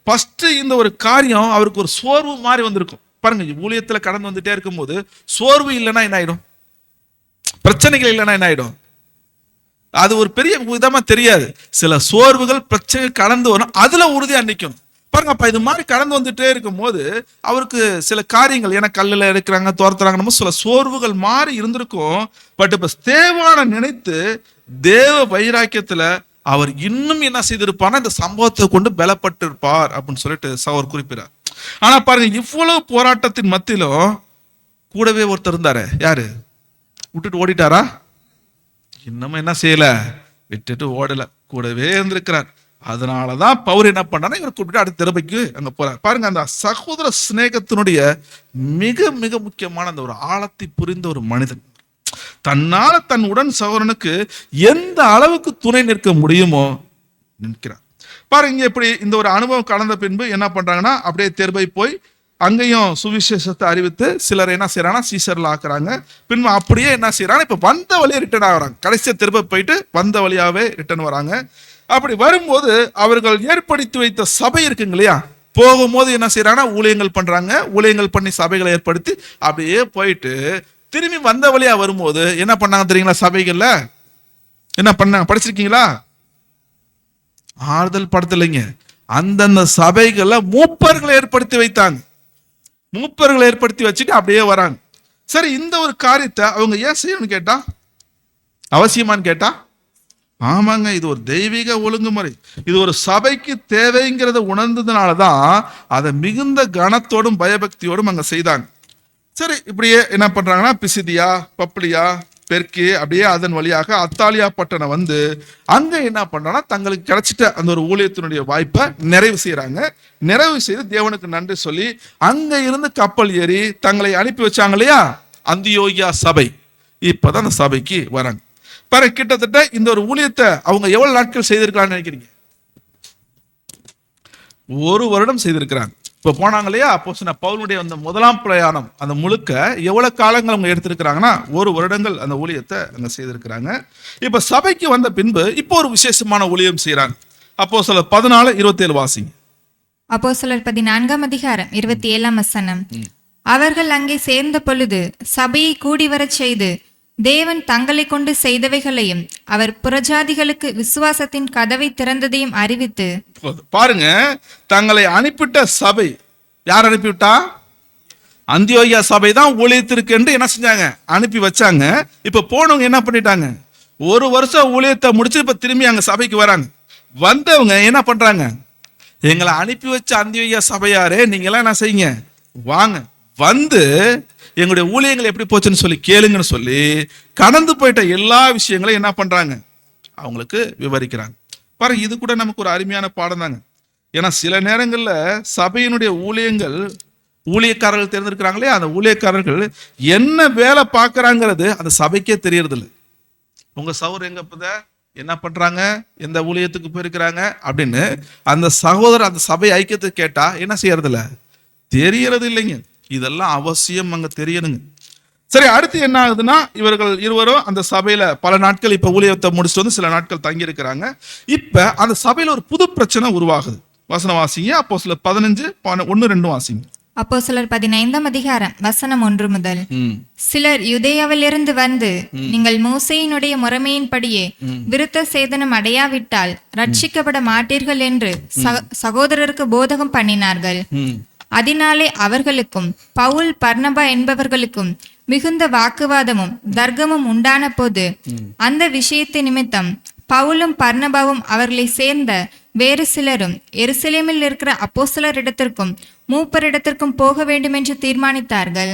ஃபர்ஸ்ட் இந்த ஒரு காரியம் அவருக்கு ஒரு சோர்வு மாதிரி வந்திருக்கும். பாருங்க, ஊழியத்துல கடந்து வந்துட்டே இருக்கும் போது சோர்வு இல்லைன்னா என்ன ஆயிடும்? பிரச்சனைகள் இல்லைன்னா என்ன ஆயிடும்? அது ஒரு பெரிய விதமா தெரியாது. சில சோர்வுகள் பிரச்சனை கடந்து வரும், அதுல உறுதியா நிற்கும். பாருங்க, அப்ப இது மாதிரி கடந்து வந்துட்டே இருக்கும் போது அவருக்கு சில காரியங்கள், ஏன்னா கல்லுல இருக்கிறாங்க, துரத்துறாங்க, சில சோர்வுகள் மாறி இருந்திருக்கும். பட் இப்ப ஸ்தேவானை நினைத்து தேவ வைராக்கியத்துல அவர் இன்னும் என்ன செய்திருப்பார்? இந்த சம்பவத்தை கொண்டு பலப்பட்டு இருப்பார் அப்படின்னு சொல்லிட்டு அவர் குறிப்பிடார். ஆனா பாருங்க, இவ்வளவு போராட்டத்தின் மத்தியிலும் கூடவே ஒருத்தர் இருந்தாரு. யாரு? விட்டுட்டு ஓடிட்டாரா? இன்னமும் என்ன செய்யல? விட்டுட்டு ஓடல, கூடவே இருந்திருக்கிறார். அதனாலதான் பவுல் என்ன பண்ணாரு? இவர் கூப்பிட்டு அடுத்த தெர்பைக்கு அங்க போறார். பாருங்க, அந்த சகோதர சிநேகத்தினுடைய மிக மிக முக்கியமான அந்த ஒரு ஆழத்தை புரிந்த ஒரு மனிதன். தன்னால தன் உடன் சகோதரனுக்கு எந்த அளவுக்கு துணை நிற்க முடியுமோ நிற்கிறார். பாருங்க, இப்படி இந்த ஒரு அனுபவம் கடந்த பின்பு என்ன பண்றாங்கன்னா, அப்படியே தெருபை போய் அங்கேயும் சுவிசேஷத்தை அறிவித்து சிலர் என்ன செய்யறாங்கன்னா சீசர்ல ஆக்குறாங்க. பின்பு அப்படியே என்ன செய்யறாங்க, இப்ப வந்த வழியே ரிட்டர்ன் ஆகுறாங்க. கடைசியா திரும்ப போயிட்டு வந்த வழியாவே ரிட்டர்ன் வராங்க. அப்படி வரும்போது அவர்கள் ஏற்படுத்தி வைத்த சபை இருக்குங்க இல்லையா, போகும்போது என்ன செய்யறாங்கன்னா ஊழியங்கள் பண்றாங்க. ஊழியங்கள் பண்ணி சபைகளை ஏற்படுத்தி அப்படியே போயிட்டு திரும்பி வந்த வழியா வரும்போது என்ன பண்ணாங்க தெரியுங்களா? சபைகள்ல என்ன பண்ணாங்க படிச்சிருக்கீங்களா? ஆறுதல் படுத்தலைங்க, அந்தந்த சபைகள்ல மூப்பர்களை ஏற்படுத்தி வைத்தாங்க. மூப்பர்களை ஏற்படுத்தி வச்சுட்டு அப்படியே வராங்க. சரி, இந்த ஒரு காரியத்தை அவங்க ஏன் செய்யணும்னு கேட்டா, அவசியமான்னு கேட்டா, ஆமாங்க, இது ஒரு தெய்வீக ஒழுங்குமுறை, இது ஒரு சபைக்கு தேவைங்கிறத உணர்ந்ததுனாலதான் அதை மிகுந்த கனத்தோடும் பயபக்தியோடும் அங்க செய்தாங்க. சரி, இப்படியே என்ன பண்றாங்கன்னா பிசிதியா, பப்ளியா, பெர்கே அப்படியே அதன் வழியாக அத்தாலியா பட்டணம் வந்து அங்க என்ன பண்றாங்கன்னா தங்களுக்கு கிடைச்சிட்ட அந்த ஒரு ஊழியத்தினுடைய வாய்ப்பை நிறைவு செய்யறாங்க. நிறைவு செய்து தேவனுக்கு நன்றி சொல்லி அங்க இருந்து கப்பல் ஏறி தங்களை அனுப்பி வச்சாங்க இல்லையா அந்தியோகியா சபை. இப்பதான் அந்த சபைக்கு வராங்க. பாரு, கிட்டத்தட்ட இந்த ஒரு ஊழியத்தை அவங்க எவ்வளவு நாட்கள் செய்திருக்கலாம்னு நினைக்கிறீங்க? 1 வருடம் செய்திருக்கிறாங்க. இப்ப போனாங்க இல்லையா அப்போஸ்தலனாகிய பவுலுடைய அந்த முதலாம் பிரயாணம், அந்த முழுக்க எவ்வளவு காலங்கள் அவங்க எடுத்திருக்கிறாங்கன்னா 1 வருடங்கள் அந்த ஊழியத்தை அங்க செய்திருக்கிறாங்க. இப்ப சபைக்கு வந்த பின்பு இப்போ ஒரு விசேஷமான ஊழியம் செய்யறாங்க. அப்போஸ்தலர் 14:27 வாசிங்க. அப்போஸ்தலர் 14ஆம் அதிகாரம் 27ஆம் வசனம். அவர்கள் அங்கே சேர்ந்த பொழுது சபையை கூடி வரச் செய்து தேவன் தங்களை கொண்டு செய்தவைகளையும் அவர் புறஜாதிகளுக்கு விசுவாசத்தின் கதவை திறந்ததையும் அறிவித்து. பாருங்க, தங்களை அனுப்பிட்ட சபை யார் அனுப்பிவிட்டா? அந்தியோகியா சபை தான் ஊழியத்திற்கு என்று என்ன செஞ்சாங்க, அனுப்பி வச்சாங்க. இப்ப போனவங்க என்ன பண்ணிட்டாங்க, 1 வருஷம் ஊழியத்தை முடிச்சு இப்ப திரும்பி அங்க சபைக்கு வராங்க. வந்தவங்க என்ன பண்றாங்க, எங்களை அனுப்பி வச்ச அந்தியோகியா சபையாரே, நீங்க எல்லாம் என்ன செய்யுங்க, வாங்க வந்து எங்களுடைய ஊழியங்கள் எப்படி போச்சுன்னு சொல்லி கேளுங்கன்னு சொல்லி கடந்து போயிட்ட எல்லா விஷயங்களையும் என்ன பண்றாங்க, அவங்களுக்கு விவரிக்கிறாங்க. பாருங்க, இது கூட நமக்கு ஒரு அருமையான பாடம் தாங்க. ஏன்னா சில நேரங்கள்ல சபையினுடைய ஊழியங்கள், ஊழியக்காரர்கள் தேர்ந்தெடுக்கிறாங்களே, அந்த ஊழியக்காரர்கள் என்ன வேலை பார்க்கறாங்கிறது அந்த சபைக்கே தெரியறது இல்லை. உங்க சகோதரர் எங்க இப்ப என்ன பண்றாங்க, எந்த ஊழியத்துக்கு போயிருக்கிறாங்க அப்படின்னு அந்த சகோதரர் அந்த சபை ஐக்கியத்தை கேட்டா என்ன செய்யறது இல்லை, தெரியறது இல்லைங்க. இதெல்லாம் அவசியம் அங்க தெரியணுங்க. சரி, அடுத்து என்ன ஆகுதுன்னா, இவர்கள் இருவரும் அந்த சபையில பல நாட்கள் இப்ப ஊழியத்தை முடிச்சுட்டு வந்து சில நாட்கள் தங்கி இருக்கிறாங்க. இப்ப அந்த சபையில ஒரு புது பிரச்சனை உருவாகுது. வசனம் வாசிங்க. அப்போஸ்தலர் 15:1-2 வாசிங்க. அப்போஸ்தலர் 15ஆம் அதிகாரம் வசனம் 1 முதல். சிலர் யூதேயாவிலிருந்து வந்து நீங்கள் மோசேயினுடைய முறைமையின்படியே விருத்த சேதனம் அடையாவிட்டால் ரட்சிக்கப்பட மாட்டீர்கள் என்று சகோதரருக்கு போதகம் பண்ணினார்கள். அதனாலே அவர்களுக்கும் பவுல் பர்னபா என்பவர்களுக்கும் மிகுந்த வாக்குவாதமும் தர்க்கமும் உண்டான போது அந்த விஷயத்தை நிமித்தம் பவுலும் பர்னபாவும் அவர்களை சேர்ந்த வேறு சிலரும் எருசலேமில் இருக்கிற அப்போஸ்தலரிடத்திற்கும் மூப்பரிடத்திற்கும் போக வேண்டும் என்று தீர்மானித்தார்கள்.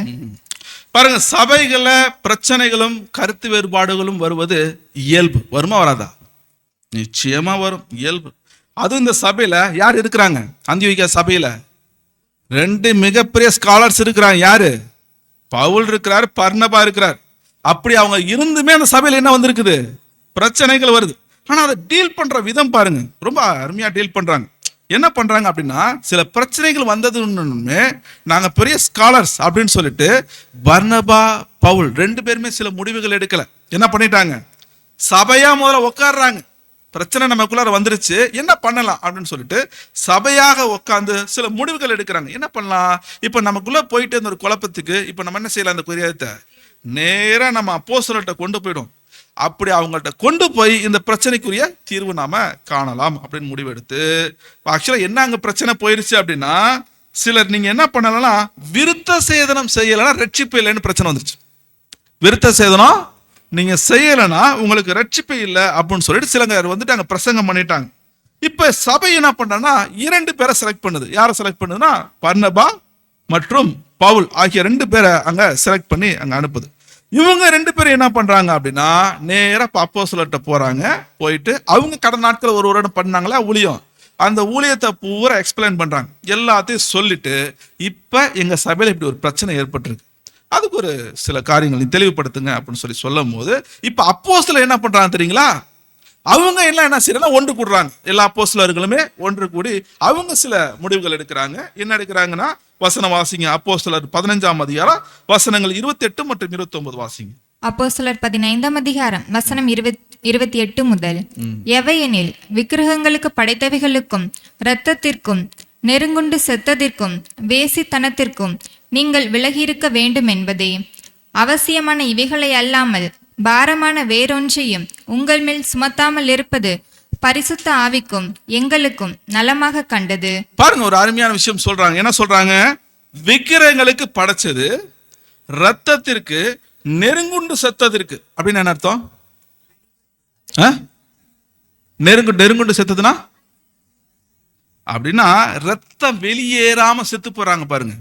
பாருங்க, சபைகள பிரச்சனைகளும் கருத்து வேறுபாடுகளும் வருவது இயல்பு. வருமா வராதா? நிச்சயமா வரும், இயல்பு. அதுவும் இந்த சபையில யார் இருக்கிறாங்க, அந்தியோகியா சபையில 2 மிகப்பெரிய ஸ்காலர்ஸ் இருக்கிறாங்க. யாரு? பவுல் இருக்கிறார், பர்னபா இருக்கிறார். அப்படி அவங்க இருந்துமே அந்த சபையில என்ன வந்திருக்குது, பிரச்சனைகள் வருது. ஆனா அதை டீல் பண்ற விதம் பாருங்க, ரொம்ப அருமையா டீல் பண்றாங்க. என்ன பண்றாங்க அப்படின்னா, சில பிரச்சனைகள் வந்ததுன்னு நாங்க பெரிய ஸ்காலர்ஸ் அப்படின்னு சொல்லிட்டு பர்னபா பவுல் 2 பேருமே சில முடிவுகள் எடுக்கல. என்ன பண்ணிட்டாங்க, சபையா முதல்ல உட்கார்றாங்க. பிரச்சனை நமக்குள்ளார வந்துருச்சு, என்ன பண்ணலாம் அப்படின்னு சொல்லிட்டு சபையாக உட்காந்து சில முடிவுகள் எடுக்கிறாங்க. என்ன பண்ணலாம், இப்ப நமக்குள்ள போயிட்டு இந்த ஒரு குழப்பத்துக்கு இப்ப நம்ம என்ன செய்யலாம், அந்த குறியத்தை நேரா நம்ம அப்போஸ்தலர்கிட்ட கொண்டு போயிடும். அப்படி அவங்கள்ட்ட கொண்டு போய் இந்த பிரச்சனைக்குரிய தீர்வு நாம காணலாம் அப்படின்னு முடிவு எடுத்து, ஆக்சுவலா என்ன அங்க பிரச்சனை போயிருச்சு அப்படின்னா, சிலர் நீங்க என்ன பண்ணலாம், விருத்த சேதனம் செய்யலைன்னா ரட்சிப்பு இல்லைன்னு பிரச்சனை வந்துருச்சு. விருத்த சேதனம் நீங்க செய்யலைன்னா உங்களுக்கு ரட்சிப்பு இல்லை அப்படின்னு சொல்லிட்டு சிலங்க வந்துட்டு அங்க பிரசங்கம் பண்ணிட்டாங்க. இப்ப சபை என்ன பண்றாங்கன்னா 2 பேரை செலக்ட் பண்ணுது. யாரை செலக்ட் பண்ணுதுன்னா, பர்னபா மற்றும் பவுல் ஆகிய 2 பேரை அங்க செலக்ட் பண்ணி அங்க அனுப்புது. இவங்க 2 பேரும் என்ன பண்றாங்க அப்படின்னா, நேரா அப்போஸ்தலர்கிட்ட போறாங்க. போயிட்டு அவங்க கடந்த நாட்கள் 1 வருடம் பண்ணாங்களா ஊழியம், அந்த ஊழியத்தை பூரா எக்ஸ்பிளைன் பண்றாங்க. எல்லாத்தையும் சொல்லிட்டு, இப்ப எங்க சபையில இப்படி ஒரு பிரச்சனை ஏற்பட்டிருக்கு, அதுக்கு ஒரு சில காரியங்கள் நீ தெளிவுபடுத்துங்க அப்படின்னு சொல்லும் போது இப்ப அப்போஸ்தலர் என்ன பண்றாங்க தெரியுங்களா? அவங்க எல்லாம் என்ன செய்யறாங்க, ஒன்று கூடுறாங்க. எல்லா அப்போஸ்தலர்களுமே ஒன்று கூடி அவங்க சில முடிவுகள் எடுக்கிறாங்க. என்ன எடுக்கிறாங்கன்னா, வசனம் வாசிங்க. அப்போஸ்தலர் 15ஆம் அதிகாரம் வசனங்கள் 28 மற்றும் 29 வாசிங்க. அப்போஸ்தலர் 15ஆம் அதிகாரம் வசனம் 28 முதல். எவையெனில் விக்கிரகங்களுக்கு படைத்தவைகளுக்கும் இரத்தத்திற்கும் நெருங்குண்டு செத்ததிற்கும் வேசித்தனத்திற்கும் நீங்கள் விலகியிருக்க வேண்டும் என்பதே. அவசியமான இவைகளை அல்லாமல் பாரமான வேறொன்றையும் உங்கள் மேல் சுமத்தாமல் இருப்பது பரிசுத்த ஆவிக்கும் எங்களுக்கும் நலமாக கண்டது. பாருங்க, ஒரு அருமையான விஷயம் சொல்றாங்க. என்ன சொல்றாங்க? விக்கிரகங்களுக்கு படைச்சது, ரத்தத்திற்கு நெருங்குண்டு செத்ததற்கு. அப்படின்னு என்ன அர்த்தம்? நெருங்குண்டு செத்ததுன்னா அப்படின்னா ரத்தம் வெளியேறாம செத்து போறாங்க. பாருங்க,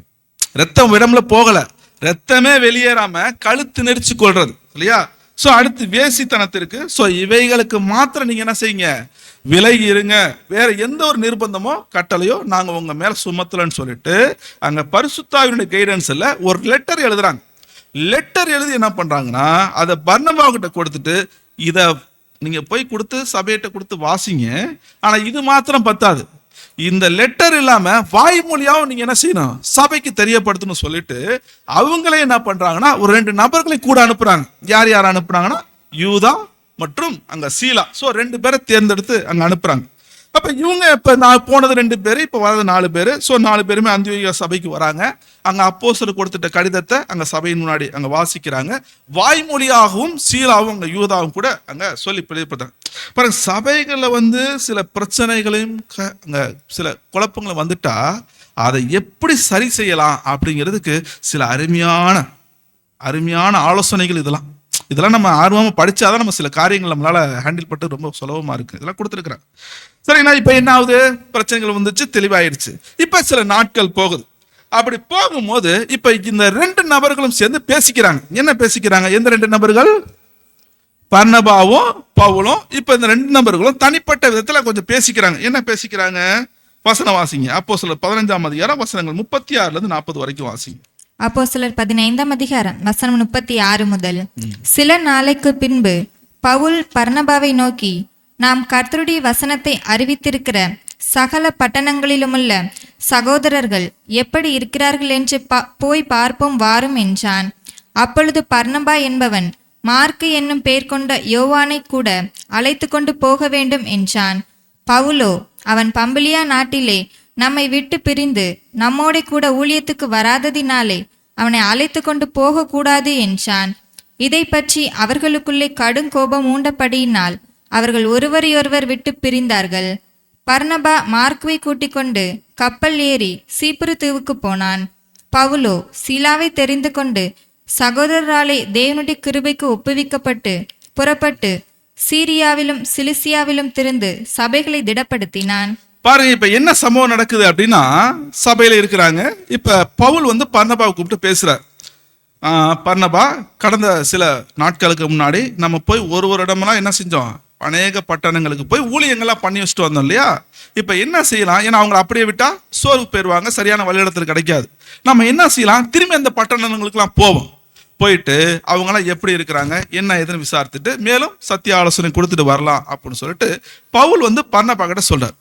ரத்தம் விடம்ல போகல, ரத்தமே வெளியேறாம கழுத்து நெரிச்சு கொள்றது இல்லையா? சோ அடுத்து வேசித்தனத்திற்கு. சோ இவைகளுக்கு மாத்திரம் நீங்க என்ன செய்யுங்க, விலகி இருங்க. வேற எந்த ஒரு நிர்பந்தமோ கட்டளையோ நாங்க உங்க மேல சுமத்தலன்னு சொல்லிட்டு அங்க பரிசுத்தாவினுடைய கைடன்ஸ்ல ஒரு லெட்டர் எழுதுறாங்க. லெட்டர் எழுதி என்ன பண்றாங்கன்னா, அதை பர்னபா கிட்ட கொடுத்துட்டு இத நீங்க போய் கொடுத்து சபையிட்ட கொடுத்து வாசிங்க. ஆனா இது மாத்திரம் பத்தாது, இந்த லெட்டர் இல்லாம வாய்மொழியாவும் நீங்க என்ன செய்யணும், சபைக்கு தெரியப்படுத்தணும் சொல்லிட்டு அவங்களே என்ன பண்றாங்கன்னா ஒரு 2 நபர்களை கூட அனுப்புறாங்க. யார் யார் அனுப்புறாங்கன்னா, யூதா மற்றும் அங்க சீலா. சோ 2 பேரை தேர்ந்தெடுத்து அங்க அனுப்புறாங்க. அப்ப இவங்க இப்ப நான் போனது 2 பேரு, இப்ப வரது 4 பேரு. சோ 4 பேருமே அந்தியோகியா சபைக்கு வராங்க. அங்க அப்போஸ்தலர் கொடுத்துட்ட கடிதத்தை அங்க சபையின் முன்னாடி அங்க வாசிக்கிறாங்க. வாய்மொழியாகவும் சீலாவும் அங்க யூதாவும் கூட அங்க சொல்லி பிழைப்பதாங்க. பாருங்க, சபைகள்ல சில பிரச்சனைகளையும் அங்க சில குழப்பங்களும் வந்துட்டா அதை எப்படி சரி செய்யலாம் அப்படிங்கிறதுக்கு சில அருமையான ஆலோசனைகள் இதெல்லாம் நம்ம ஆர்வமா படிச்சாதான் நம்ம சில காரியங்கள் நம்மளால ஹேண்டில் பண்ணிட்டு ரொம்ப சுலபமா இருக்கு. இதெல்லாம் கொடுத்துருக்குறேன். சரிண்ணா, இப்ப என்ன ஆகுது, பிரச்சனைகள் வந்துச்சு, தெளிவாயிருச்சு. இப்ப சில நாட்கள் போகுது. அப்படி போகும்போது இப்ப இந்த 2 நபர்களும் சேர்ந்து பேசிக்கிறாங்க. என்ன பேசிக்கிறாங்க? எந்த 2 நபர்கள்? பர்னபாவும் பவுலும். இப்ப இந்த 2 நபர்களும் தனிப்பட்ட விதத்துல கொஞ்சம் பேசிக்கிறாங்க. என்ன பேசிக்கிறாங்க? வசனம் வாசிங்க. அப்போஸ்தலர் 15ஆம் அதிகாரம் வசனங்கள் 36ல இருந்து 40 வரைக்கும் வாசிங்க. அப்போஸ்தலர் 15ஆம் அதிகாரம் வசனம் 36 முதல். சில நாளைக்கு பின்பு பவுல் பர்னபாவை நோக்கி, நாம் கர்த்தருடைய வசனத்தை அறிவித்திருக்கிற சகல பட்டணங்களிலுமுள்ள சகோதரர்கள் எப்படி இருக்கிறார்கள் என்று போய் பார்ப்போம் வாரும் என்றான். அப்பொழுது பர்னபா என்பவன் மார்க்கு என்னும் பெயர் கொண்ட யோவானை கூட அழைத்து கொண்டு போக வேண்டும் என்றான். பவுலோ, அவன் பம்பிலியா நாட்டிலே நம்மை விட்டு பிரிந்து நம்மோட கூட ஊழியத்துக்கு வராததினாலே அவனை அழைத்து கொண்டு போக கூடாது என்றான். இதை பற்றி அவர்களுக்குள்ளே கடும் கோபம் ஊண்டபடியினால் அவர்கள் ஒருவரையொருவர் விட்டு பிரிந்தார்கள். பர்னபா மார்க்குவை கூட்டிக் கொண்டு கப்பல் ஏறி சீப்புரு தீவுக்கு போனான். பவுலோ சீலாவை தெரிந்து கொண்டு சகோதரராலே தேவனுடைய கிருபைக்கு ஒப்புவிக்கப்பட்டு புறப்பட்டு சீரியாவிலும் சிலிசியாவிலும் திரிந்து சபைகளை திடப்படுத்தினான். பாருங்க, இப்ப என்ன சம்பவம் நடக்குது அப்படின்னா, சபையில இருக்கிறாங்க. இப்ப பவுல் பர்னபாவை கூப்பிட்டு பேசுறார். பர்னபா, கடந்த சில நாட்களுக்கு முன்னாடி நம்ம போய் ஒரு இடமெல்லாம் என்ன செஞ்சோம், அநேக பட்டணங்களுக்கு போய் ஊழியங்கள்லாம் பண்ணி வச்சுட்டு வந்தோம் இல்லையா? இப்ப என்ன செய்யலாம், ஏன்னா அவங்க அப்படியே விட்டா சோர்வு போயிடுவாங்க, சரியான வழியிடத்துல கிடைக்காது. நம்ம என்ன செய்யலாம், திரும்பி அந்த பட்டணங்களுக்குலாம் போவோம். போயிட்டு அவங்களாம் எப்படி இருக்கிறாங்க என்ன ஏதுன்னு விசாரித்துட்டு மேலும் சத்திய ஆலோசனை கொடுத்துட்டு வரலாம் அப்படின்னு சொல்லிட்டு பவுல் பர்னபா கிட்ட சொல்றார்.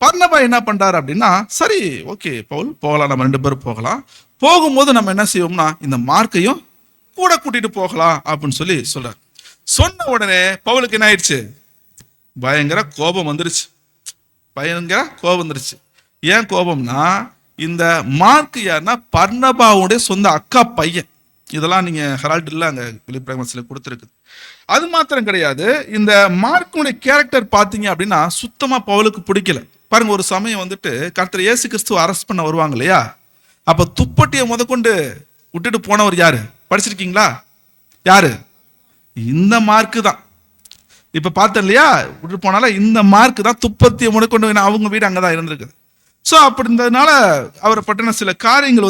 பர்னபா என்ன பண்றாரு அப்படின்னா, சரி ஓகே பவுல் போகலாம், நம்ம 2 பேரும் போகலாம். போகும்போது நம்ம என்ன செய்வோம்னா இந்த மார்க்கையும் கூட கூட்டிட்டு போகலாம் அப்படின்னு சொல்றார். சொன்ன உடனே பவுலுக்கு என்ன ஆயிடுச்சு, பயங்கர கோபம் வந்துருச்சு. ஏன் கோபம்னா, இந்த மார்க் யாருன்னா பர்னபாவுடைய சொந்த அக்கா பையன். இதெல்லாம் நீங்க ஹெரால்டில் அங்க வெளிப்பிரமசில கொடுத்துருக்கு. அது மாத்திரம் கிடையாது, இந்த மார்க்குடைய கேரக்டர் பாத்தீங்க அப்படின்னா சுத்தமா பவுலுக்கு பிடிக்கல. பாருங்க, ஒரு சமயம் கர்த்தர் இயேசு கிறிஸ்துவ அரெஸ்ட் பண்ண வருவாங்க இல்லையா? அப்ப துப்பட்டியை முதற்கொண்டு விட்டுட்டு போனவர் யாரு, படிச்சிருக்கீங்களா? யாரு? இந்த மார்க்கு தான். இப்ப பார்த்தேன் இல்லையா, விட்டுட்டு போனால இந்த மார்க்கு தான் துப்பத்தியை முதற்கொண்டு, அவங்க வீடு அங்கதான் இருந்திருக்குது. ஸோ அப்படி இருந்ததுனால அவரை பற்றின சில காரியங்கள்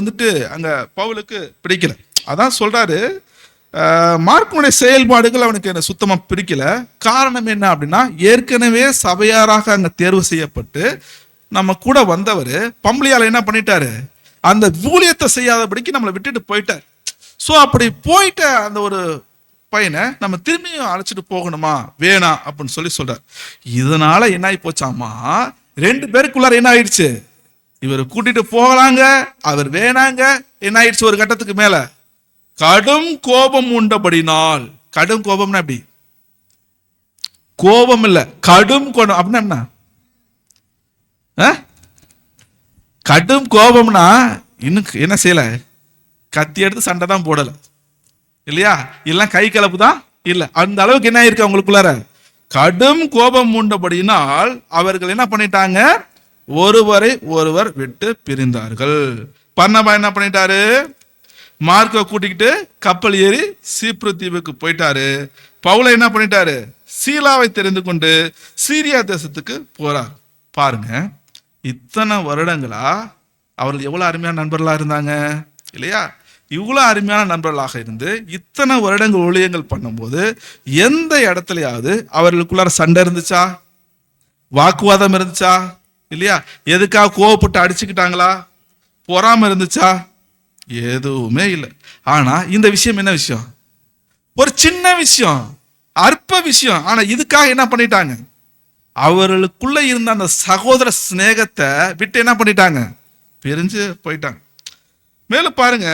அங்க பவுலுக்கு பிடிக்கல. அதான் சொல்றாரு, மார்க்குடைய செயல்பாடுகள் அவனுக்கு என்ன சுத்தமா பிடிக்கல. காரணம் என்ன அப்படின்னா, ஏற்கனவே சபையாராக அங்க தேர்வு செய்யப்பட்டு நம்ம கூட வந்தவர் பம்பளியால என்ன பண்ணிட்டாரு, அந்த ஊழியத்தை செய்யாதபடிக்கு நம்மளை விட்டுட்டு போயிட்டார். ஸோ அப்படி போயிட்ட அந்த ஒரு பையனை நம்ம திரும்பியும் அழைச்சிட்டு போகணுமா வேணாம் அப்படின்னு சொல்றார். இதனால என்ன ஆகி போச்சாமா, 2 பேருக்குள்ளார என்ன ஆயிடுச்சு, இவர் கூட்டிட்டு போகலாங்க, அவர் வேணாங்க, என்ன ஆயிடுச்சு, ஒரு கட்டத்துக்கு மேல கடும் கோபம் உண்டபடினால். கடும் கோபம்னா எப்படி, கோபம் இல்ல, கடும் கோபம் அப்படின்னா என்ன, கடும் கோபம்னா இன்னும் என்ன செய்யல, கத்தி எடுத்து சண்டை தான் போடல இல்லையா, இல்ல கை கலப்பு தான் இல்ல, அந்த அளவுக்கு என்ன இருக்கு அவங்களுக்குள்ளார, கடும் கோபம் உண்டபடினால் அவர்கள் என்ன பண்ணிட்டாங்க, ஒருவரை ஒருவர் விட்டு பிரிந்தார்கள். பர்னபா என்ன பண்ணிட்டாரு, மார்க்கை கூட்டிக்கிட்டு கப்பல் ஏறி சீப்ரு தீவுக்கு போயிட்டாரு. பவுலை என்ன பண்ணிட்டாரு, சீலாவை தெரிந்து கொண்டு சீரியா தேசத்துக்கு போறார். பாருங்க, இத்தனை வருடங்களா அவர்கள் எவ்வளவு அருமையான நண்பர்களா இருந்தாங்க இல்லையா, இவ்வளவு அருமையான நண்பர்களாக இருந்து இத்தனை வருடங்கள் ஊழியங்கள் பண்ணும்போது எந்த இடத்துலயாவது அவர்களுக்குள்ளார சண்டை இருந்துச்சா, வாக்குவாதம் இருந்துச்சா இல்லையா, எதுக்காக கோவப்பட்டு அடிச்சுக்கிட்டாங்களா, பொறாம இருந்துச்சா, எதுவுமே இல்லை. ஆனா இந்த விஷயம் என்ன விஷயம், ஒரு சின்ன விஷயம், அற்ப விஷயம். ஆனா இதுக்காக என்ன பண்ணிட்டாங்க, அவர்களுக்குள்ள இருந்த அந்த சகோதர சிநேகத்தை விட்டு என்ன பண்ணிட்டாங்க, பிரிஞ்சு போயிட்டாங்க. மேலும் பாருங்க,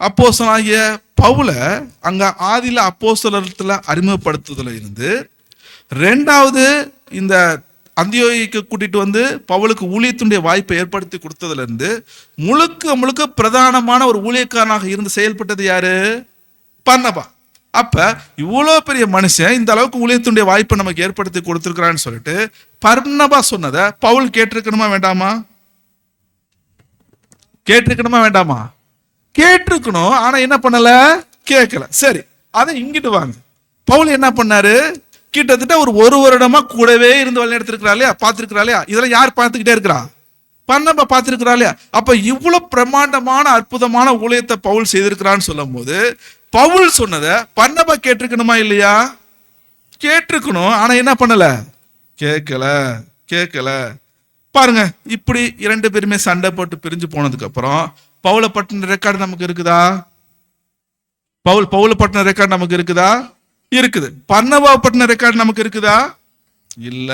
அப்போஸ்தலனாகிய பவுல அங்க ஆதியில அப்போஸ்தலத்துல அறிமுகப்படுத்துதல இருந்து 2வது இந்த அந்தியோகிக்கு கூட்டிட்டு வந்து பவுலுக்கு ஊழியத்தினுடைய வாய்ப்பை ஏற்படுத்தி கொடுத்ததுல இருந்து முழுக்க முழுக்க பிரதானமான ஒரு ஊழியக்காரனாக இருந்து செயல்பட்டது யாரு, பர்னபா. அப்ப இவ்வளவு பெரிய மனுஷன் இந்த அளவுக்கு ஊழியத்தினுடைய வாய்ப்பை நமக்கு ஏற்படுத்தி கொடுத்திருக்கிறான்னு சொல்லிட்டு பர்னபா சொன்னதை பவுல் கேட்டிருக்கணுமா வேண்டாமா, கேட்டிருக்கணுமா வேண்டாமா, கேட்டிருக்கணும். ஆனா என்ன பண்ணல, கேட்கல. சரி, அதை இங்கிட்டு வாங்க. பவுல் என்ன பண்ணாரு, கிட்டத்தட்ட ஒரு வருடமா கூடவே இருந்து வழி எடுத்திருக்கிறா இல்லையா, பார்த்திருக்கிறா இல்லையா, இதெல்லாம் யார் பார்த்துக்கிட்டே இருக்கிறா, பர்னபா பார்த்திருக்கிறா இல்லையா. அப்ப இவ்வளவு பிரமாண்டமான அற்புதமான ஊழியத்தை பவுல் செய்திருக்கிறான்னு சொல்லும் போது பவுல் சொன்னதை பர்னபா கேட்டிருக்கணுமா இல்லையா, கேட்டிருக்கணும். ஆனா என்ன பண்ணல, கேட்கல. பாருங்க, இப்படி 2 பேருமே சண்டை போட்டு பிரிஞ்சு போனதுக்கு அப்புறம் பவுல பட்டின ரெக்கார்டு நமக்கு இருக்குதா, பவுல பட்டின ரெக்கார்டு நமக்கு இருக்குதா, இருக்குது. பர்னபா பட்டின ரெக்கார்டு நமக்கு இருக்குதா, இல்ல.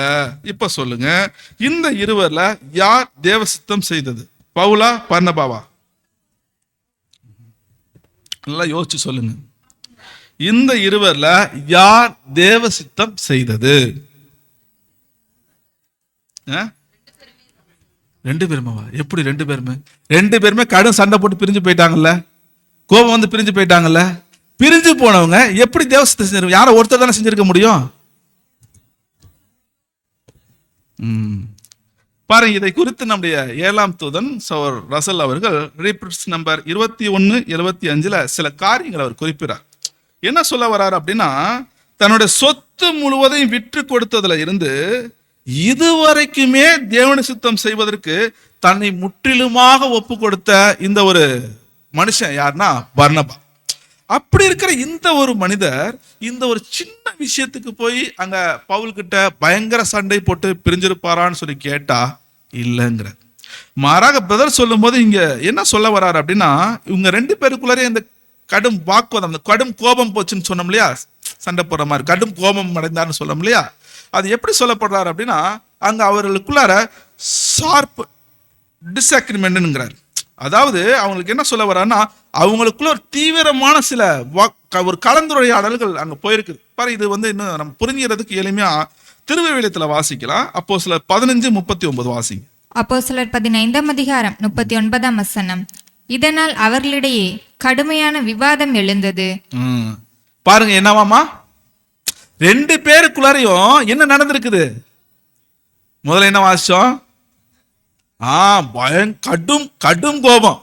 இப்ப சொல்லுங்க, இந்த இருவர்ல யார் தேவ சித்தம் செய்தது, பவுலா பர்னபாவா, நல்லா யோசிச்சு சொல்லுங்க. இந்த இருவர்ல யார் தேவ சித்தம் செய்தது, 2 பேருமாவா, எப்படி 2 பேருமே, 2 பேருமே கடும் சண்டை போட்டு பிரிஞ்சு போயிட்டாங்கல்ல, கோபம் வந்து பிரிஞ்சு போயிட்டாங்கல்ல. பிரிஞ்சு போனவங்க எப்படி தேவசத்தை செஞ்சிருக்க, யாரை ஒருத்தர் தானே செஞ்சிருக்க முடியும். பாருங்க, இதை குறித்து நம்முடைய 7ஆம் தூதன் சகோதரர் ரசல் அவர்கள் ரீப்ரின்ட்ஸ் நம்பர் 2175 சில காரியங்கள் அவர் குறிப்பிடார். என்ன சொல்ல வர்றாரு அப்படின்னா, தன்னுடைய சொத்து முழுவதையும் விற்று கொடுத்ததுல இருந்து இதுவரைக்குமே தேவன சித்தம் செய்வதற்கு தன்னை முற்றிலுமாக ஒப்பு கொடுத்த இந்த ஒரு மனுஷன் யாருன்னா பர்னபா. அப்படி இருக்கிற இந்த ஒரு மனிதர் இந்த ஒரு சின்ன விஷயத்துக்கு போய் அங்க பவுல் கிட்ட பயங்கர சண்டை போட்டு பிரிஞ்சிருப்பாரான்னு சொல்லி கேட்டா இல்லைங்கிற. மாறாக பிரதர் சொல்லும் போது இங்க என்ன சொல்ல வர்றாரு அப்படின்னா, இவங்க 2 பேருக்குள்ளே இந்த கடும் வாக்குவாதம், அந்த கடும் கோபம் போச்சுன்னு சொன்னோம் இல்லையா, சண்டை போடுற மாதிரி கடும் கோபம் அடைந்தார்னு சொல்லணும் இல்லையா, அது எப்படி சொல்லப்படுறாரு அப்படின்னா, அங்க அவர்களுக்குள்ளார ஷார்ப் டிஸ்அக்ரிமெண்ட்ங்கிறார். அதாவது அவங்களுக்கு என்ன சொல்ல வர்றாருன்னா, அவங்களுக்குள்ள ஒரு தீவிரமான சில ஒரு கலந்துரையாடல்கள் அங்க போயிருக்கு. பாரு, இது வந்து இன்னும் நம்ம புரிஞ்சுக்கிறதுக்கு எளிமையா திருவிவிலியத்துல வாசிக்கலாம். அப்போஸ்தலர் 15:39 வாசிங்க. அப்போஸ்தலர் 15ஆம் அதிகாரம் 39ஆம் வசனம். இதனால் அவர்களிடையே கடுமையான விவாதம் எழுந்தது. பாருங்க, என்னவாமா 2 பேருக்குள்ளாரையும் என்ன நடந்திருக்குது. முதல்ல என்ன வாசிச்சோம், கடும் கோபம்,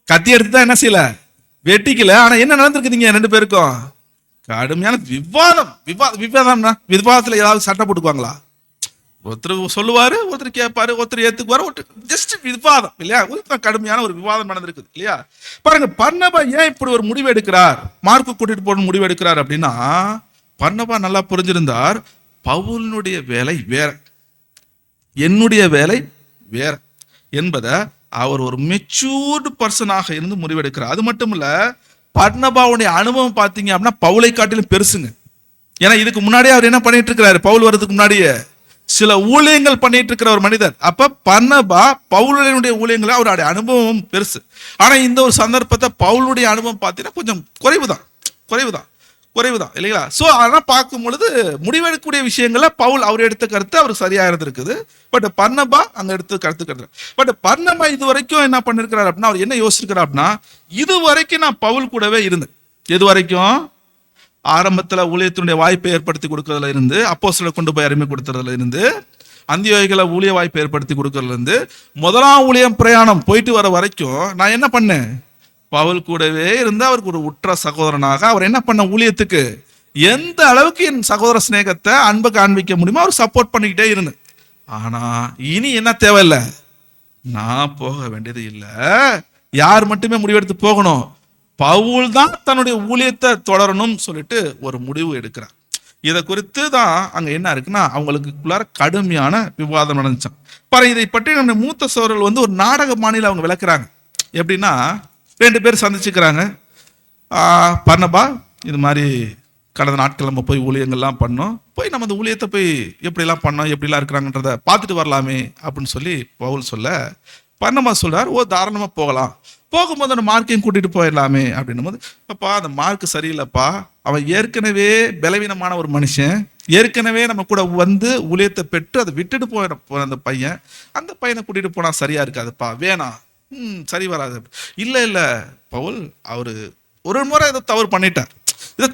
கத்தி எடுத்து தான் என்ன செய்யல, வெட்டிக்கல. ஆனா என்ன நடந்திருக்குதுங்க 2 பேருக்கும், கடுமையான விவாதம். விவாதத்துல ஏதாவது சட்டை போட்டுக்குவாங்களா, ஒருத்தர் சொல்லுவாரு, ஒருத்தர் கேட்பாரு, ஒருத்தர் ஏத்துக்குவாரு, ஒருத்தர் ஜஸ்ட் விவாதம் இல்லையா, கடுமையான ஒரு விவாதம் நடந்திருக்குது இல்லையா. பாருங்க, பர்னபா ஏன் இப்படி ஒரு முடிவு எடுக்கிறார், மார்க்கு கூட்டிட்டு போன முடிவு எடுக்கிறார் அப்படின்னா, பர்னபா நல்லா புரிஞ்சிருந்தார், பவுலினுடைய வேலை வேற, என்னுடைய வேலை வேற என்பதை அவர் ஒரு மெச்சூர்டு பர்சனாக இருந்து முடிவெடுக்கிறார். அது மட்டும் இல்ல, பர்னபாவுடைய அனுபவம் பார்த்தீங்க அப்படின்னா பவுலை காட்டிலும் பெருசுங்க. ஏன்னா இதுக்கு முன்னாடியே அவர் என்ன பண்ணிட்டு இருக்கிறாரு, பவுல் வர்றதுக்கு முன்னாடியே சில ஊழியங்கள் பண்ணிட்டு இருக்கிற ஒரு மனிதர். அப்ப பர்னபா பவுலுடைய ஊழியங்களை அவருடைய அனுபவம் பெருசு. ஆனா இந்த ஒரு சந்தர்ப்பத்தை பவுலுடைய அனுபவம் பார்த்தீங்கன்னா கொஞ்சம் குறைவுதான் இல்லைங்களா? ஸோ அதெல்லாம் பார்க்கும் பொழுது முடிவெடுக்கக்கூடிய விஷயங்கள்ல பவுல் அவர் எடுத்த கருத்து அவர் சரியா இருந்திருக்குது. பட் பர்னபா அங்க எடுத்து கருத்து. பட் பர்னபா இது வரைக்கும் என்ன பண்ணிருக்கிறார் அப்படின்னா, அவர் என்ன யோசிச்சிருக்கிறார் அப்படின்னா, இது வரைக்கும் நான் பவுல் கூடவே இருந்தேன். எது வரைக்கும்? ஆரம்பத்துல ஊழியத்தினுடைய வாய்ப்பை ஏற்படுத்தி கொடுக்கறதுல இருந்து, அப்போஸ்தலரை கொண்டு போய் அறிமுகம் கொடுக்கறதுல இருந்து, அந்தியோகிகளை ஊழிய வாய்ப்பை ஏற்படுத்தி கொடுக்கறதுல இருந்து, முதலாம் ஊழியம் பிரயாணம் போயிட்டு வர வரைக்கும் நான் என்ன பண்ணேன்? பவுல் கூடவே இருந்து அவருக்கு ஒரு உற்ற சகோதரனாக அவர் என்ன பண்ண, ஊழியத்துக்கு எந்த அளவுக்கு என் சகோதர சிநேகத்தை அன்பை காண்பிக்க முடியுமோ அவர் சப்போர்ட் பண்ணிக்கிட்டே இருந்தேன். ஆனா இனி என்ன தேவையில்லை, நான் போக வேண்டியது இல்லை. யார் மட்டுமே முடிவெடுத்து போகணும்? பவுல் தான் தன்னுடைய ஊழியத்தை தொடரணும் சொல்லிட்டு ஒரு முடிவு எடுக்கிறார். இதை குறித்து தான் அங்க என்ன இருக்குன்னா, அவங்களுக்குள்ளார கடுமையான விவாதம் நடந்துச்சான். பாருங்க, இதை பற்றி நம்ம மூத்த சோழர்கள் ஒரு நாடக மாநில அவங்க விளக்குறாங்க. எப்படின்னா, 2 பேர் சந்திச்சுக்கிறாங்க. பர்னபா, இது மாதிரி கடந்த நாட்கள் நம்ம போய் ஊழியங்கள்லாம் பண்ணோம், போய் நம்ம அந்த ஊழியத்தை போய் எப்படிலாம் பண்ணோம், எப்படிலாம் இருக்கிறாங்கன்றத பார்த்துட்டு வரலாமே அப்படின்னு சொல்லி பவுல் சொல்ல, பர்னபா சொல்றார், ஓ தாராளமா போகலாம், போகும்போது அந்த மார்க்கையும் கூட்டிட்டு போயிடலாமே அப்படின்னும் போது, அப்பா அந்த மார்க் சரியில்லைப்பா, அவன் ஏற்கனவே பலவீனமான ஒரு மனுஷன், ஏற்கனவே நம்ம கூட வந்து ஊழியத்தை பெற்று அதை விட்டுட்டு போன அந்த பையனை கூட்டிட்டு போனா சரியா இருக்காதுப்பா, வேணாம், சரி வராது. இல்ல பவுல் அவரு ஒரு முறை இதை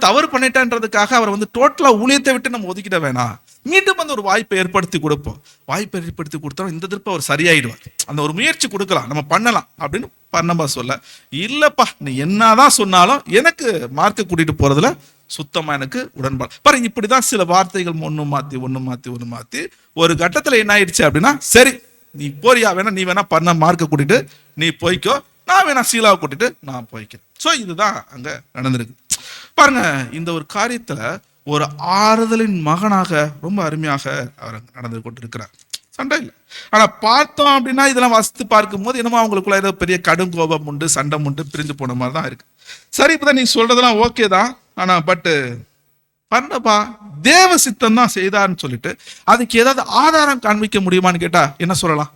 தவறு பண்ணிட்டான்றதுக்காக அவர் டோட்டலா ஊழியத்தை விட்டு நம்ம ஒதுக்கிட வேணாம், மீண்டும் ஒரு வாய்ப்பை ஏற்படுத்தி கொடுப்போம். வாய்ப்பை ஏற்படுத்தி கொடுத்தோம், இந்த திருப்ப அவர் சரியாயிடுவார், அந்த ஒரு முயற்சி கொடுக்கலாம், நம்ம பண்ணலாம் அப்படின்னு பர்னபா சொல்ல, இல்லப்பா நீ என்னதான் சொன்னாலும் எனக்கு மார்க்க கூட்டிட்டு போறதுல சுத்தமா எனக்கு உடன்பாடு. பாருங்க, இப்படிதான் சில வார்த்தைகள் ஒண்ணு மாத்தி ஒரு கட்டத்துல என்ன ஆயிடுச்சு அப்படின்னா, சரி நீ போறியா, வேணா நீ வேணா பண்ண மார்க்க கூட்டிட்டு நீ போய்க்கோ, நான் வேணா சீலாவை கூட்டிட்டு நான் போய்க்கிறேன். ஸோ இதுதான் அங்க நடந்திருக்கு. பாருங்க, இந்த ஒரு காரியத்துல ஒரு ஆறுதலின் மகனாக ரொம்ப அருமையாக அவர் நடந்து கொண்டிருக்கிறார். சண்டை இல்லை. ஆனா பார்த்தோம் அப்படின்னா இதெல்லாம் வசித்து பார்க்கும் போது என்னமோ அவங்களுக்குள்ள ஏதோ பெரிய கடும் கோபம் உண்டு, சண்டை உண்டு, பிரிஞ்சு போன மாதிரி தான் இருக்கு. சரி, இப்பதான் நீ சொல்றதெல்லாம் ஓகே தான், ஆனா பட் பர்னபா தேவ சித்தம் தான் செய்தார்னு சொல்லிட்டு அதுக்கு ஏதாவது ஆதாரம் காண்பிக்க முடியுமான்னு கேட்டா என்ன சொல்லலாம்?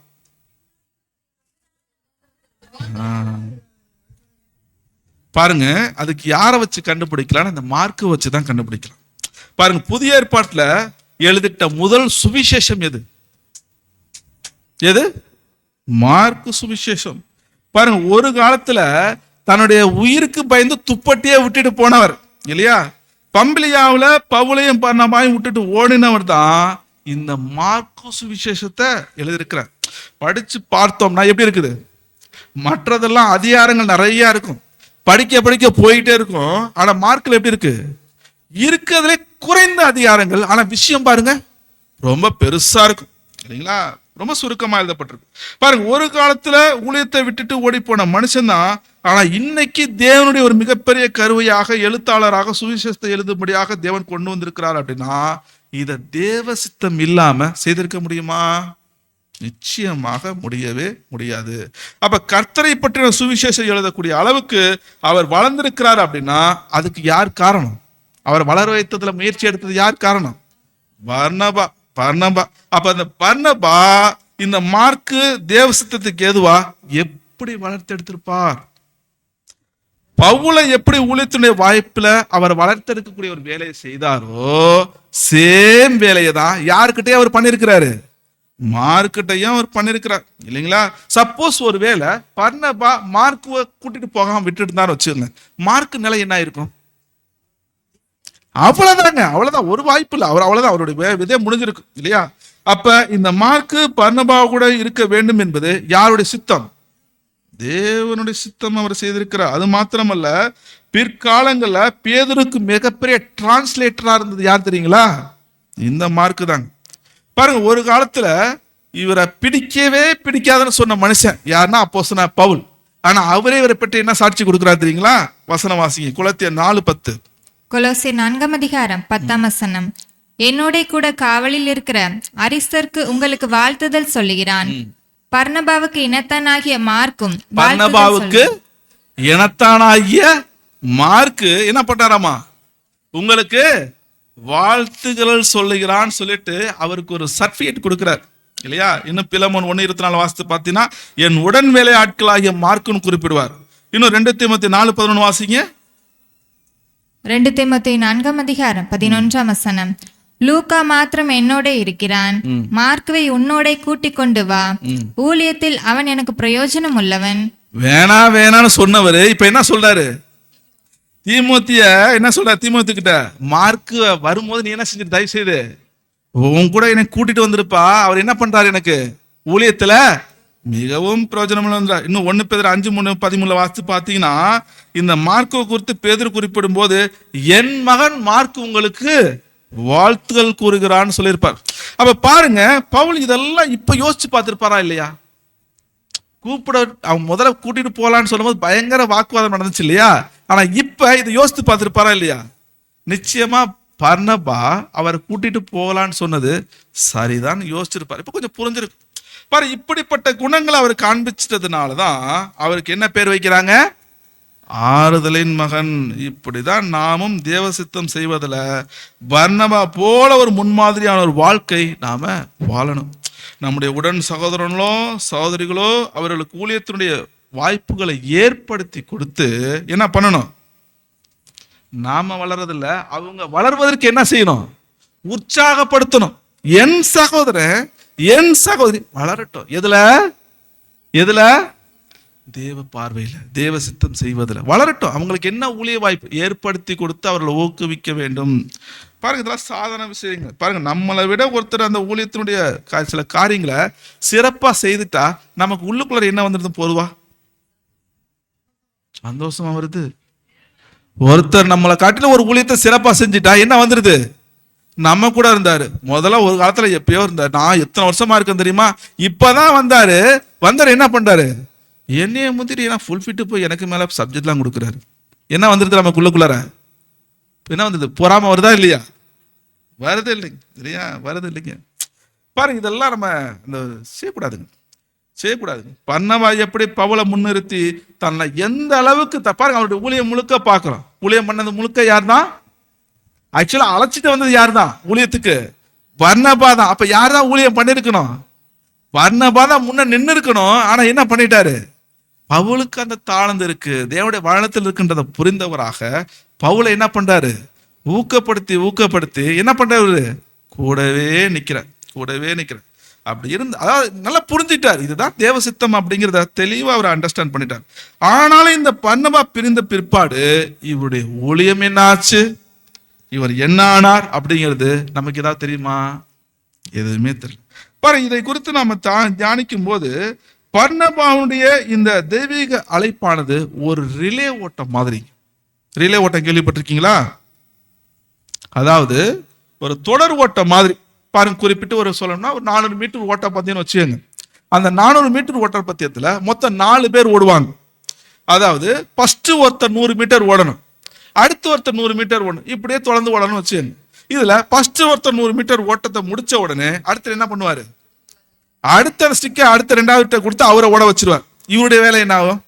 பாருங்க, அதுக்கு யாரை வச்சு கண்டுபிடிக்கலாம்? இந்த மார்க்கை வச்சுதான் கண்டுபிடிக்கலாம். பாருங்க, புதிய ஏற்பாட்டுல எழுதிட்ட முதல் சுவிசேஷம் எது? மார்க்கு சுவிசேஷம். பாருங்க, ஒரு காலத்துல தன்னுடைய உயிருக்கு பயந்து துப்பட்டியே விட்டுட்டு போனவர் இல்லையா? பம்பிலியாவுல பவுலையும் பர்னபாவையும் விட்டுட்டு ஓடினவர் தான் இந்த மார்க்கு சுவிசேஷத்தை எழுதியிருக்கிறார். படிச்சு பார்த்தோம்னா எப்படி இருக்குது? மற்றதெல்லாம் அதிகாரங்கள் நிறைய இருக்கும், படிக்க போயிட்டே இருக்கும். ஆனா மார்க்ல எப்படி இருக்கு? இருக்கிறதுல குறைந்த அதிகாரங்கள், ஆனா விஷயம் பாருங்க ரொம்ப பெருசா இருக்கும் இல்லைங்களா? ரொம்ப சுருக்கமா எழுதப்பட்டிருக்கு. பாருங்க, ஒரு காலத்துல ஊழியத்தை விட்டுட்டு ஓடி போன மனுஷன் தான், ஆனா இன்னைக்கு தேவனுடைய ஒரு மிகப்பெரிய கருவையாக எழுத்தாளராக சுவிசேஷத்தை எழுதும்படியாக தேவன் கொண்டு வந்திருக்கிறார். அப்படின்னா இத தேவ சித்தம் இல்லாம செய்திருக்க முடியுமா? நிச்சயமாக முடியவே முடியாது. அப்ப கர்த்தரை பற்றின சுவிசேஷம் எழுதக்கூடிய அளவுக்கு அவர் வளர்ந்திருக்கிறார் அப்படின்னா அதுக்கு யார் காரணம்? அவர் வளர வைத்ததுல முயற்சி எடுத்தது யார் காரணம்? பர்னபா. அப்ப அந்த பர்னபா இந்த மார்க்கு தேவ சித்தத்துக்கு ஏதுவா எப்படி வளர்த்தெடுத்திருப்பார்? பவுலை எப்படி ஊழியத்துடைய வாய்ப்புல அவர் வளர்த்தெடுக்கக்கூடிய ஒரு வேலையை செய்தாரோ சேம் வேலையை தான் யாருக்கிட்டே அவர் பண்ணிருக்கிறாரு, மார்க்கிட்டையும் அவர் பண்ணிருக்கிறார் இல்லைங்களா? சப்போஸ் ஒரு வேலை பர்னபா மார்க்குவை கூட்டிட்டு போகாம விட்டுட்டு தான் வச்சுருங்க, மார்க்கு நிலை என்ன இருக்கும்? அவ்வளவுதான், ஒரு வாய்ப்பு இல்லை, அவர் அவ்வளவுதான், அவருடைய விதை முடிஞ்சிருக்கு இல்லையா? அப்ப இந்த மார்க்கு பர்னபா கூட இருக்க வேண்டும் என்பது யாருடைய சித்தம்? தேவனுடைய சித்தம் அவர் செய்திருக்கிறார். அது மாத்திரமல்ல, பிற்காலங்கள்ல பேதுருக்கு மிகப்பெரிய டிரான்ஸ்லேட்டரா இருந்தது யார் தெரியுங்களா? இந்த மார்க்கு தாங்க. பாருங்க, ஒரு காலத்துல இவரை பிடிக்காதுன்னு சொன்ன மனுஷன் யாருன்னா அப்போஸ்தலனாகிய பவுல். ஆனா அவரே இவரை பற்றி என்ன சாட்சி கொடுக்கிறார் தெரியுங்களா? வசனம் வாசிங்க, கொலோசியர் 4:10. கொலோசியர் 4:10. என்னோட கூட காவலில் இருக்கிற அரிஸ்தர்க்கு உங்களுக்கு வாழ்த்துதல் சொல்லுகிறான். பர்னபாவுக்கு இனத்தானாகிய மார்க்கும் பர்னபாவுக்கு இனத்தானாகிய மார்க்கு என்ன பண்றாராமா, உங்களுக்கு வாழ்த்துக்கள் சொல்லுகிறான்னு சொல்லிட்டு அவருக்கு ஒரு சர்டிபிகேட் கொடுக்கிறார் இல்லையா? இன்னும் பிலமோன் 1:24 வாசித்து பார்த்தீங்கன்னா என் உடன் வேலை ஆட்களாகிய மார்க்குன்னு குறிப்பிடுவார். இன்னும் 2 தீமோத்தேயு 4:11 வாசிங்க. 2 தீமோத்தேயு 4:11 லூக்கா மாத்திரம் என்னோட இருக்கிறான், மார்க்குவை உன்னோட கூட்டிக் கொண்டு வா, ஊழியத்தில் அவன் எனக்கு பிரயோஜனம் உள்ளவன். வேணான்னு சொன்னவரு இப்ப என்ன சொல்றாரு? தீமோத்திய என்ன சொல்ற? தீமோத்தி கிட்ட மார்க்கு வரும்போது நீ என்ன செஞ்சு தயவு செய்து உன் கூட என்னை கூட்டிட்டு வந்திருப்பா, அவர் என்ன பண்றாரு எனக்கு ஊழியத்துல மிகவும் பிரயோஜனம் உள்ளவன். இன்னும் 1 பேதுரு 5:13 வாசித்து பார்த்தீங்கன்னா இந்த மார்க்கை குறித்து பேதுரு குறிப்பிடும் போது என் மகன் மார்க் உங்களுக்கு வாழ்த்துகள் கூறுகிறான்னு சொல்லியிருப்பார். அப்ப பாருங்க, பவுல் இதெல்லாம் இப்ப யோசிச்சு பார்த்திருப்பாரா இல்லையா? கூப்பிட அவன் முதல்ல கூட்டிட்டு போலான்னு சொல்லும்போது பயங்கர வாக்குவாதம் நடந்துச்சு இல்லையா? ஆனா இப்ப இதை யோசித்து பார்த்திருப்பாரா இல்லையா? நிச்சயமா பர்னபா அவரை கூட்டிட்டு போகலான்னு சொன்னது சரிதான் யோசிச்சிருப்பாரு. இப்ப கொஞ்சம் புரிஞ்சிருக்கு பாரு. இப்படிப்பட்ட குணங்களை அவர் காண்பிச்சதுனாலதான் அவருக்கு என்ன பேர் வைக்கிறாங்க? ஆறுதலின் மகன். இப்படிதான் நாமும் தேவ சித்தம் செய்வதில் பர்னபா போல ஒரு முன்மாதிரியான ஒரு வாழ்க்கை நாம வாழணும். நம்முடைய உடன் சகோதரங்களோ சகோதரிகளோ அவர்களுக்கு ஊழியத்தினுடைய வாய்ப்புகளை ஏற்படுத்தி கொடுத்து என்ன பண்ணணும்? நாம வளர்றதில்ல, அவங்க வளர்வதற்கு என்ன செய்யணும்? உற்சாகப்படுத்தணும். என் சகோதரன் என் சகோதரி வளரட்டும். எதுல? தேவ பார்வையில, தேவ சித்தம் செய்வதில் வளரட்டும். அவங்களுக்கு என்ன ஊழிய வாய்ப்பு ஏற்படுத்தி கொடுத்து அவர்களை ஊக்குவிக்க வேண்டும். பாருங்க, இதெல்லாம் சாதாரண விஷயங்கள். பாருங்க, நம்மளை விட ஒருத்தர் அந்த ஊழியத்தினுடைய சில காரியங்களை சிறப்பா செய்துட்டா நமக்கு உள்ளுக்குள்ள என்ன வந்துருது? பொதுவா சந்தோஷமா வருது. ஒருத்தர் நம்மளை காட்டில ஒரு ஊழியத்தை சிறப்பா செஞ்சுட்டா என்ன வந்துருது? நம்ம கூட இருந்தாரு முதல்ல ஒரு காலத்துல எப்பயோ இருந்தாரு, நான் எத்தனை வருஷமா இருக்கேன் தெரியுமா, இப்பதான் வந்தாரு என்ன பண்றாரு? என்னைய முந்திரி ஃபுல் ஃபிட்டு போய் எனக்கு மேல சப்ஜெக்ட்லாம் கொடுக்குறாரு. என்ன வந்துருது நமக்குள்ளுக்குள்ளார? என்ன வந்தது? பொறாம வருதா இல்லையா? வருது இல்லைங்க இல்லையா? வருது இல்லைங்க. பாருங்க, இதெல்லாம் நம்ம இந்த செய்யக்கூடாதுங்க. பர்னபா எப்படி பவுலை முன்னிறுத்தி தன்னை எந்த அளவுக்கு பாருங்க, அவருடைய ஊழியம் முழுக்க பார்க்கிறோம். ஊழியம் பண்ணது முழுக்க யார் தான்? ஆக்சுவலா அழைச்சிட்டு வந்தது யார் தான் ஊழியத்துக்கு? பர்னபா தான். அப்ப யார் தான் ஊழியம் பண்ணிருக்கணும்? பர்னபா தான் முன்ன நின்று இருக்கணும். ஆனா என்ன பண்ணிட்டாரு? பவுலுக்கு அந்த தாளந்து இருக்கு, தேவனுடைய வாழத்தில் இருக்கின்றதை புரிந்தவராக பவுலை என்ன பண்றாரு? ஊக்கப்படுத்தி என்ன பண்றாரு? கூடவே நிக்கிறார். அப்படி இருந்து அதாவது நல்லா புரிஞ்சிட்டார், இதுதான் தேவ சித்தம் அப்படிங்கிறத தெளிவா அவர் அண்டர்ஸ்டாண்ட் பண்ணிட்டார். ஆனாலும் இந்த பர்னபா பிரிந்த பிற்பாடு இவருடைய ஊழியம் என்ன ஆச்சு, இவர் என்ன ஆனார் அப்படிங்கிறது நமக்கு ஏதாவது தெரியுமா? எதுவுமே தெரியல. பாருங்க, இதை குறித்து நாம தியானிக்கும் போது பர்னபாவுடைய இந்த தெய்வீக அழைப்பானது ஒரு ரிலே ஓட்டம் மாதிரி. ரிலே ஓட்டம் கேள்விப்பட்டிருக்கீங்களா? அதாவது ஒரு தொடர் ஓட்டம் மாதிரி. பாருங்க, குறிப்பிட்டு ஒரு சொல்லணும்னா ஒரு 400 மீட்டர் ஓட்டம் பத்தியன்னு வச்சுக்கோங்க. அந்த 400 மீட்டர் ஓட்ட பத்தியத்துல மொத்தம் 4 பேர் ஓடுவாங்க. அதாவது ஃபர்ஸ்ட் ஒருத்தர் 100 மீட்டர் ஓடணும், அடுத்து ஒருத்தர் 100 மீட்டர் ஓடணும், இப்படியே தொடர்ந்து ஓடணும்னு வச்சுக்கோங்க. இதுல ஃபர்ஸ்ட் ஒருத்தர் 100 மீட்டர் ஓட்டத்தை முடிச்ச உடனே அடுத்து என்ன பண்ணுவாரு? அடுத்த ஸ்டிக்கை அடுத்த 2வது கொடுத்து அவரை ஓட வச்சிருவார். இவருடைய வேலை என்ன ஆகும்?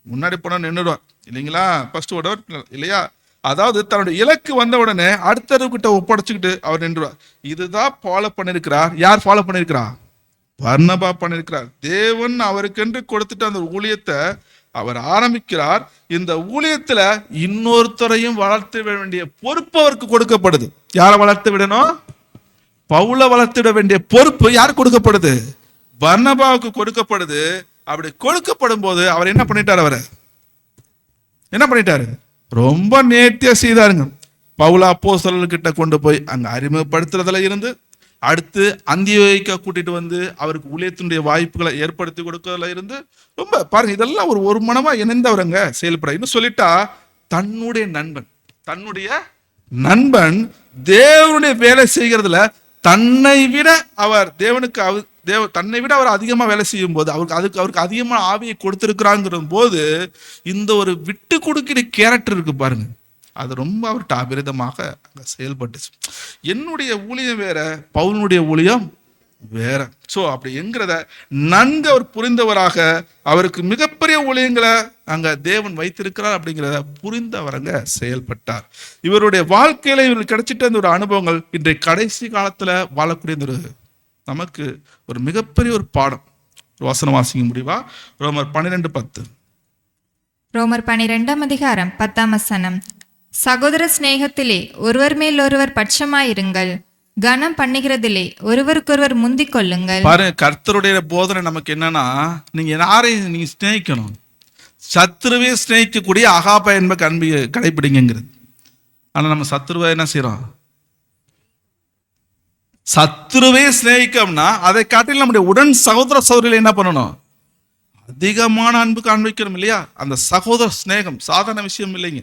முன்னாடி போனா நின்றுடுவார் இல்லைங்களா? ஃபர்ஸ்ட் ஓடுவார் இல்லையா? அதாவது தன்னுடைய இலக்கு வந்த உடனே அடுத்தவர்கிட்ட ஒப்படைச்சுக்கிட்டு அவர் நின்றுவார். இதுதான் ஃபாலோ பண்ணிருக்கிறார். யார் ஃபாலோ பண்ணிருக்கிறார்? பர்னபா பண்ணிருக்கிறார். தேவன் அவருக்கென்று கொடுத்துட்டு அந்த ஊழியத்தை அவர் ஆரம்பிக்கிறார். இந்த ஊழியத்துல இன்னொருத்தரையும் வளர்த்து விட வேண்டிய பொறுப்பு அவருக்கு கொடுக்கப்படுது. யாரை வளர்த்து விடணும்? பவுலை வளர்த்து விட வேண்டிய பொறுப்பு யார் கொடுக்கப்படுது? பர்னபாவுக்கு கொடுக்கப்படுது. அப்படி கொடுக்கப்படும் போது அவர் என்ன பண்ணிட்டாரு? ரொம்ப நேர்த்தியா செய்தாருங்க. பவுல் அப்போஸ்தலர்கிட்ட கொண்டு போய் அங்க அறிமுகப்படுத்துறதுல இருந்து அடுத்து அந்தியோகிக்கா கூட்டிட்டு வந்து அவருக்கு ஊழியத்தினுடைய வாய்ப்புகளை ஏற்படுத்தி கொடுக்கறதுல இருந்து ரொம்ப பாருங்க, இதெல்லாம் ஒரு மனமா இணைந்தவரங்க செயல்பட. இன்னும் சொல்லிட்டா தன்னுடைய நண்பன் தேவனுடைய வேலை செய்கிறதுல தன்னை விட அவர் அதிகமா வேலை செய்யும் போது அவருக்கு அதிகமான ஆவியை கொடுத்திருக்கிறாங்கிற போது இந்த ஒரு விட்டு கொடுக்கிற கேரக்டர் இருக்கு பாருங்க, அது ரொம்ப அவர்கிட்ட அபிரிதமாக செயல்பட்டுச்சு. என்னுடைய ஊழியம் வேற, பவுலுடைய ஊழியம் வேற. ஸோ அப்படி என்கிறத நன்கு அவர் புரிந்தவராக, அவருக்கு மிகப்பெரிய ஊழியங்களை அங்க தேவன் வைத்திருக்கிறார் அப்படிங்கிறத புரிந்தவரங்க செயல்பட்டார். இவருடைய வாழ்க்கையில இவருக்கு கிடைச்சிட்ட அந்த ஒரு அனுபவங்கள் இன்றைய கடைசி காலத்துல வாழக்கூடிய ஒரு நமக்கு ஒரு மிகப்பெரிய ஒரு பாடம். ஒரு வசனம் வாசிக்க முடியுமா? ரோமர் 12:10. ரோமர் 12ஆம் அதிகாரம் 10ஆம் வசனம். சகோதர சிநேகத்திலே ஒருவர் மேல் ஒருவர் பட்சமாயிருங்கள், கனம் பண்ணுகிறதிலே ஒருவருக்கொருவர் முந்திக் கொள்ளுங்கள். பாருங்க, கர்த்தருடைய போதனை நமக்கு என்னன்னா, நீங்க யாரையும் நீங்க சிநேகிக்கணும், சத்துருவே சிநேகிக்கக்கூடிய அகாப என்ப அன்பு கடைபிடிங்கிறது. ஆனா நம்ம சத்துருவை என்ன செய்யறோம்? சத்துருவே சிநேகிக்கோம்னா அதை காட்டில் நம்முடைய உடன் சகோதர சகோதரிகளை என்ன பண்ணணும்? அதிகமான அன்பு காண்பிக்கணும் இல்லையா? அந்த சகோதர சிநேகம் சாதாரண விஷயம் இல்லைங்க.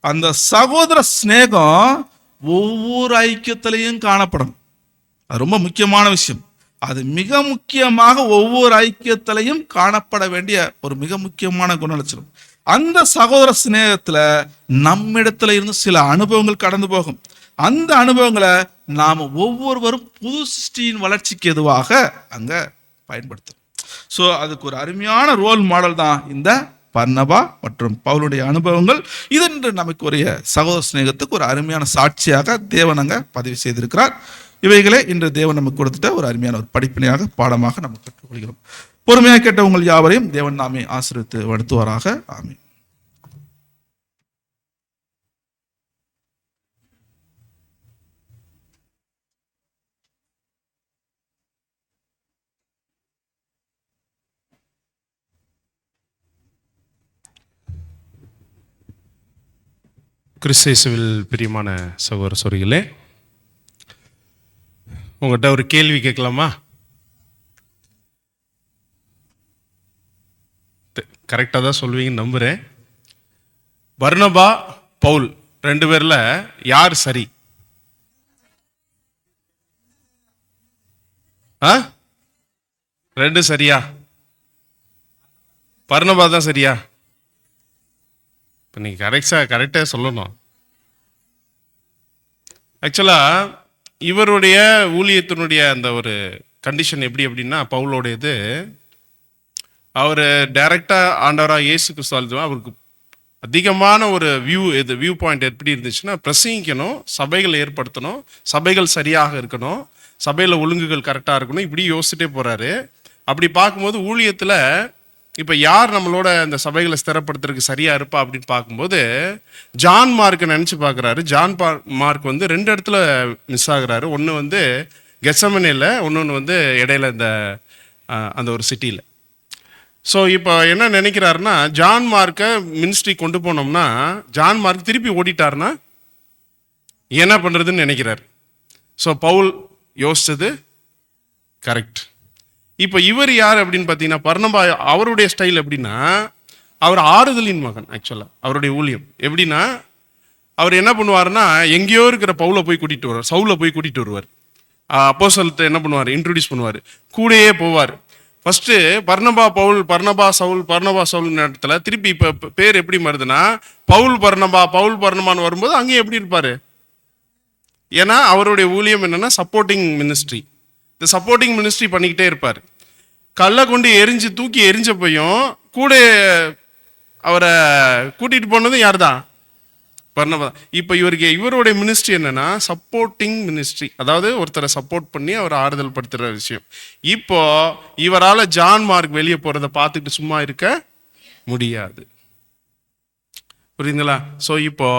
அந்த சகோதர சிநேகம் ஒவ்வொரு ஐக்கியத்திலையும் காணப்படும். அது ரொம்ப முக்கியமான விஷயம். அது மிக முக்கியமாக ஒவ்வொரு ஐக்கியத்திலையும் காணப்பட வேண்டிய ஒரு மிக முக்கியமான குணலட்சணம். அந்த சகோதர சிநேகத்துல நம்மிடத்துல இருந்து சில அனுபவங்கள் கடந்து போகும். அந்த அனுபவங்களை நாம ஒவ்வொருவரும் புது சிருஷ்டியின் வளர்ச்சிக்கு எதுவாக அங்க பயன்படுத்தும். ஸோ அதுக்கு ஒரு அருமையான ரோல் மாடல் தான் இந்த பர்னபா மற்றும் பவுலுடைய அனுபவங்கள். இது என்று நமக்கு ஒரு சகோதர சிநேகத்துக்கு ஒரு அருமையான சாட்சியாக தேவன் அங்க பதிவு செய்திருக்கிறார். இவைகளே இன்று தேவன் நமக்கு கொடுத்துட்ட ஒரு அருமையான ஒரு படிப்பினையாக பாடமாக நம்ம கற்றுக்கொள்கிறோம். பொறுமையாக கேட்ட உங்கள் யாவரையும் தேவன் நாமே ஆசீர்வதித்து வளர்த்துவாராக. ஆமென். கிறிஸ்தேசுவில் பிரியமான சகோதர சகோதரிகளே, உங்கள்கிட்ட ஒரு கேள்வி கேட்கலாமா? கரெக்டாக தான் சொல்வீங்கன்னு நம்புகிறேன். பர்னபா பவுல் 2 பேர்ல யார் சரி? ஆ 2 சரியா? பர்னபா தான் சரியா? இப்போ நீங்கள் கரெக்டாக சொல்லணும். ஆக்சுவலாக இவருடைய ஊழியத்தினுடைய அந்த ஒரு கண்டிஷன் எப்படி அப்படின்னா, பவுலோடையது அவர் டைரக்டாக ஆண்டவராக இயேசு கிறிஸ்து அவருக்கு அதிகமான ஒரு வியூ பாயிண்ட் எப்படி இருந்துச்சுன்னா, பிரசங்கிக்கணும், சபைகள் ஏற்படுத்தணும், சபைகள் சரியாக இருக்கணும், சபையில் ஒழுங்குகள் கரெக்டாக இருக்கணும், இப்படி யோசிச்சுட்டே போகிறாரு. அப்படி பார்க்கும்போது ஊழியத்தில் இப்போ யார் நம்மளோட இந்த சபைகளை ஸ்திரப்படுத்துறதுக்கு சரியாக இருப்பா அப்படின்னு பார்க்கும்போது ஜான் மார்க்கை நினச்சி பார்க்குறாரு. ஜான் மார்க் 2 இடத்துல மிஸ் ஆகுறாரு. ஒன்று கெத்செமனேல, இன்னொன்று இடையில இந்த அந்த ஒரு சிட்டியில். ஸோ இப்போ என்ன நினைக்கிறாருன்னா, ஜான் மார்க்கை மினிஸ்ட்ரி கொண்டு போனோம்னா ஜான் மார்க் திருப்பி ஓடிட்டாருன்னா என்ன பண்ணுறதுன்னு நினைக்கிறார். ஸோ பவுல் யோசிச்சது கரெக்ட். இப்போ இவர் யார் அப்படின்னு பார்த்தீங்கன்னா, பர்னபா அவருடைய ஸ்டைல் எப்படின்னா, அவர் ஆறுதலின் மகன். ஆக்சுவலாக அவருடைய ஊழியம் எப்படின்னா, அவர் என்ன பண்ணுவார்னா, எங்கேயோ இருக்கிற பவுலை போய் கூட்டிகிட்டு வருவார், சவுலை போய் கூட்டிகிட்டு வருவார். அப்போஸ்தலத்தை என்ன பண்ணுவார், இன்ட்ரடியூஸ் பண்ணுவார், கூடயே போவார். ஃபஸ்ட்டு பர்னபா பவுல், பர்னபா சவுல், பர்னபா சவுல் இடத்துல திருப்பி இப்போ பேர் எப்படி வருதுன்னா, பவுல் பர்னபான்னு வரும்போது அங்கேயும் எப்படி இருப்பார்? ஏன்னா அவருடைய ஊழியம் என்னன்னா சப்போர்ட்டிங் மினிஸ்ட்ரி. இந்த சப்போர்ட்டிங் மினிஸ்ட்ரி பண்ணிக்கிட்டே இருப்பார். கல்லை கொண்டு தூக்கி எரிஞ்சப்பையும் கூட அவரை கூட்டிகிட்டு போனதும் யார் தான்? பர்னபா. இப்போ இவருடைய மினிஸ்ட்ரி என்னன்னா சப்போர்ட்டிங் மினிஸ்ட்ரி, அதாவது ஒருத்தரை சப்போர்ட் பண்ணி அவரை ஆறுதல் படுத்துகிற விஷயம். இப்போ இவரால் ஜான் மார்க் வெளியே போகிறத பார்த்துட்டு சும்மா இருக்க முடியாது. புரியுதுங்களா? ஸோ இப்போ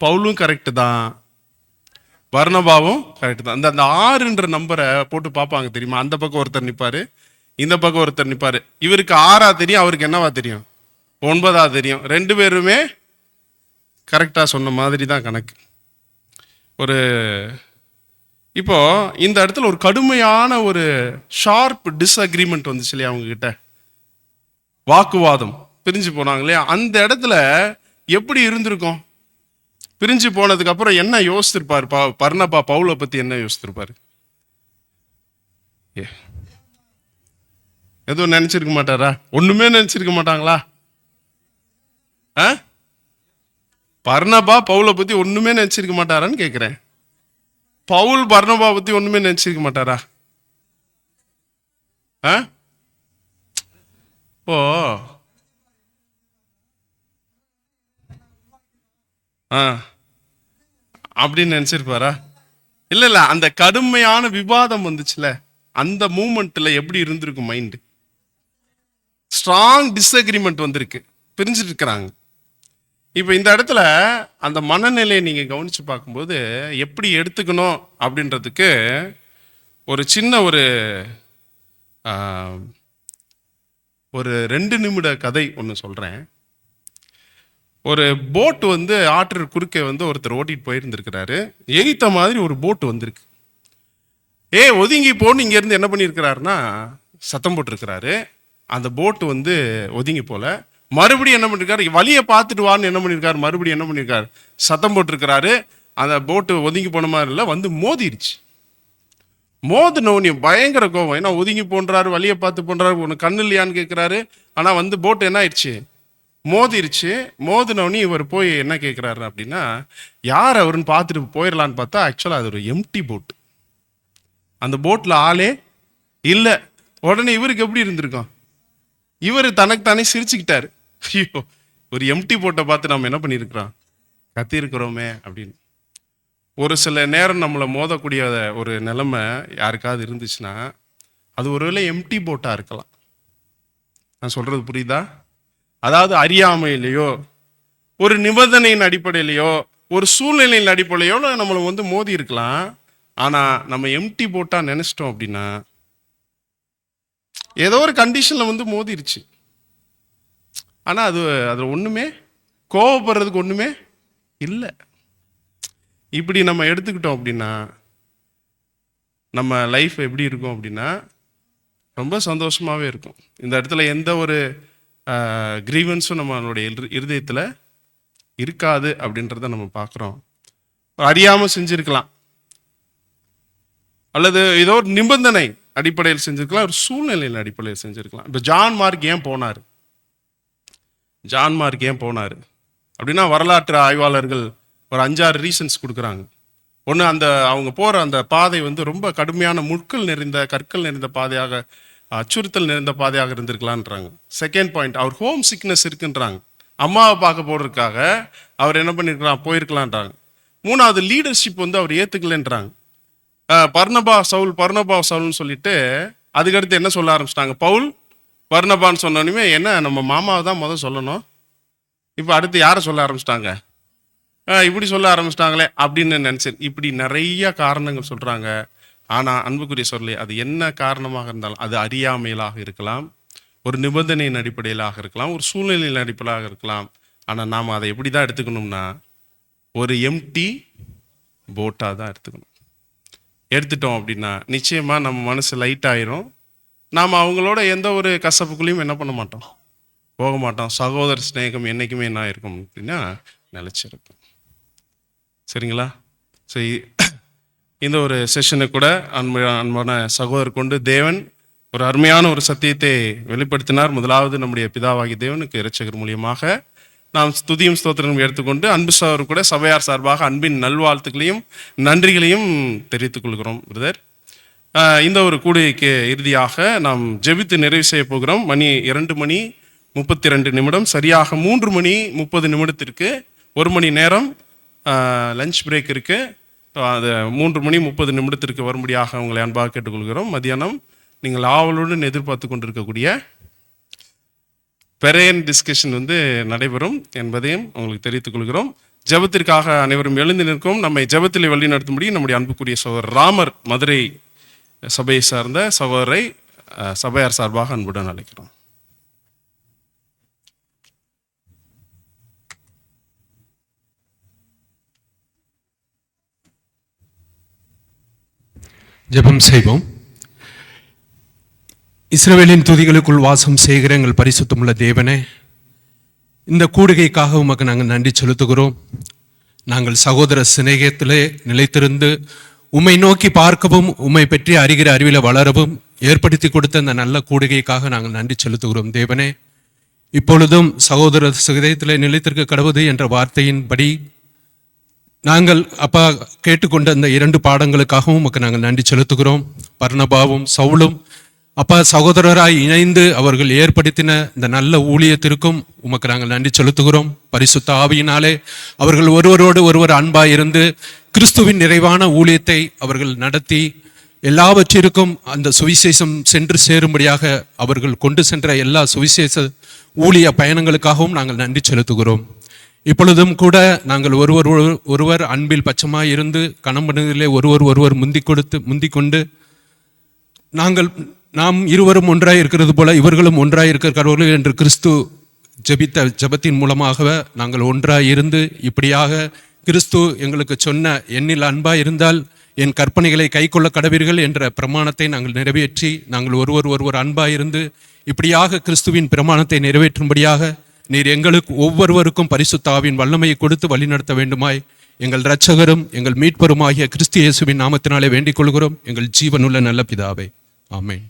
பவுலும் கரெக்டு தான், பர்னபாவும் கரெக்ட் தான். அந்த 6ன்ற நம்பரை போட்டு பார்ப்பாங்க தெரியுமா? அந்த பக்கம் ஒருத்தர் நிற்பாரு, இந்த பக்கம் ஒருத்தர் நிற்பாரு. இவருக்கு 6ஆ தெரியும், அவருக்கு என்னவா தெரியும்? 9ஆ தெரியும். 2 பேருமே கரெக்டாக சொன்ன மாதிரி தான் கணக்கு. இப்போ இந்த இடத்துல ஒரு கடுமையான ஒரு ஷார்ப் டிஸ்அக்ரிமெண்ட் வந்துச்சு இல்லையா அவங்க கிட்ட, வாக்குவாதம், பிரிஞ்சு போனாங்க இல்லையா? அந்த இடத்துல எப்படி இருந்திருக்கும்? பிரிஞ்சு போனதுக்கு அப்புறம் என்ன யோசிச்சிருப்பார் பர்னபா பவுலை பத்தி? என்ன யோசிச்சிருப்பாரு? எதுவும் நினைச்சிருக்க மாட்டாரா? ஒண்ணுமே நினைச்சிருக்க மாட்டாங்களா? பர்னபா பவுலை பத்தி ஒண்ணுமே நினைச்சிருக்க மாட்டாரான்னு கேட்கிறேன். பவுல் பர்னபா பத்தி ஒண்ணுமே நினைச்சிருக்க மாட்டாரா? ஆ ஓ ஆ அப்படின்னு நினைச்சிருப்பாரா? இல்ல இல்ல, அந்த கடுமையான விவாதம் வந்துச்சுல, அந்த மூமெண்ட்ல எப்படி இருந்திருக்கும் மைண்ட்? ஸ்ட்ராங் டிஸ்அக்ரிமெண்ட் வந்திருக்கு, பிரிஞ்சுட்டு இருக்கிறாங்க. இப்போ இந்த இடத்துல அந்த மனநிலையை நீங்க கவனிச்சு பார்க்கும்போது எப்படி எடுத்துக்கணும் அப்படின்றதுக்கு ஒரு சின்ன ஒரு 2 நிமிட கதை ஒன்று சொல்றேன். ஒரு போட் வந்து ஆற்று குறுக்கே வந்து ஒருத்தர் ஓட்டிட்டு போயிருந்திருக்கிறாரு. எகித்த மாதிரி ஒரு போட் வந்திருக்கு. ஒதுங்கி போன்னு இங்க இருந்து என்ன பண்ணியிருக்கிறாருன்னா சத்தம் போட்டிருக்கிறாரு. அந்த போட்டு வந்து ஒதுங்கி போல, மறுபடியும் என்ன பண்ணிருக்காரு, வழியை பார்த்துட்டு வான்னு என்ன பண்ணிருக்காரு, மறுபடியும் என்ன பண்ணிருக்காரு, சத்தம் போட்டிருக்கிறாரு. அந்த போட்டு ஒதுங்கி போன மாதிரி இல்லை, வந்து மோதிருச்சு. மோதினோனி பயங்கர கோவம். ஏன்னா ஒதுங்கி போன்றாரு, வழியை பார்த்து போன்றாரு, உனக்கு கண்ணு இல்லையான்னு கேட்கிறாரு. ஆனா வந்து போட்டு என்ன ஆயிடுச்சு, மோதிருச்சு. மோதினோனி இவர் போய் என்ன கேட்கிறாரு அப்படின்னா, யார் அவருன்னு பார்த்துட்டு போயிடலான்னு பார்த்தா ஆக்சுவலா அது ஒரு எம்டி போட். அந்த போட்ல ஆளே இல்லை. உடனே இவருக்கு எப்படி இருந்திருக்கும், இவர் தனக்கு தானே சிரிச்சுக்கிட்டாரு. ஐயோ, ஒரு எம்டி போட்டை பார்த்து நம்ம என்ன பண்ணியிருக்கிறோம், கத்திருக்கிறோமே அப்படின்னு. ஒரு சில நேரம் நம்மளை மோதக்கூடிய ஒரு நிலைமை யாருக்காவது இருந்துச்சுன்னா அது ஒருவேளை எம்டி போட்டா இருக்கலாம். நான் சொல்றது புரியுதா? அதாவது அறியாமையிலையோ, ஒரு நிபந்தனையின் அடிப்படையிலையோ, ஒரு சூழ்நிலையின் அடிப்படையிலையோ நம்மளை வந்து மோதி இருக்கலாம். ஆனா நம்ம எம்டி போட்டா நினைச்சிட்டோம் அப்படின்னா ஏதோ ஒரு கண்டிஷன்ல வந்து மோதிருச்சு. ஆனா அது ஒண்ணுமே கோவப்படுறதுக்கு ஒண்ணுமே இல்லை. இப்படி நம்ம எடுத்துக்கிட்டோம் அப்படின்னா நம்ம லைஃப் எப்படி இருக்கும் அப்படின்னா ரொம்ப சந்தோஷமாவே இருக்கும். இந்த இடத்துல எந்த ஒரு கிரீவன்ஸும் நம்மளுடைய இருதயத்துல இருக்காது அப்படின்றத நம்ம பார்க்குறோம். அறியாம செஞ்சிருக்கலாம், அல்லது ஏதோ ஒரு நிபந்தனை அடிப்படையில் செஞ்சிருக்கலாம், ஒரு சூழ்நிலையின் அடிப்படையில் செஞ்சிருக்கலாம். இப்போ ஜான் மார்க் ஏன் போனார், ஜான் மார்க் ஏன் போனார் அப்படின்னா வரலாற்று ஆய்வாளர்கள் ஒரு 5-6 ரீசன்ஸ் கொடுக்குறாங்க. ஒன்று, அந்த அவங்க போகிற அந்த பாதை வந்து ரொம்ப கடுமையான முட்கள் நிறைந்த கற்கள் நிறைந்த பாதையாக, அச்சுறுத்தல் நிறைந்த பாதையாக இருந்திருக்கலான்றாங்க. செகண்ட் பாயிண்ட், அவர் ஹோம் சிக்னஸ் இருக்குன்றாங்க. அம்மாவை பார்க்க போறதுக்காக அவர் என்ன பண்ணிருக்கலாம், போயிருக்கலான்றாங்க. 3வது, லீடர்ஷிப் வந்து அவர் ஏற்றுக்கலன்றாங்க. பர்னபா சவுல்னு சொல்லிட்டு அதுக்கடுத்து என்ன சொல்ல ஆரம்பிச்சிட்டாங்க, பவுல் பர்னபான்னு சொன்னோன்னே என்ன நம்ம மாமாவை தான் முதல் சொல்லணும், இப்போ அடுத்து யாரை சொல்ல ஆரம்பிச்சிட்டாங்க, இப்படி சொல்ல ஆரம்பிச்சிட்டாங்களே அப்படின்னு நினைச்சேன். இப்படி நிறைய காரணங்கள் சொல்றாங்க. ஆனா அன்புக்குரிய சொல்லி அது என்ன காரணமாக இருந்தாலும் அது அறியாமையிலாக இருக்கலாம், ஒரு நிபந்தனையின் அடிப்படையிலாக இருக்கலாம், ஒரு சூழ்நிலையின் அடிப்படையாக இருக்கலாம். ஆனா நாம் அதை எப்படி தான் எடுத்துக்கணும்னா ஒரு எம்டி போட்டா தான் எடுத்துக்கணும். எடுத்துட்டோம் அப்படின்னா நிச்சயமா நம்ம மனசு லைட் ஆயிரும். நாம் அவங்களோட எந்த ஒரு கசப்புக்குள்ளேயும் என்ன பண்ண மாட்டோம், போக மாட்டோம். சகோதர ஸ்நேகம் என்னைக்குமே என்ன இருக்கும் அப்படின்னா நிலைச்சிருக்கும். சரிங்களா? சரி, இந்த ஒரு செஷனை கூட அன்பான சகோதரர் கொண்டு தேவன் ஒரு அருமையான ஒரு சத்தியத்தை வெளிப்படுத்தினார். முதலாவது நம்முடைய பிதாவாகி தேவனுக்கு இரட்சகர் மூலியமாக நாம் ஸ்துதியும் ஸ்தோத்திரமும் எடுத்துக்கொண்டு அன்பு சகோதரர் கூட சபையார் சார்பாக அன்பின் நல்வாழ்த்துக்களையும் நன்றிகளையும் தெரிவித்துக் கொள்கிறோம். பிரதர், இந்த ஒரு கூடுகைக்கு இறுதியாக நாம் ஜெபித்து நிறைவு செய்ய போகிறோம். மணி 2:32 சரியாக 3:30 1 மணி நேரம் லஞ்ச் பிரேக் இருக்கு. அது 3:30 வரும்படியாக உங்களை அன்பாக கேட்டுக்கொள்கிறோம். மதியானம் நீங்கள் ஆவலுடன் எதிர்பார்த்து கொண்டிருக்கக்கூடிய பெரியன் டிஸ்கஷன் வந்து நடைபெறும் என்பதையும் உங்களுக்கு தெரிவித்துக் கொள்கிறோம். ஜெபத்திற்காக அனைவரும் எழுந்து நிற்கும். நம்மை ஜெபத்தில் வழி நடத்தும்படி நம்முடைய அன்புக்குரிய சகோதரர் ராமர் மதுரை சபையை சார்ந்த சகோதரை சபையார் சார்பாக அன்புடன் அழைக்கிறோம். ஜெபம் செய்வோம். இஸ்ரவேலின் துதிகளுக்குள் வாசம் செய்கிற எங்கள் பரிசுத்தமுள்ள தேவனே, இந்த கூடுகைக்காக உமக்கு நாங்கள் நன்றி செலுத்துகிறோம். நாங்கள் சகோதர சிநேகத்திலே நிலைத்திருந்து உம்மை நோக்கி பார்க்கவும் உம்மை பற்றி அறிகிற அறிவில் வளரவும் ஏற்படுத்தி கொடுத்த அந்த நல்ல கூடுகைக்காக நாங்கள் நன்றி செலுத்துகிறோம். தேவனே, இப்பொழுதும் சகோதர சிநேகத்திலே நிலைத்திருக்க கடவுது என்ற வார்த்தையின்படி நாங்கள் அப்பா கேட்டுக்கொண்ட அந்த 2 பாடங்களுக்காகவும் உமக்கு நாங்கள் நன்றி செலுத்துகிறோம். பர்னபாவும் சவுலும் அப்பா, சகோதரராய் இணைந்து அவர்கள் ஏற்படுத்தின இந்த நல்ல ஊழியத்திற்கும் உமக்கு நாங்கள் நன்றி செலுத்துகிறோம். பரிசுத்த ஆவியினாலே அவர்கள் ஒருவரோடு ஒருவர் அன்பாய் இருந்து கிறிஸ்துவின் நிறைவான ஊழியத்தை அவர்கள் நடத்தி எல்லாவற்றிற்கும் அந்த சுவிசேஷம் சென்று சேரும்படியாக அவர்கள் கொண்டு சென்ற எல்லா சுவிசேஷ ஊழிய பயணங்களுக்காகவும் நாங்கள் நன்றி செலுத்துகிறோம். இப்பொழுதும் கூட நாங்கள் ஒருவர் அன்பில் பட்சமாய் இருந்து கணவனிலே ஒருவர் முந்திக் கொண்டு நாம் இருவரும் ஒன்றாய் இருக்கிறது போல இவர்களும் ஒன்றாய் இருக்கிறார்கள் என்று கிறிஸ்து ஜெபித்த ஜெபத்தின் மூலமாக நாங்கள் ஒன்றாய் இருந்து இப்படியாக கிறிஸ்து எங்களுக்கு சொன்ன எண்ணில் அன்பாய் இருந்தால் என் கற்பனைகளை கைக்கொள்ள கடவீர்கள் என்ற பிரமாணத்தை நாங்கள் நிறைவேற்றி நாங்கள் ஒருவர் அன்பாய் இருந்து இப்படியாக கிறிஸ்துவின் பிரமாணத்தை நிறைவேற்றும்படியாக நீர் எங்களுக்கு ஒவ்வொருவருக்கும் பரிசுத்த ஆவியின் வல்லமையை கொடுத்து வழிநடத்த வேண்டுமாய் எங்கள் இரட்சகரும் எங்கள் மீட்பருமாகிய கிறிஸ்து இயேசுவின் நாமத்தினாலே வேண்டிக் கொள்கிறோம், எங்கள் ஜீவனுள்ள நல்ல பிதாவே. ஆமென்.